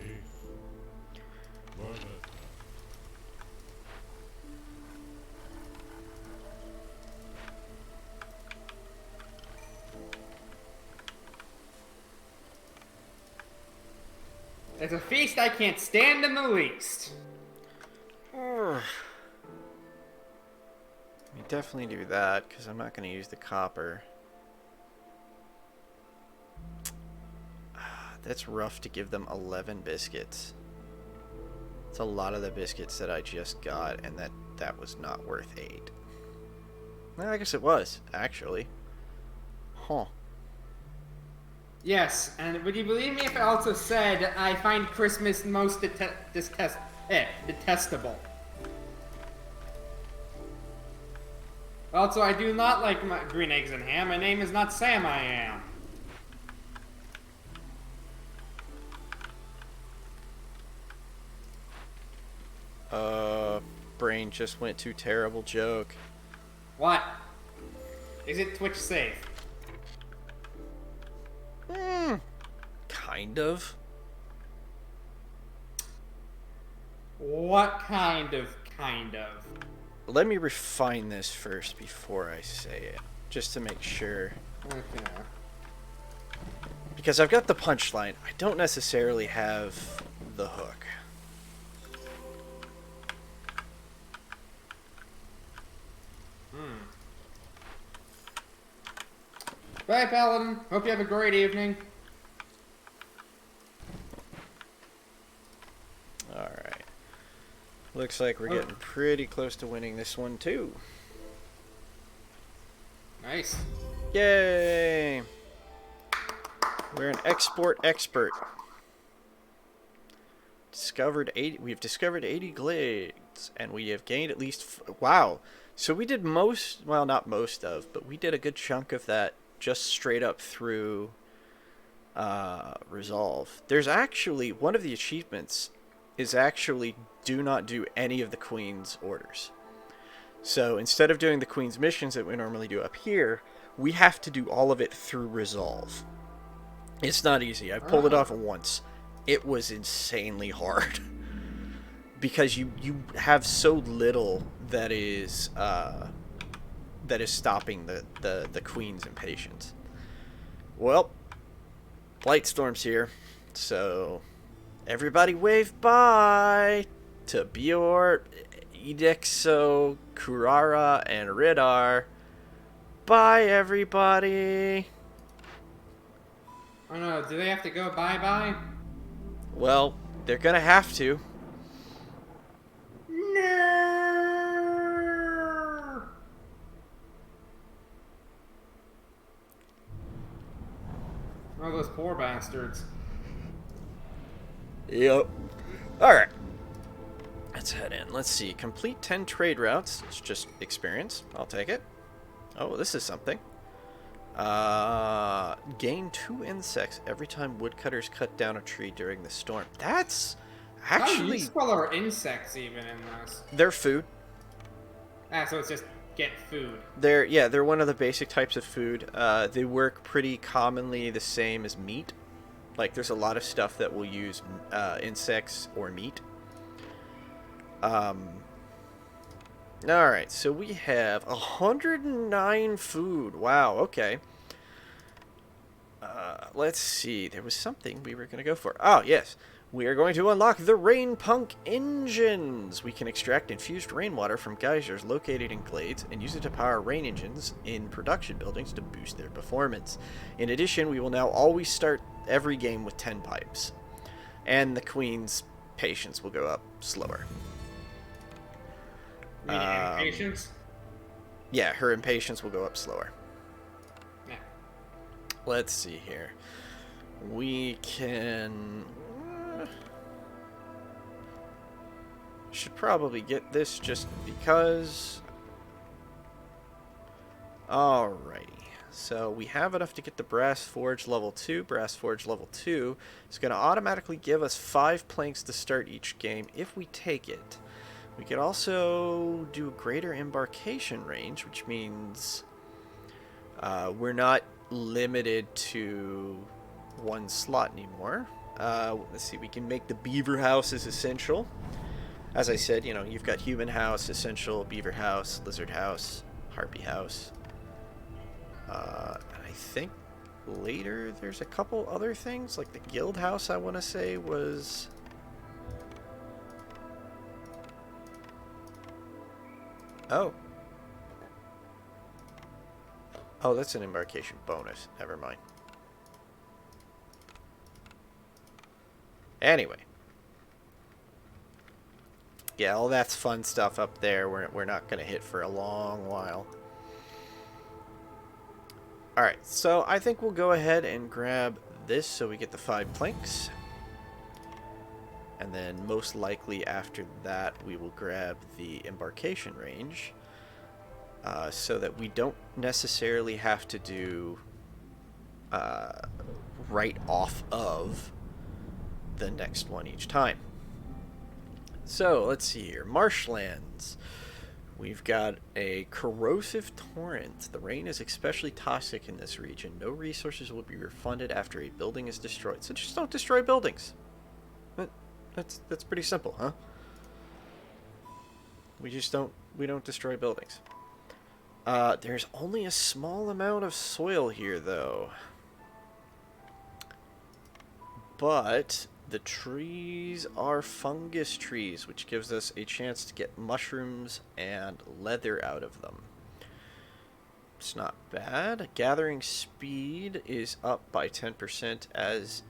[SPEAKER 2] It's a feast I can't stand in the least.
[SPEAKER 1] We definitely do that, because I'm not going to use the copper. That's rough to give them 11 biscuits. It's a lot of the biscuits that I just got, and that was not worth 8. Well, I guess it was, actually. Huh.
[SPEAKER 2] Yes, and would you believe me if I also said I find Christmas most detestable? Also, I do not like my green eggs and ham. My name is not Sam, I am.
[SPEAKER 1] Brain just went to terrible joke.
[SPEAKER 2] What? Is it Twitch safe?
[SPEAKER 1] Kind of.
[SPEAKER 2] What kind of?
[SPEAKER 1] Let me refine this first before I say it, just to make sure.
[SPEAKER 2] Okay.
[SPEAKER 1] Because I've got the punchline, I don't necessarily have the hook.
[SPEAKER 2] Bye, Paladin. Hope you have a great evening.
[SPEAKER 1] Looks like we're
[SPEAKER 2] Oh,
[SPEAKER 1] getting pretty close to winning this one, too.
[SPEAKER 2] nice.
[SPEAKER 1] Yay! We're an export expert. We've discovered 80 glades, and we have gained at least. Wow. So we did most. Well, not most of, but we did a good chunk of that just straight up through resolve. There's actually one of the achievements is actually do not do any of the queen's orders. So instead of doing the queen's missions that we normally do up here, we have to do all of it through resolve. It's not easy. I pulled it off once. It was insanely hard because you have so little that is stopping the queen's impatience. Well, Blightstorm's here, so everybody wave bye to Bior, Edexo, Kurara, and Ridar. Bye, everybody.
[SPEAKER 2] Oh no, do they have to go bye-bye?
[SPEAKER 1] Well, they're gonna have to.
[SPEAKER 2] No! Oh, those poor bastards.
[SPEAKER 1] Yep. Alright. Let's head in. Let's see. Complete 10 trade routes. It's just experience. I'll take it. Oh, this is something. Gain 2 insects every time woodcutters cut down a tree during the storm. That's
[SPEAKER 2] How
[SPEAKER 1] actually...
[SPEAKER 2] useful are insects even in this?
[SPEAKER 1] They're food.
[SPEAKER 2] Ah, so it's just get food.
[SPEAKER 1] They're one of the basic types of food. They work pretty commonly the same as meat. Like, there's a lot of stuff that will use insects or meat. Alright, so we have 109 food. Wow, okay. Let's see. There was something we were going to go for. Oh, yes. We are going to unlock the Rain Punk engines. We can extract infused rainwater from geysers located in glades and use it to power rain engines in production buildings to boost their performance. In addition, we will now always start every game with 10 pipes. And the queen's patience will go up slower.
[SPEAKER 2] Impatience?
[SPEAKER 1] Yeah, her impatience will go up slower.
[SPEAKER 2] Yeah.
[SPEAKER 1] Let's see here. We can... should probably get this just because. Alrighty. So we have enough to get the Brass Forge level 2. Brass Forge level 2 is going to automatically give us 5 planks to start each game if we take it. We could also do a greater embarkation range, which means we're not limited to one slot anymore. Let's see, we can make the beaver house as essential. As I said, you know, you've got human house, essential, beaver house, lizard house, harpy house. And I think later there's a couple other things, like the guild house, I want to say was... Oh. Oh, that's an embarkation bonus. Never mind. Anyway. Yeah, all that's fun stuff up there. We're not going to hit for a long while. Alright, so I think we'll go ahead and grab this so we get the 5 planks. And then most likely after that we will grab the embarkation range. So that we don't necessarily have to do right off of the next one each time. So, let's see here. Marshlands. We've got a corrosive torrent. The rain is especially toxic in this region. No resources will be refunded after a building is destroyed. So just don't destroy buildings. That's pretty simple, huh? We don't destroy buildings. There's only a small amount of soil here, though. But the trees are fungus trees, which gives us a chance to get mushrooms and leather out of them. It's not bad. Gathering speed is up by 10% as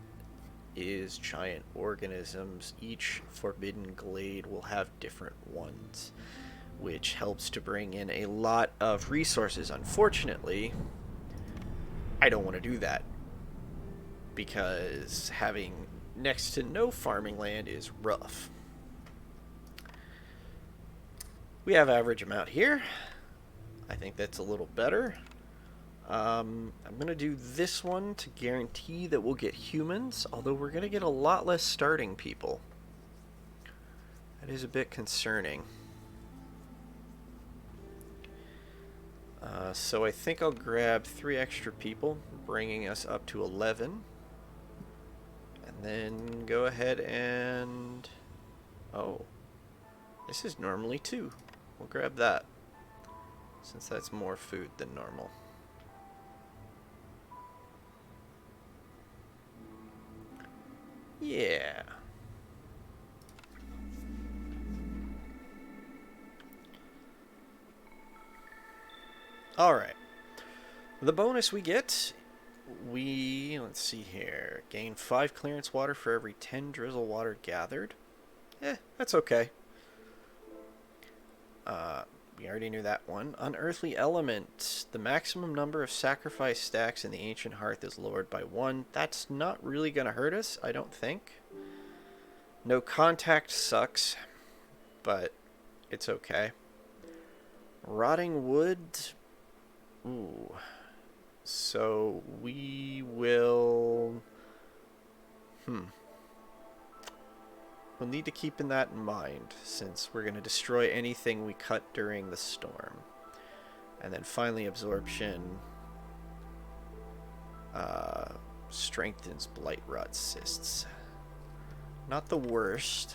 [SPEAKER 1] is giant organisms. Each forbidden glade will have different ones, which helps to bring in a lot of resources. Unfortunately, I don't want to do that because having next to no farming land is rough. We have average amount here. I think that's a little better. I'm going to do this one to guarantee that we'll get humans, although we're going to get a lot less starting people. That is a bit concerning. So I think I'll grab 3 extra people, bringing us up to 11. And then go ahead and... Oh. This is normally 2. We'll grab that, since that's more food than normal. Yeah. Alright. The bonus we get, let's see here, gain 5 clearance water for every 10 drizzle water gathered. That's okay. We already knew that one. Unearthly element. The maximum number of sacrifice stacks in the ancient hearth is lowered by 1. That's not really going to hurt us, I don't think. No contact sucks, but it's okay. Rotting wood. Ooh. So we will... We'll need to keep that in mind, since we're going to destroy anything we cut during the storm. And then finally, absorption strengthens blight rot cysts. Not the worst.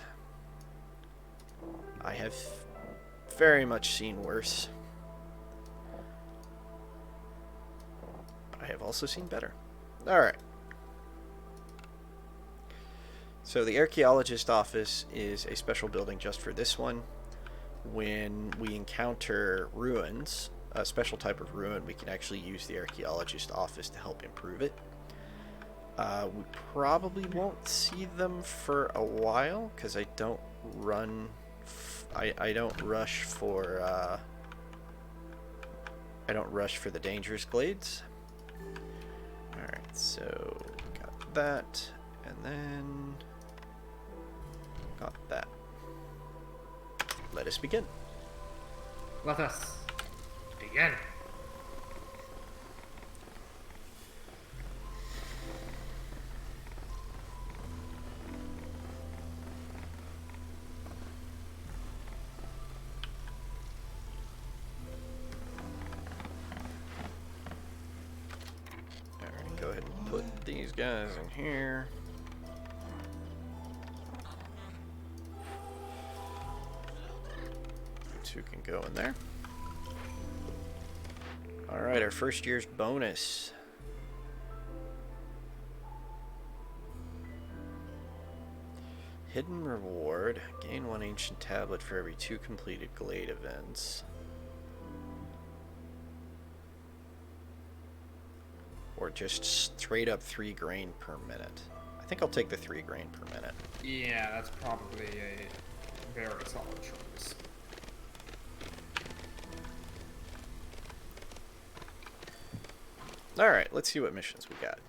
[SPEAKER 1] I have very much seen worse. I have also seen better. Alright. So the archaeologist office is a special building just for this one. When we encounter ruins, a special type of ruin, we can actually use the archaeologist office to help improve it. We probably won't see them for a while because I don't run. I don't rush for. I don't rush for the dangerous glades. All right, so got that, and then. Got that. Let us begin.
[SPEAKER 2] Let us begin.
[SPEAKER 1] Alright, go ahead and put these guys in here. Two can go in there. Alright, our first year's bonus. Hidden reward. Gain 1 ancient tablet for every 2 completed glade events. Or just straight up 3 grain per minute. I think I'll take the 3 grain per minute.
[SPEAKER 2] Yeah, that's probably a very solid choice.
[SPEAKER 1] Alright, let's see what missions we got.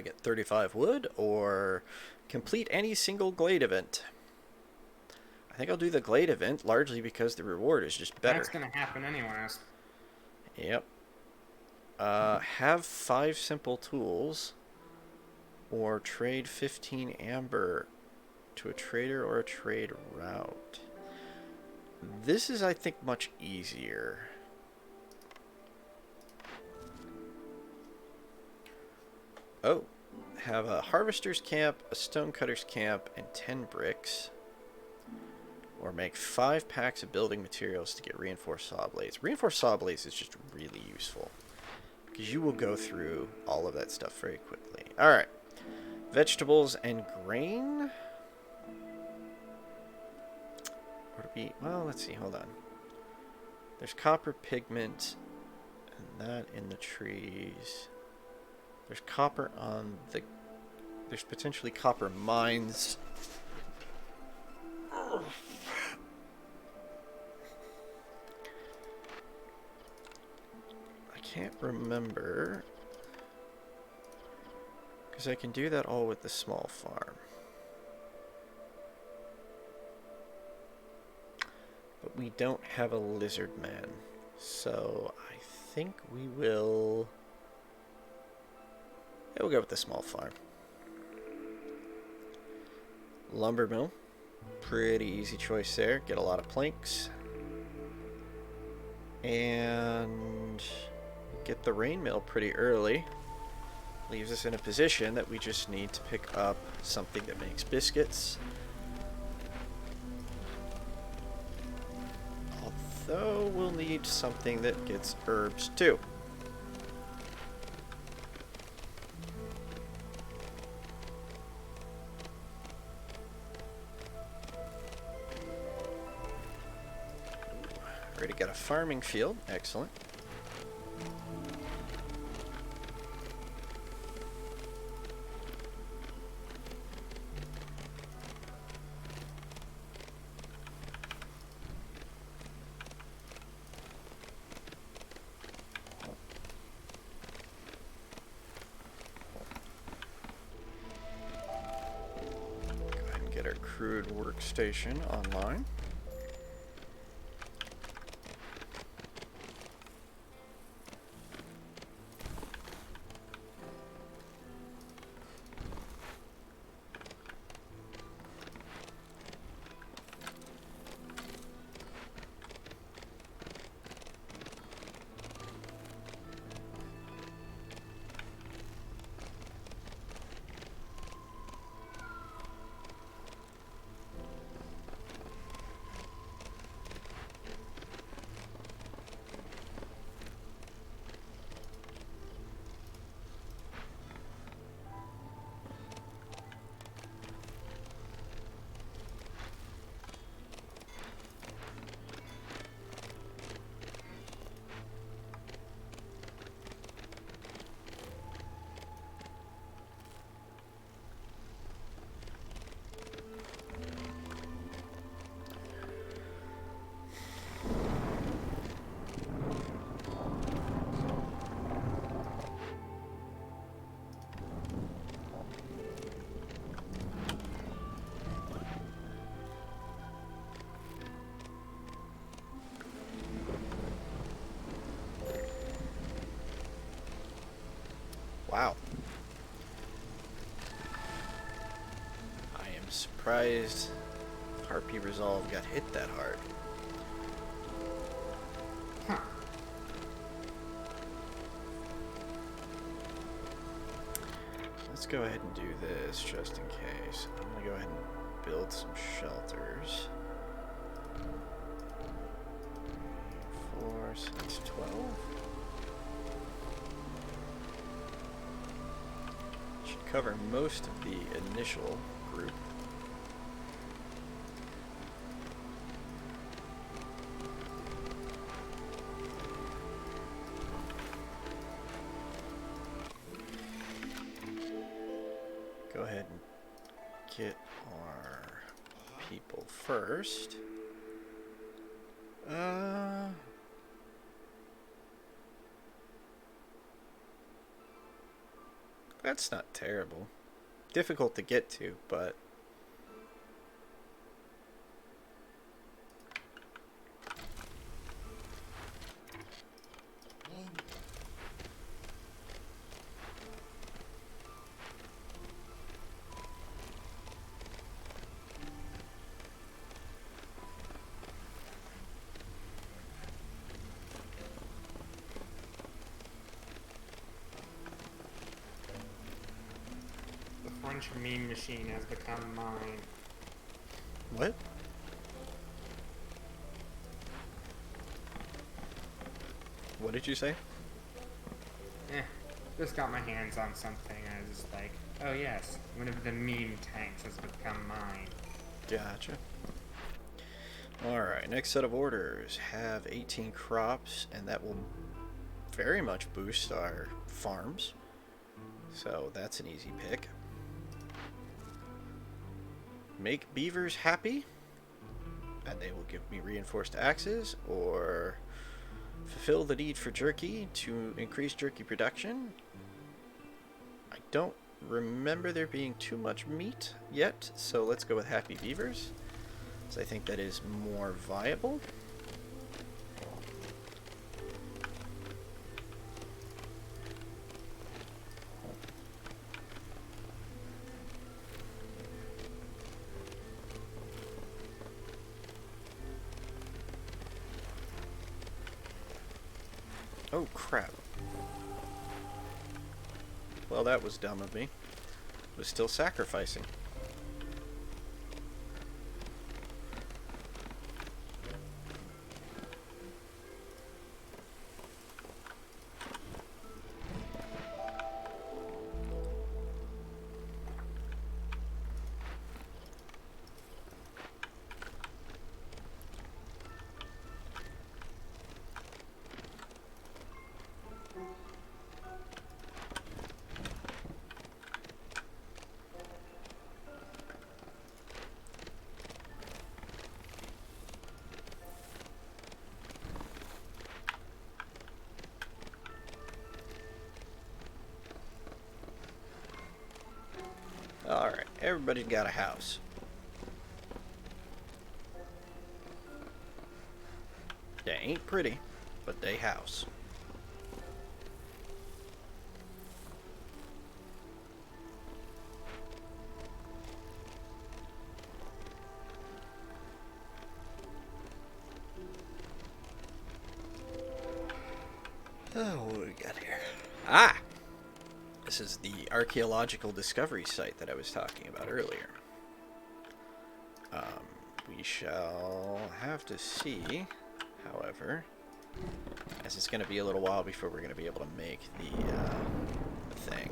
[SPEAKER 1] Get 35 wood, or complete any single glade event. I think I'll do the glade event, largely because the reward is just better.
[SPEAKER 2] That's gonna happen anyways.
[SPEAKER 1] Yep. Have 5 simple tools, or trade 15 amber to a trader or a trade route. This is, I think, much easier. Oh, have a harvester's camp, a stonecutter's camp, and 10 bricks. Or make 5 packs of building materials to get reinforced saw blades. Reinforced saw blades is just really useful, because you will go through all of that stuff very quickly. Alright. Vegetables and grain. Well, let's see, hold on. There's copper pigment, and that in the trees. There's copper on the There's potentially copper mines. I can't remember, because I can do that all with the small farm. But we don't have a lizard man, so I think we will... Yeah, we'll go with the small farm. Lumber mill. Pretty easy choice there. Get a lot of planks. And get the rain mill pretty early. Leaves us in a position that we just need to pick up something that makes biscuits. Although we'll need something that gets herbs too. Already got a farming field. Excellent. Go ahead and get our crude workstation online. Wow. I am surprised Harpy Resolve got hit that hard.
[SPEAKER 2] Huh.
[SPEAKER 1] Let's go ahead and do this just in case. I'm going to go ahead and build some shelters. 4, 6, 12. Should cover most of the initial group. Go ahead and get our people first. That's not terrible. Difficult to get to, but
[SPEAKER 2] French meme machine has become mine.
[SPEAKER 1] what? What did you say?
[SPEAKER 2] Just got my hands on something. I was just like, oh yes, one of the meme tanks has become mine.
[SPEAKER 1] Gotcha. Alright, next set of orders. Have 18 crops, and that will very much boost our farms. So that's an easy pick. make beavers happy, and they will give me reinforced axes, or fulfill the need for jerky to increase jerky production. I don't remember there being too much meat yet, so let's go with happy beavers, so I think that is more viable. Oh crap. Well, that was dumb of me. Was still sacrificing. Alright, everybody's got a house. They ain't pretty, but they house. Oh, what do we got here? Ah! This is the archaeological discovery site that I was talking about earlier. We shall have to see, however, as it's going to be a little while before we're going to be able to make the thing.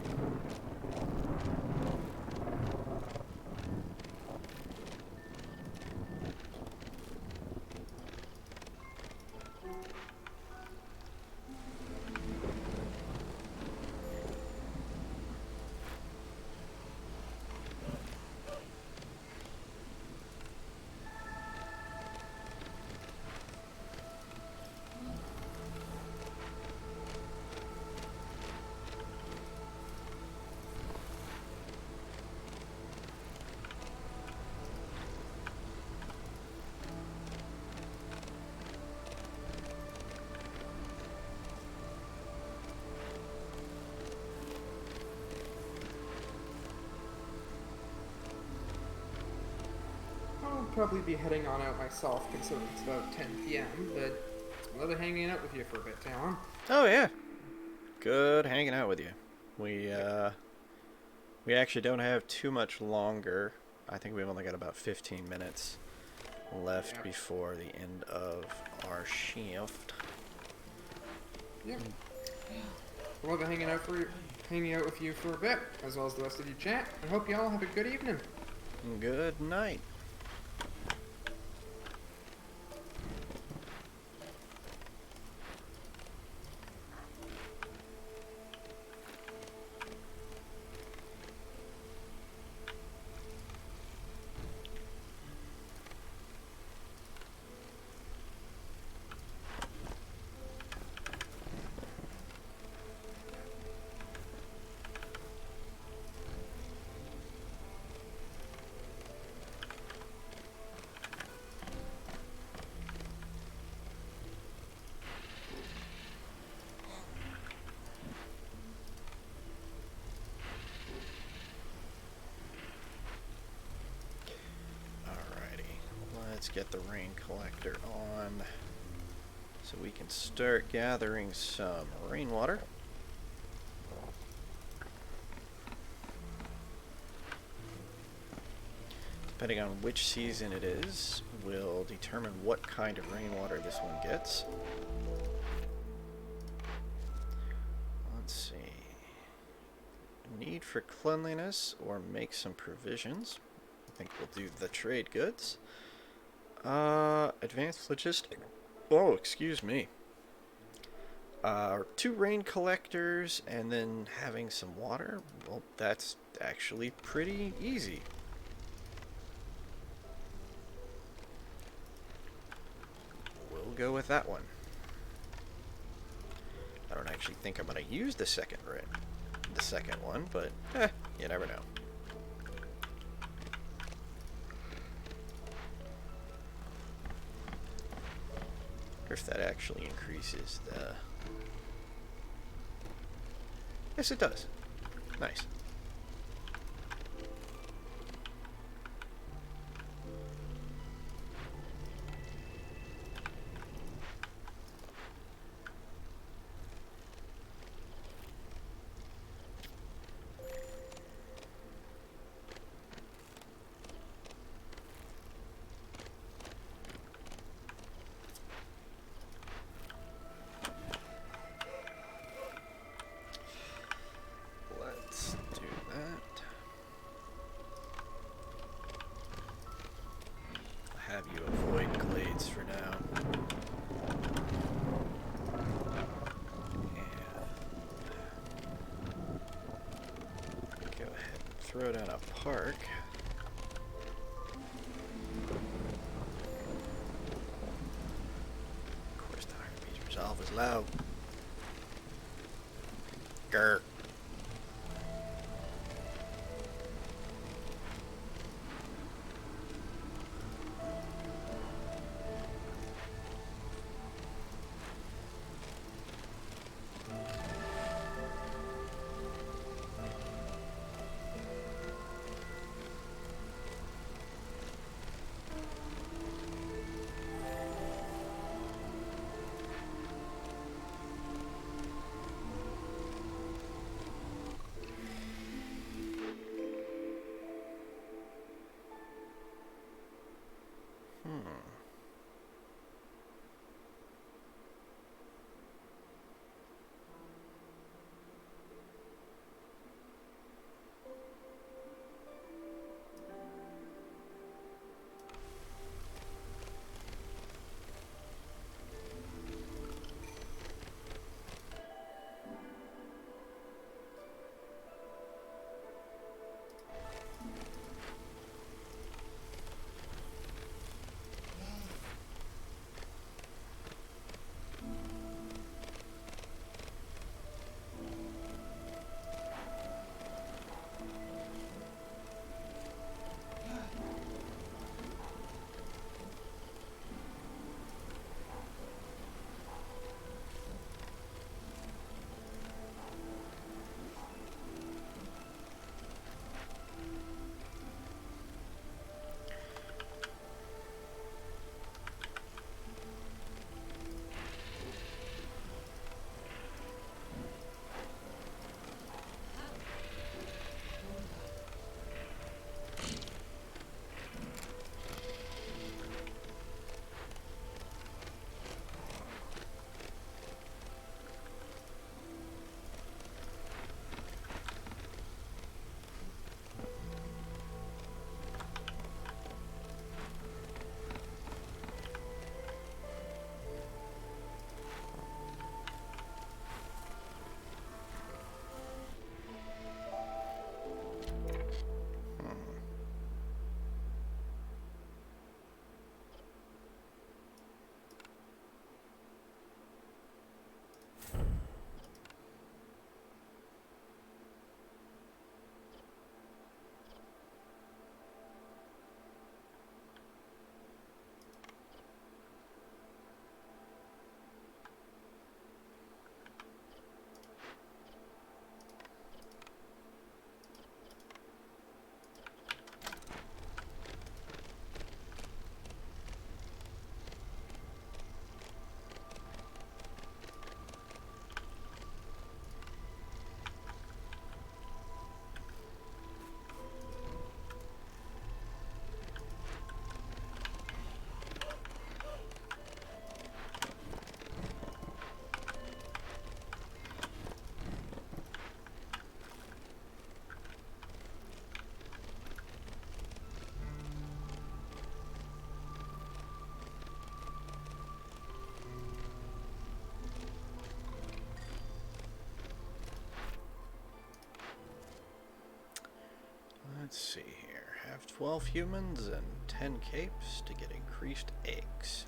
[SPEAKER 2] I'll probably be heading on out myself, considering it's about 10 p.m., but it's lovely hanging out with you for a bit, Taelon.
[SPEAKER 1] Oh yeah, good hanging out with you. We actually don't have too much longer. I think we've only got about 15 minutes left before the end of our shift.
[SPEAKER 2] Yep. I love hanging out with you for a bit, as well as the rest of you chat. I hope you all have a good evening.
[SPEAKER 1] Good night. Let's get the rain collector on so we can start gathering some rainwater. Depending on which season it is, will determine what kind of rainwater this one gets. Let's see. Need for cleanliness or make some provisions. I think we'll do the trade goods. Advanced logistic. Oh, excuse me. 2 rain collectors and then having some water. Well, that's actually pretty easy. go with that one. I don't actually think I'm going to use the second one, but you never know. Or if that actually increases the... Yes, it does. Nice. Let's do that. I'll have you avoid glades for now. And go ahead and throw down a park. Of course, the Heartbeat's resolve is loud. Grr. Let's see here. Have 12 humans and 10 capes to get increased eggs.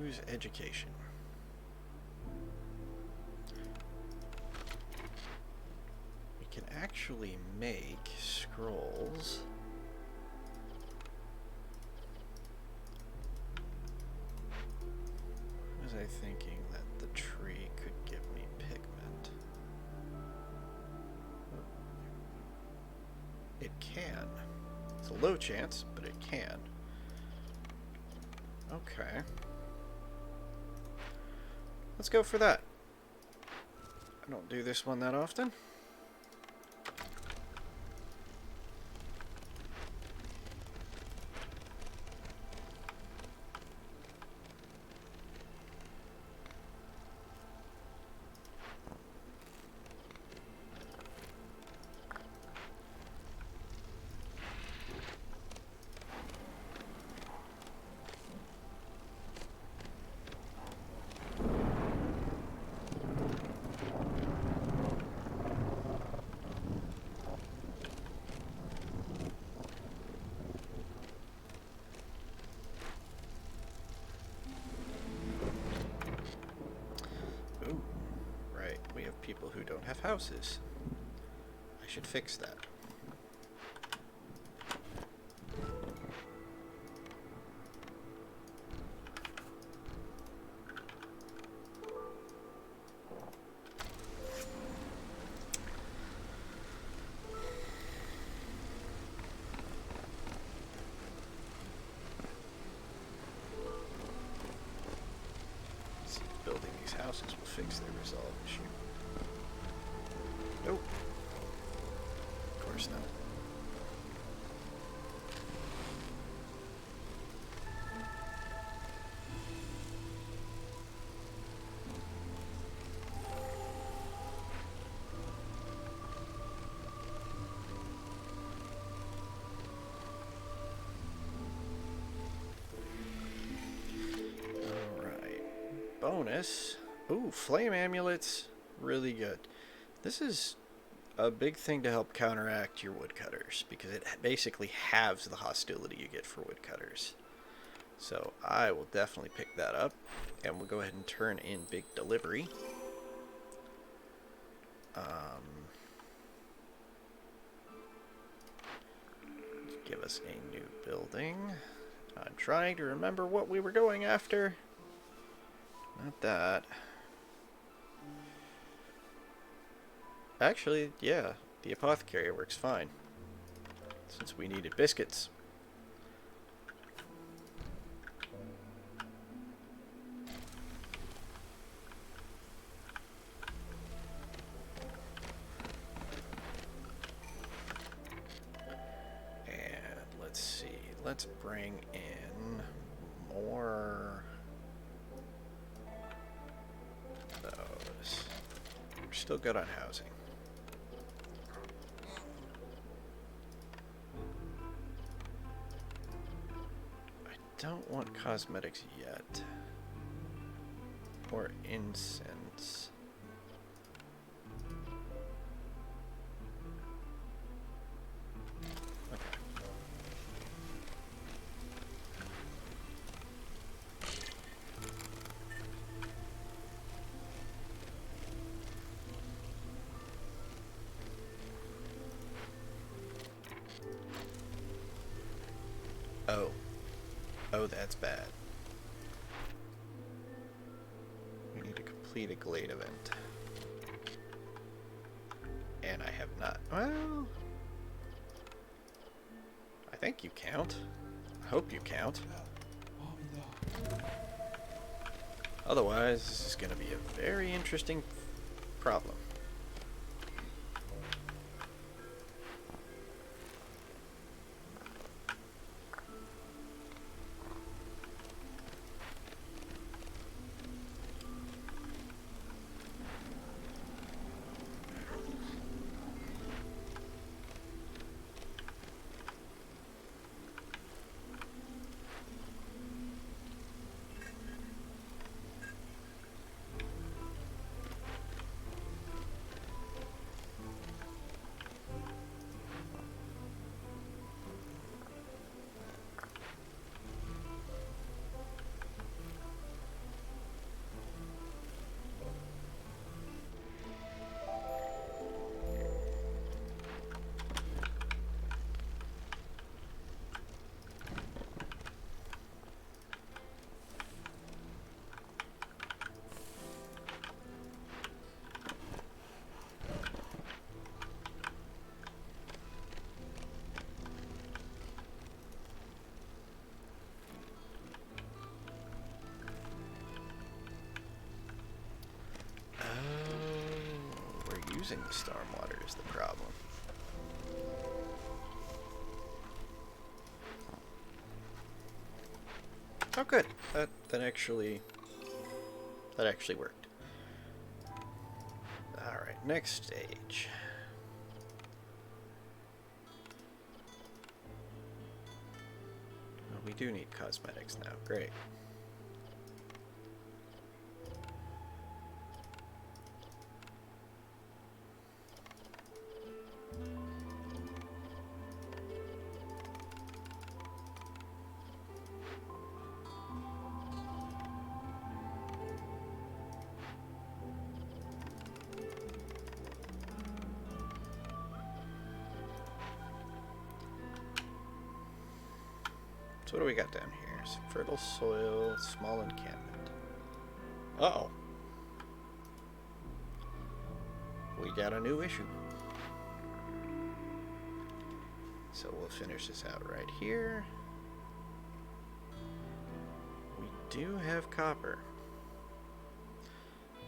[SPEAKER 1] use education. We can actually make scrolls. Was I thinking that the tree could give me pigment? It can. It's a low chance, but it can. Okay. Let's go for that. I don't do this one that often. Ooh, right. We have people who don't have houses. I should fix that. Building these houses will fix their resolve issue. Nope. Of course not. Bonus. Ooh, flame amulets. Really good. This is a big thing to help counteract your woodcutters, because it basically halves the hostility you get for woodcutters. So I will definitely pick that up, and we'll go ahead and turn in big delivery. Give us a new building. I'm trying to remember what we were going after. Not that. Actually, yeah, the apothecary works fine, since we needed biscuits. And let's see, let's bring in more of those. We're still good on housing. Don't want cosmetics yet. Or incense. Okay. Oh. Oh, that's bad. We need to complete a Glade event. And I have not. Well, I think you count. I hope you count. Otherwise, this is going to be a very interesting problem. losing the stormwater is the problem. Oh, good. That actually worked. All right, next stage. Oh, we do need cosmetics now. Great. So what do we got down here? Some fertile soil, small encampment. Uh-oh. We got a new issue. So we'll finish this out right here. We do have copper.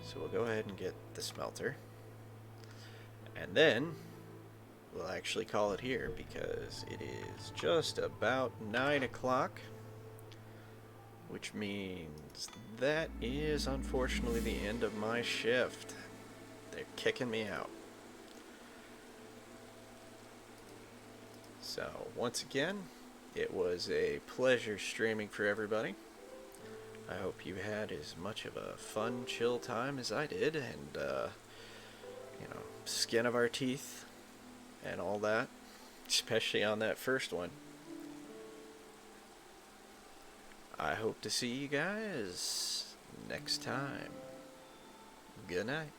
[SPEAKER 1] So we'll go ahead and get the smelter. And then we'll actually call it here because it is just about 9 o'clock, which means that is unfortunately the end of my shift. They're kicking me out. So once again, it was a pleasure streaming for everybody. I hope you had as much of a fun, chill time as I did, and you know, skin of our teeth and all that, especially on that first one. I hope to see you guys next time. Good night.